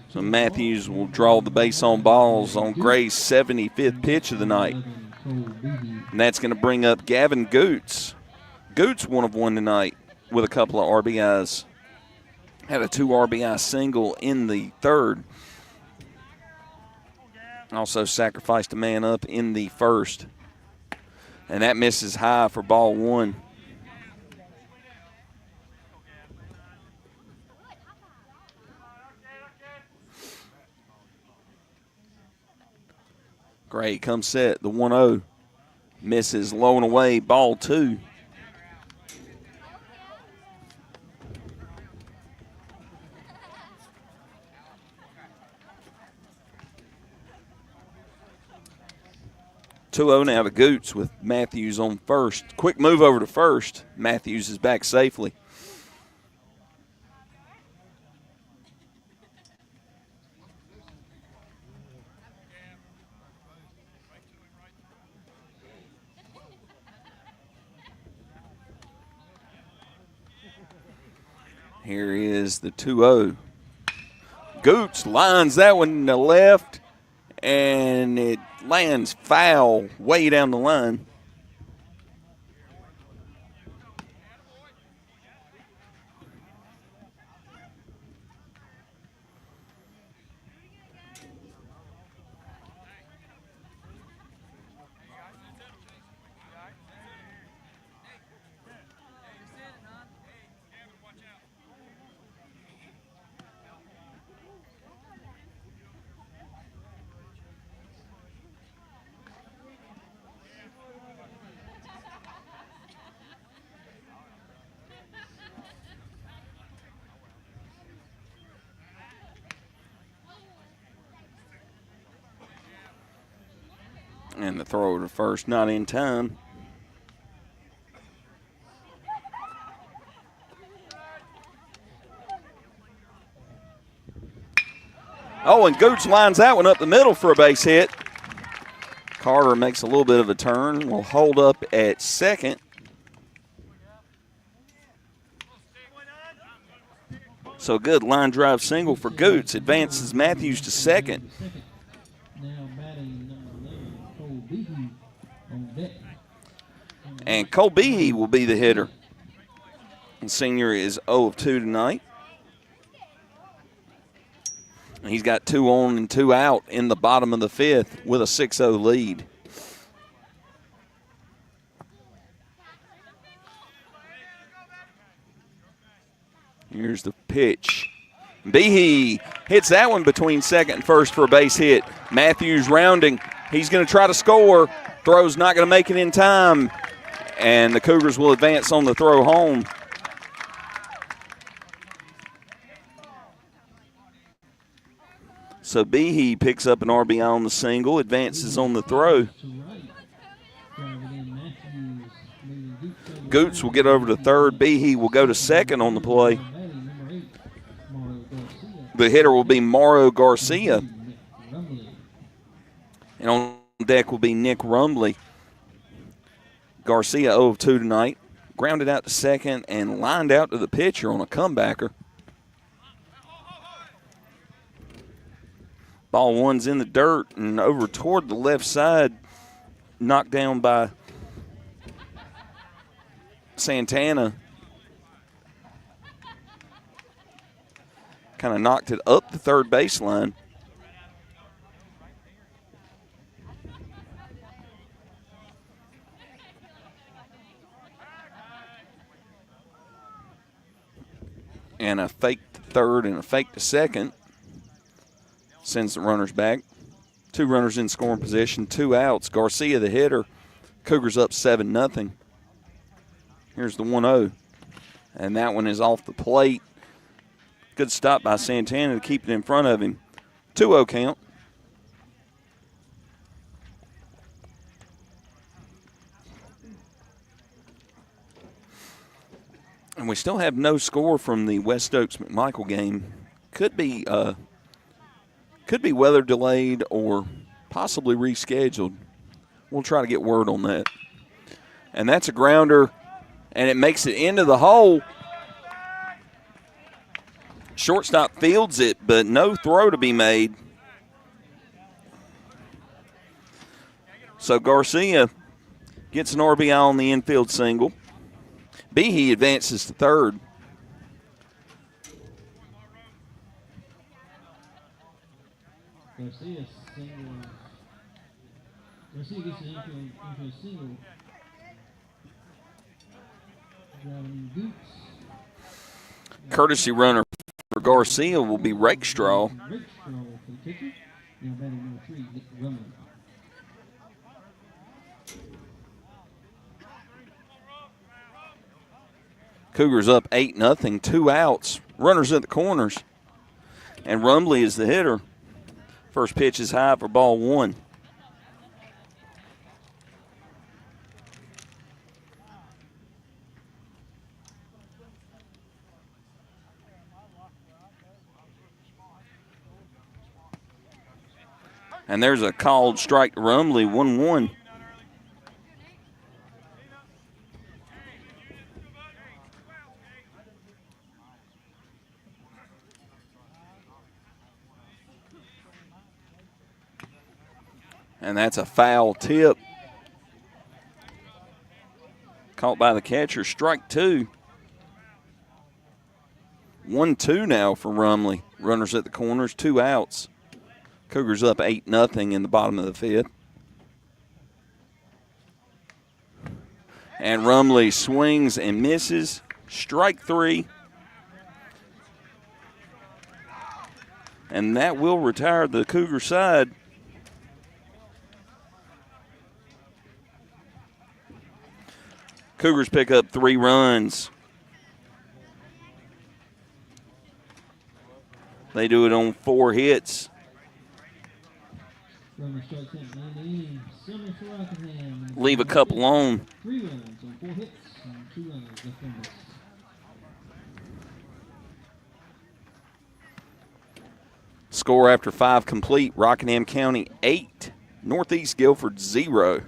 So Matthews will draw the base on balls on Gray's 75th pitch of the night. And that's going to bring up Gavin Goots. Goots 1 of 1 tonight with a couple of RBIs. Had a 2 RBI single in the third. Also sacrificed a man up in the first. And that misses high for ball 1. Gray comes set, the 1-0. Misses low and away, ball 2. Now to Goots with Matthews on first. Quick move over to first. Matthews is back safely. Here is the 2-0. Goots lines that one to left, and it lands foul way down the line. And the throw to first, not in time. Oh, and Gooch lines that one up the middle for a base hit. Carter makes a little bit of a turn. Will hold up at second. So good line drive single for Gooch. Advances Matthews to second. And Cole Behe will be the hitter. And senior is 0 of 2 tonight. He's got 2 on and 2 out in the bottom of the 5th with a 6-0 lead. Here's the pitch. Behe hits that one between second and first for a base hit. Matthews rounding. He's going to try to score. Throw's not going to make it in time. And the Cougars will advance on the throw home. So Behe picks up an RBI on the single, advances on the throw. Goots will get over to third. Behe will go to second on the play. The hitter will be Mauro Garcia. And on deck will be Nick Rumbley. Garcia 0 of 2 tonight. Grounded out to second and lined out to the pitcher on a comebacker. Ball one's in the dirt and over toward the left side, knocked down by Santana. Kind of knocked it up the third baseline. And a fake to third and a fake to second. Sends the runners back. 2 runners in scoring position, 2 outs. Garcia, the hitter. Cougars up 7-0. Here's the 1-0. And that one is off the plate. Good stop by Santana to keep it in front of him. 2-0 count. And we still have no score from the West Oaks McMichael game. Could be weather delayed or possibly rescheduled. We'll try to get word on that. And that's a grounder, and it makes it into the hole. Shortstop fields it, but no throw to be made. So Garcia gets an RBI on the infield single. Behe advances to third. Garcia gets an infield single. Driving Goots. Courtesy runner for Garcia will be Rakestraw. Rakestraw for the pitcher. Now batting number 3, Nick Rumley. Cougars up 8-0, 2 outs. Runners at the corners. And Rumbley is the hitter. First pitch is high for ball 1. And there's a called strike to Rumbley, 1-1. And that's a foul tip. Caught by the catcher, strike 2. 1-2 now for Rumbley. Runners at the corners, 2 outs. Cougars up 8-0 in the bottom of the 5th. And Rumbley swings and misses. Strike 3. And that will retire the Cougar side. Cougars pick up 3 runs. They do it on 4 hits. Runner strikes out in the inning. Summers for Rockingham. Leave a couple on. 3 runs on 4 hits and 2 runners left on base. Score after 5 complete, Rockingham County 8, Northeast Guilford 0.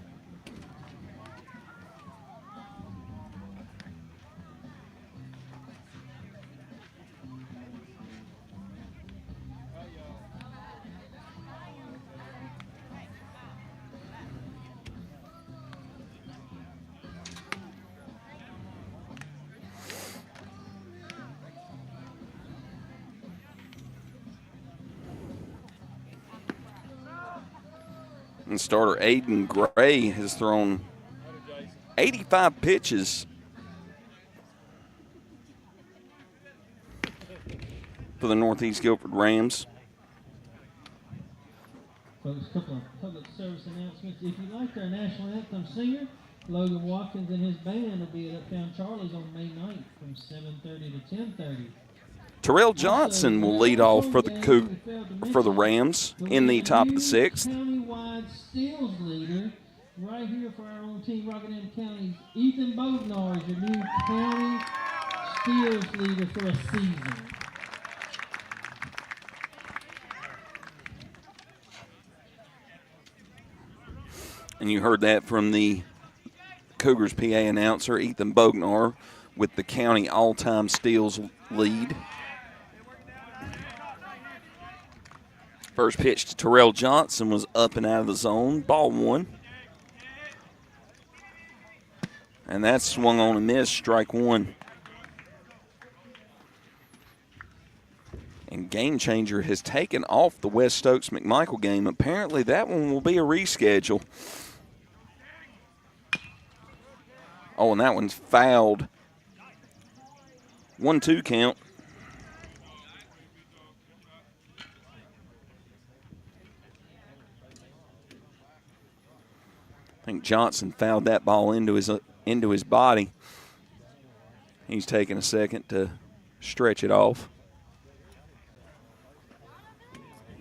And starter Aiden Gray has thrown 85 pitches for the Northeast Guilford Rams. Folks, a couple of public service announcements. If you liked our national anthem singer, Logan Watkins and his band will be at Uptown Charlie's on May 9th from 7:30 to 10:30. Terrell Johnson will lead off for the Rams in the top of the 6th. Countywide steals leader, right here for our own team, Rockingham County's Ethan Bognar is your new county steals leader for a season. And you heard that from the Cougars PA announcer, Ethan Bognar, with the county all-time steals lead. First pitch to Terrell Johnson was up and out of the zone. Ball 1. And that's swung on and missed, strike 1. And Game Changer has taken off the West Stokes McMichael game. Apparently that one will be a reschedule. Oh, and that one's fouled. 1-2 count. I think Johnson fouled that ball into his body. He's taking a second to stretch it off.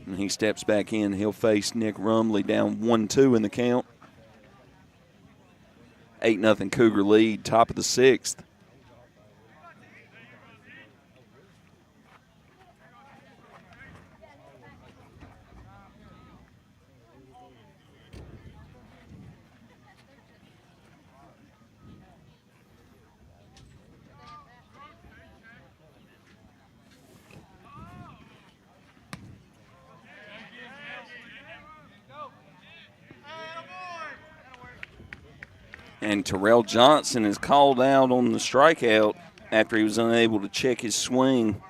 And he steps back in. He'll face Nick Rumley down 1-2 in the count. 8-0 Cougar lead, top of the 6th. And Terrell Johnson is called out on the strikeout after he was unable to check his swing.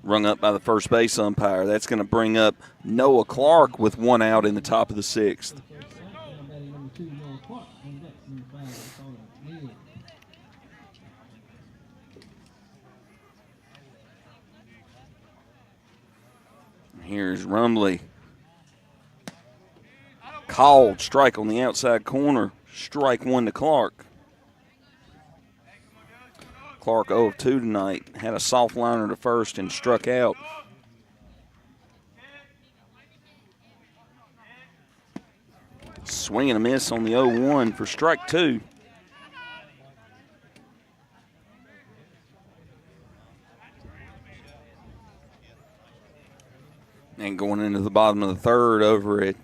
Rung up by the first base umpire. That's going to bring up Noah Clark with 1 out in the top of the 6th. Here's Rumley. Called strike on the outside corner. Strike 1 to Clark. Clark 0 of 2 tonight. Had a soft liner to first and struck out. Swing and a miss on the 0-1 for strike 2. And going into the bottom of the 3rd over at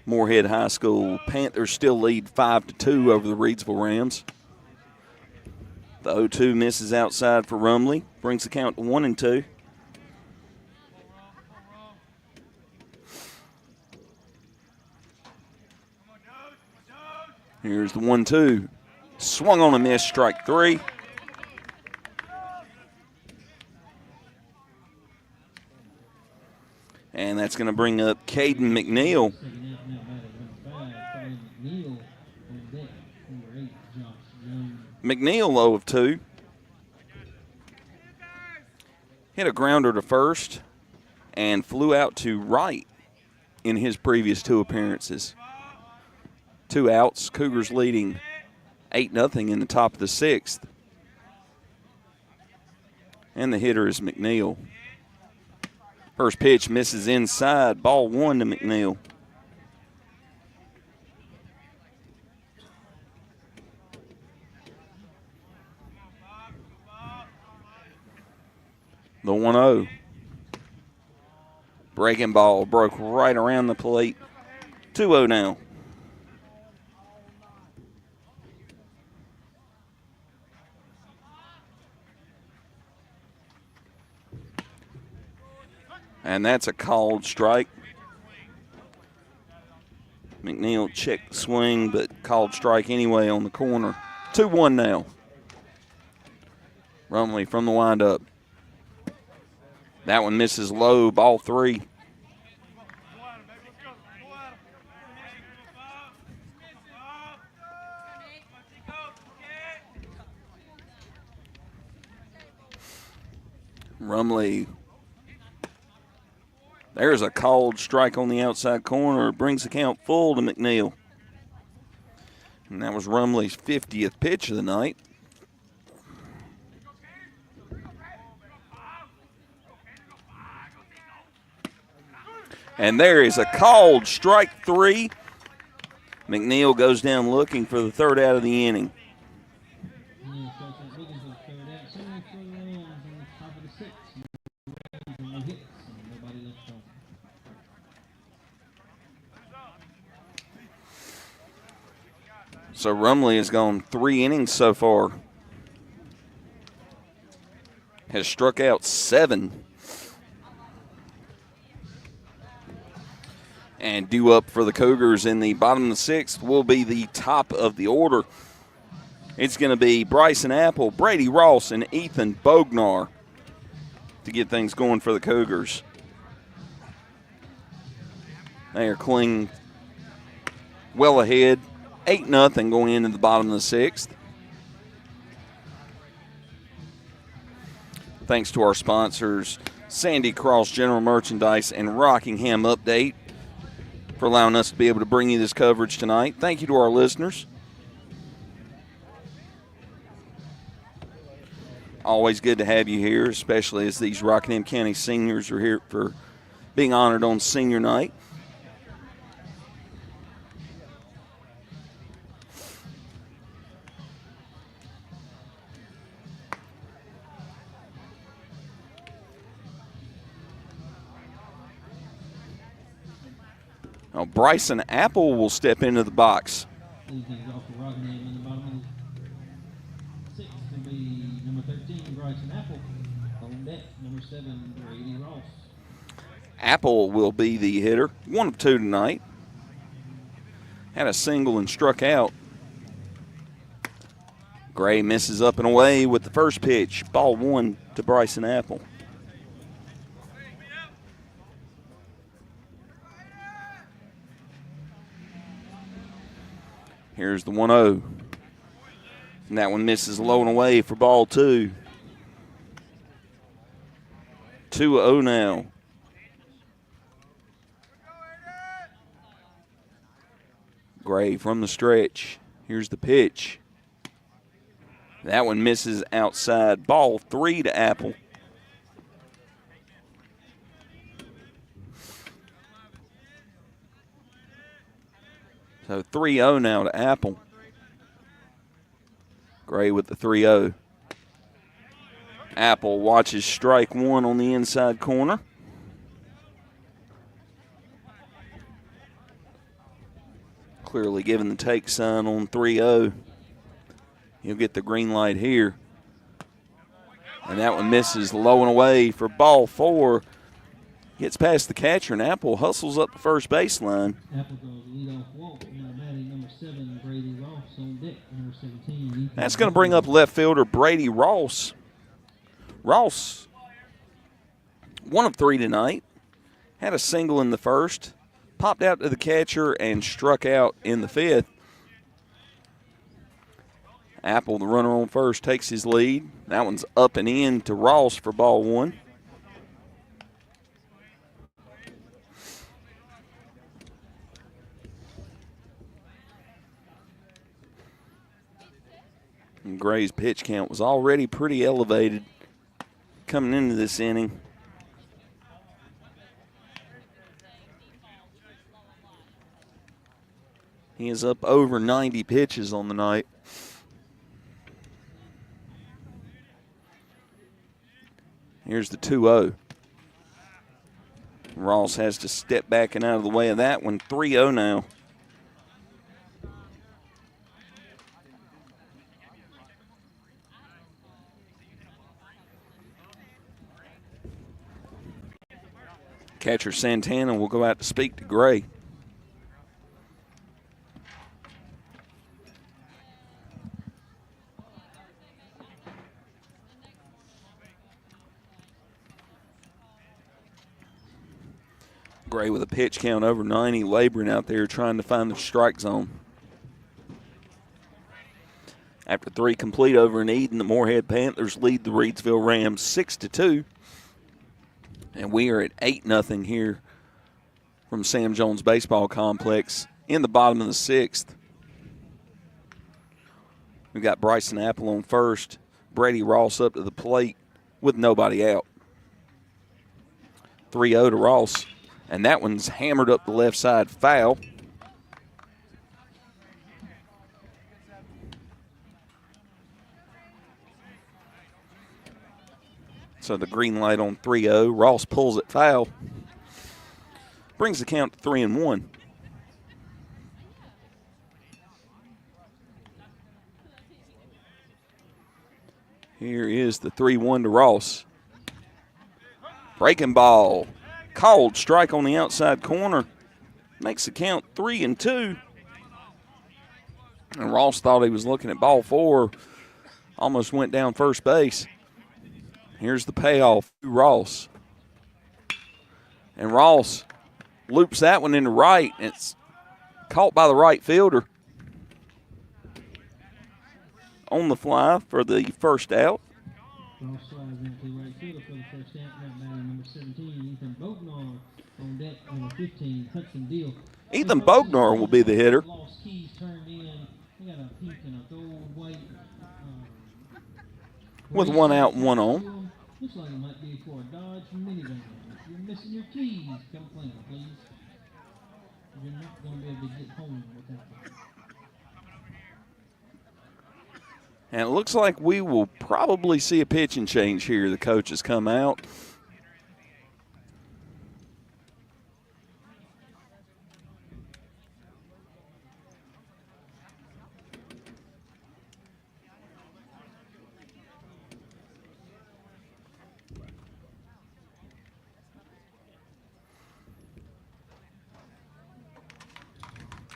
Moorhead High School, Panthers still lead 5-2 over the Reidsville Rams. The 0-2 misses outside for Rumley, brings the count to 1-2. Here's the 1-2. Swung on a miss, strike 3. And that's going to bring up Caden McNeil. McNeil 0 of 2. Hit a grounder to first and flew out to right in his previous 2 appearances. 2 outs, Cougars leading 8-0 in the top of the 6th. And the hitter is McNeil. First pitch misses inside. Ball 1 to McNeil. The 1-0. Breaking ball broke right around the plate. 2-0 now. And that's a called strike. McNeil checked the swing, but called strike anyway on the corner. 2-1 now. Rumley from the windup. That one misses low, ball 3. Rumley. There's a called strike on the outside corner. Brings the count full to McNeil. And that was Rumley's 50th pitch of the night. And there is a called strike 3. McNeil goes down looking for the third out of the inning. So Rumley has gone 3 innings so far. Has struck out 7. And due up for the Cougars in the bottom of the 6th will be the top of the order. It's going to be Bryson Apple, Brady Ross, and Ethan Bognar to get things going for the Cougars. They are clinging well ahead. 8-0 going into the bottom of the 6th. Thanks to our sponsors, Sandy Cross General Merchandise and Rockingham Update, for allowing us to be able to bring you this coverage tonight. Thank you to our listeners. Always good to have you here, especially as these Rockingham County seniors are here for being honored on senior night. Now Bryson Apple will step into the box. Lead things off for Rockingham in the bottom of the 6th will be number 13, Bryson Apple. On deck, number 7, Brady Ross. Apple will be the hitter. 1 of 2 tonight. Had a single and struck out. Gray misses up and away with the first pitch. Ball 1 to Bryson Apple. Here's the 1-0. And that one misses low and away for ball 2. 2-0 now. Gray from the stretch. Here's the pitch. That one misses outside. Ball 3 to Apple. So 3-0 now to Apple. Gray with the 3-0. Apple watches strike 1 on the inside corner. Clearly giving the take sign on 3-0. He'll get the green light here. And that one misses low and away for ball 4. Gets past the catcher, and Apple hustles up the first baseline. Apple goes leadoff walk. Number 7, Brady Ross on deck. Number 17. That's going to bring up left fielder Brady Ross. Ross, 1 of 3 tonight. Had a single in the first. Popped out to the catcher and struck out in the 5th. Apple, the runner on first, takes his lead. That one's up and in to Ross for ball 1. And Gray's pitch count was already pretty elevated coming into this inning. He is up over 90 pitches on the night. Here's the 2-0. Ross has to step back and out of the way of that one. 3-0 now. Catcher Santana will go out to speak to Gray. Gray with a pitch count over 90, laboring out there trying to find the strike zone. After 3 complete over in Eden, the Moorhead Panthers lead the Reidsville Rams 6-2. And we are at 8-0 here from Sam Jones Baseball Complex in the bottom of the 6th. We've got Bryson Apple on first, Brady Ross up to the plate with nobody out. 3-0 to Ross, and that one's hammered up the left side, foul. So the green light on 3-0. Ross pulls it foul. Brings the count to 3-1. Here is the 3-1 to Ross. Breaking ball. Called strike on the outside corner. Makes the count 3-2. And Ross thought he was looking at ball 4. Almost went down first base. Here's the payoff to Ross. And Ross loops that one into right. It's caught by the right fielder. On the fly for the first out. Ross slides into right fielder for the first out. That batting number 17, Ethan Bognar. On deck, number 15, Hudson Deal. Ethan Bognar will be the hitter. Lost keys turned in. We got a pink and a gold, white. With 1 out and 1 on. Looks like it might be for a Dodge minivan. If you're missing your keys, come claim it, please. You're not going to be able to get home without them. And it looks like we will probably see a pitching change here. The coaches come out.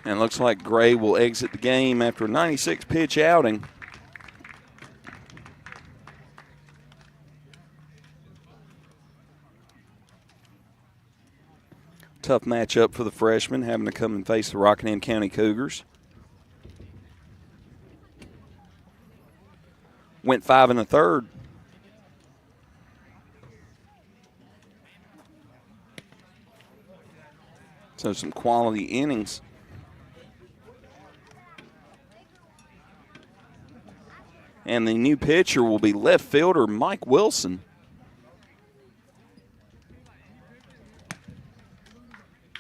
And it looks like Gray will exit the game after a 96-pitch outing. Tough matchup for the freshman, having to come and face the Rockingham County Cougars. Went 5 1/3. So some quality innings. And the new pitcher will be left fielder Mike Wilson.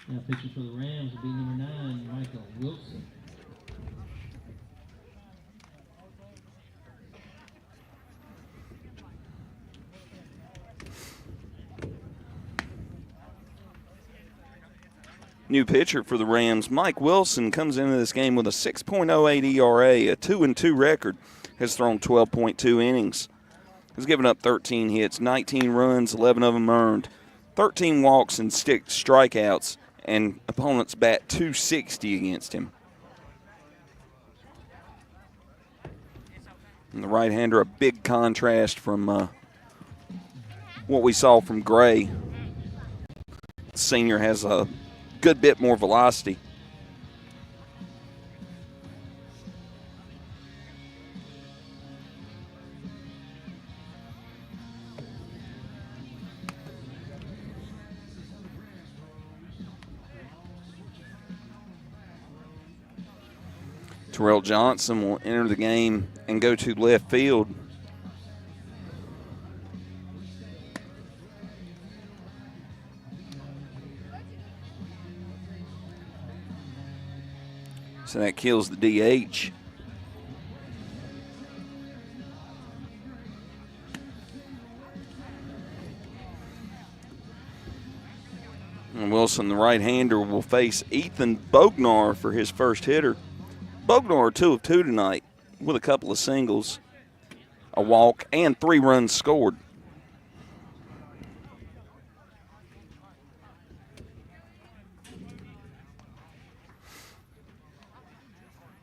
Now pitching for the Rams will be number 9, Michael Wilson. New pitcher for the Rams, Mike Wilson, comes into this game with a 6.08 ERA, a 2-2 record. Has thrown 12.2 innings. Has given up 13 hits, 19 runs, 11 of them earned, 13 walks and 6 strikeouts, and opponents bat .260 against him. And the right-hander, a big contrast from what we saw from Gray. The senior has a good bit more velocity. Terrell Johnson will enter the game and go to left field. So that kills the DH. And Wilson, the right-hander, will face Ethan Bognar for his first hitter. Bognar 2 of 2 tonight with a couple of singles, a walk, and 3 runs scored.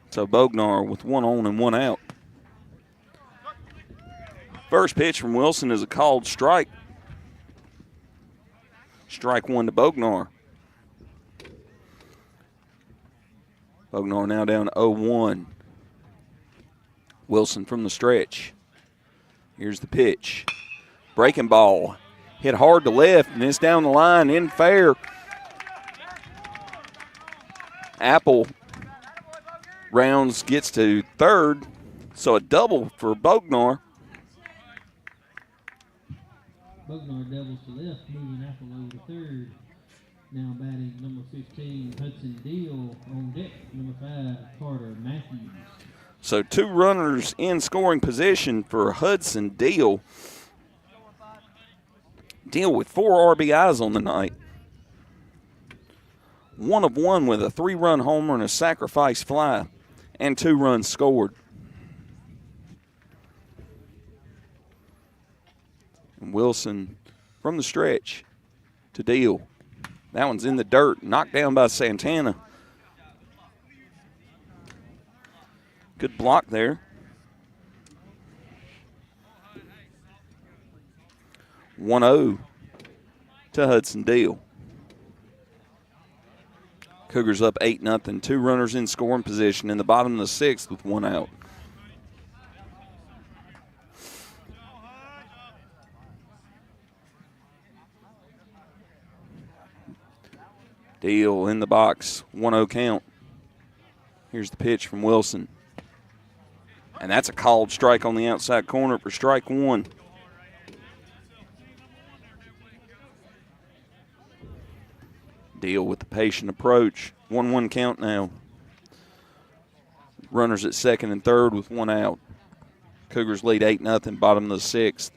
So Bognar with 1 on and 1 out. First pitch from Wilson is a called strike. Strike 1 to Bognar. Bognar now down 0-1. Wilson from the stretch. Here's the pitch. Breaking ball. Hit hard to left, and it's down the line in fair. Apple rounds gets to third, so a double for Bognar. Bognar doubles to left, moving Apple over to third. Now batting number 15, Hudson Deal. On deck, number 5, Carter Matthews. So 2 runners in scoring position for Hudson Deal. Deal with 4 RBIs on the night. 1 of 1 with a 3-run homer and a sacrifice fly, and 2 runs scored. And Wilson from the stretch to Deal. That one's in the dirt, knocked down by Santana. Good block there. 1-0 to Hudson Deal. Cougars up 8-0. 2 runners in scoring position in the bottom of the 6th with 1 out. Deal in the box, 1-0 count. Here's the pitch from Wilson. And that's a called strike on the outside corner for strike 1. Deal with the patient approach. 1-1 count now. Runners at second and third with 1 out. Cougars lead 8-0, bottom of the 6th.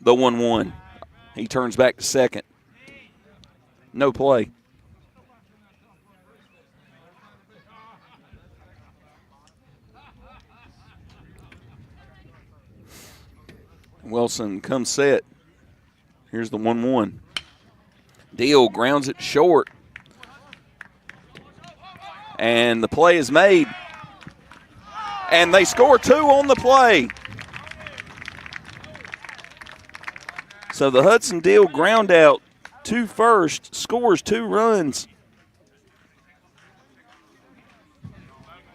The 1-1. He turns back to second. No play. Wilson comes set. Here's the 1-1. Deal grounds it short. And the play is made. And they score 2 on the play. So the Hudson Deal ground out to first, scores 2 runs.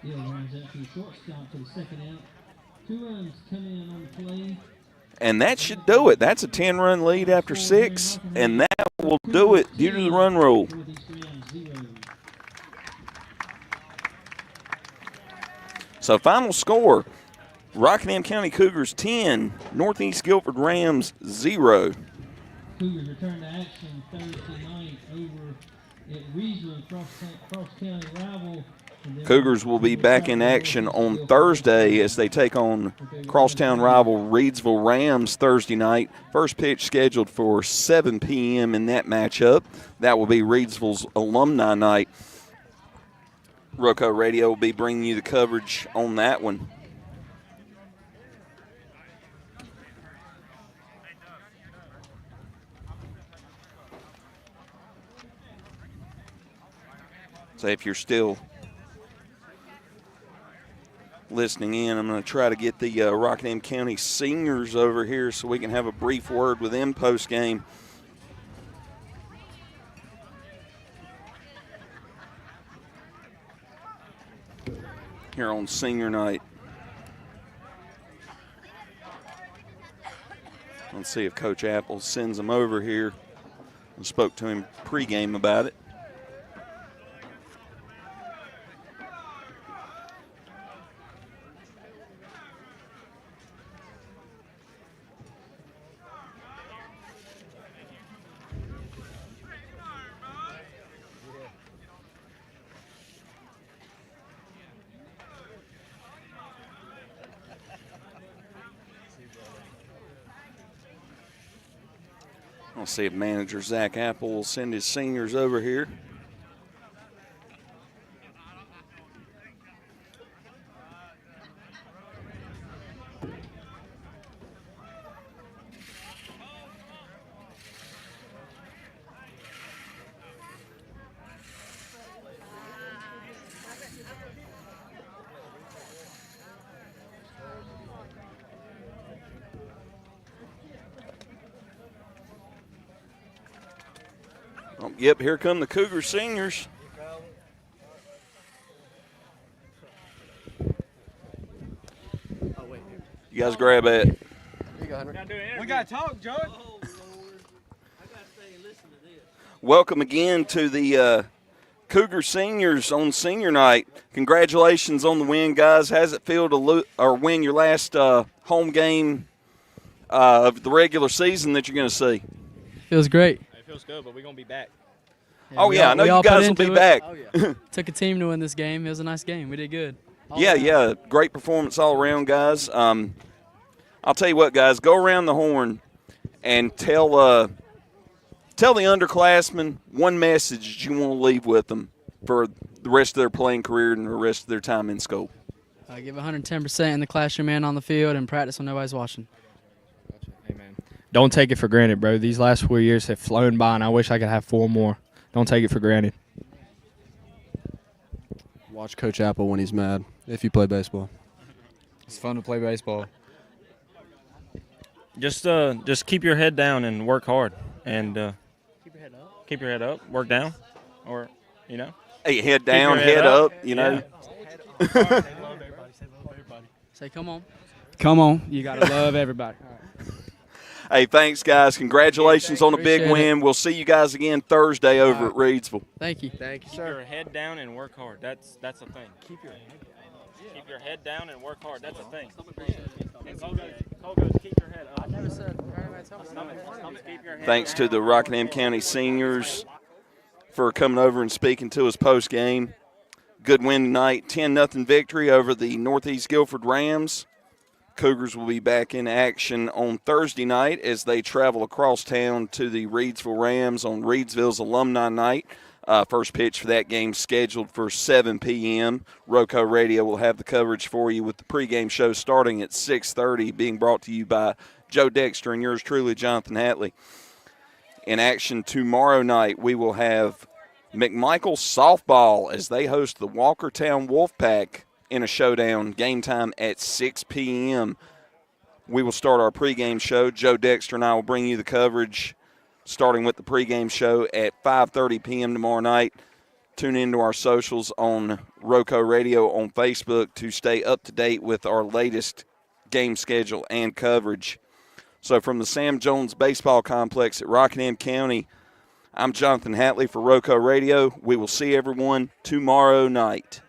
Deal runs out to the shortstop for the second out. 2 runs come in on the play. And that should do it. That's a 10-run lead after 6, and that will do it due to the run rule. So final score, Rockingham County Cougars 10, Northeast Guilford Rams 0. Cougars return to action Thursday night over at Regional cross-county rival. Cougars will be back in action on Thursday as they take on crosstown rival Reidsville Rams Thursday night. First pitch scheduled for 7 p.m. in that matchup. That will be Reidsville's alumni night. Rocco Radio will be bringing you the coverage on that one. So if you're still listening in, I'm going to try to get the Rockingham County seniors over here so we can have a brief word with them post-game. Here on senior night. Let's see if Coach Apple sends them over here. I spoke to him pregame about it. I'll see if manager Zach Apple will send his seniors over here. Oh, yep, here come the Cougar seniors. You guys grab it. We got to talk, George. Welcome again to the Cougar seniors on senior night. Congratulations on the win, guys. How's it feel to win your last home game of the regular season that you're going to see? Feels great. It feels good, but we're going to be back. Yeah, I know you guys will be back. Took a team to win this game. It was a nice game. We did good. Yeah, great performance all around, guys. I'll tell you what, guys, go around the horn and tell the underclassmen one message that you want to leave with them for the rest of their playing career and the rest of their time in school. Give 110% in the classroom and on the field and practice when nobody's watching. Amen. Don't take it for granted, bro. These last 4 years have flown by, and I wish I could have 4 more. Don't take it for granted. Watch Coach Apple when he's mad if you play baseball. It's fun to play baseball. Just keep your head down and work hard, and keep your head up, work down, or Hey, head down, head up, Say, come on. Come on. You got to love everybody. Hey, thanks, guys. Congratulations on a big win. We'll see you guys again Thursday over at Reedsville. Thank you. Keep your head down and work hard. That's a thing. Keep your head down and work hard. That's a thing. And Cougars, keep your head up. I never said. Thanks to the Rockingham County seniors for coming over and speaking to us post-game. Good win tonight, 10-0 victory over the Northeast Guilford Rams. Cougars will be back in action on Thursday night as they travel across town to the Reedsville Rams on Reedsville's Alumni Night. First pitch for that game scheduled for 7 p.m. Roco Radio will have the coverage for you with the pregame show starting at 6:30, being brought to you by Joe Dexter and yours truly, Jonathan Hatley. In action tomorrow night, we will have McMichael softball as they host the Walkertown Wolfpack in a showdown, game time at 6 p.m. We will start our pregame show. Joe Dexter and I will bring you the coverage starting with the pregame show at 5:30 p.m. tomorrow night. Tune into our socials on Roco Radio on Facebook to stay up to date with our latest game schedule and coverage. So from the Sam Jones Baseball Complex at Rockingham County, I'm Jonathan Hatley for Roco Radio. We will see everyone tomorrow night.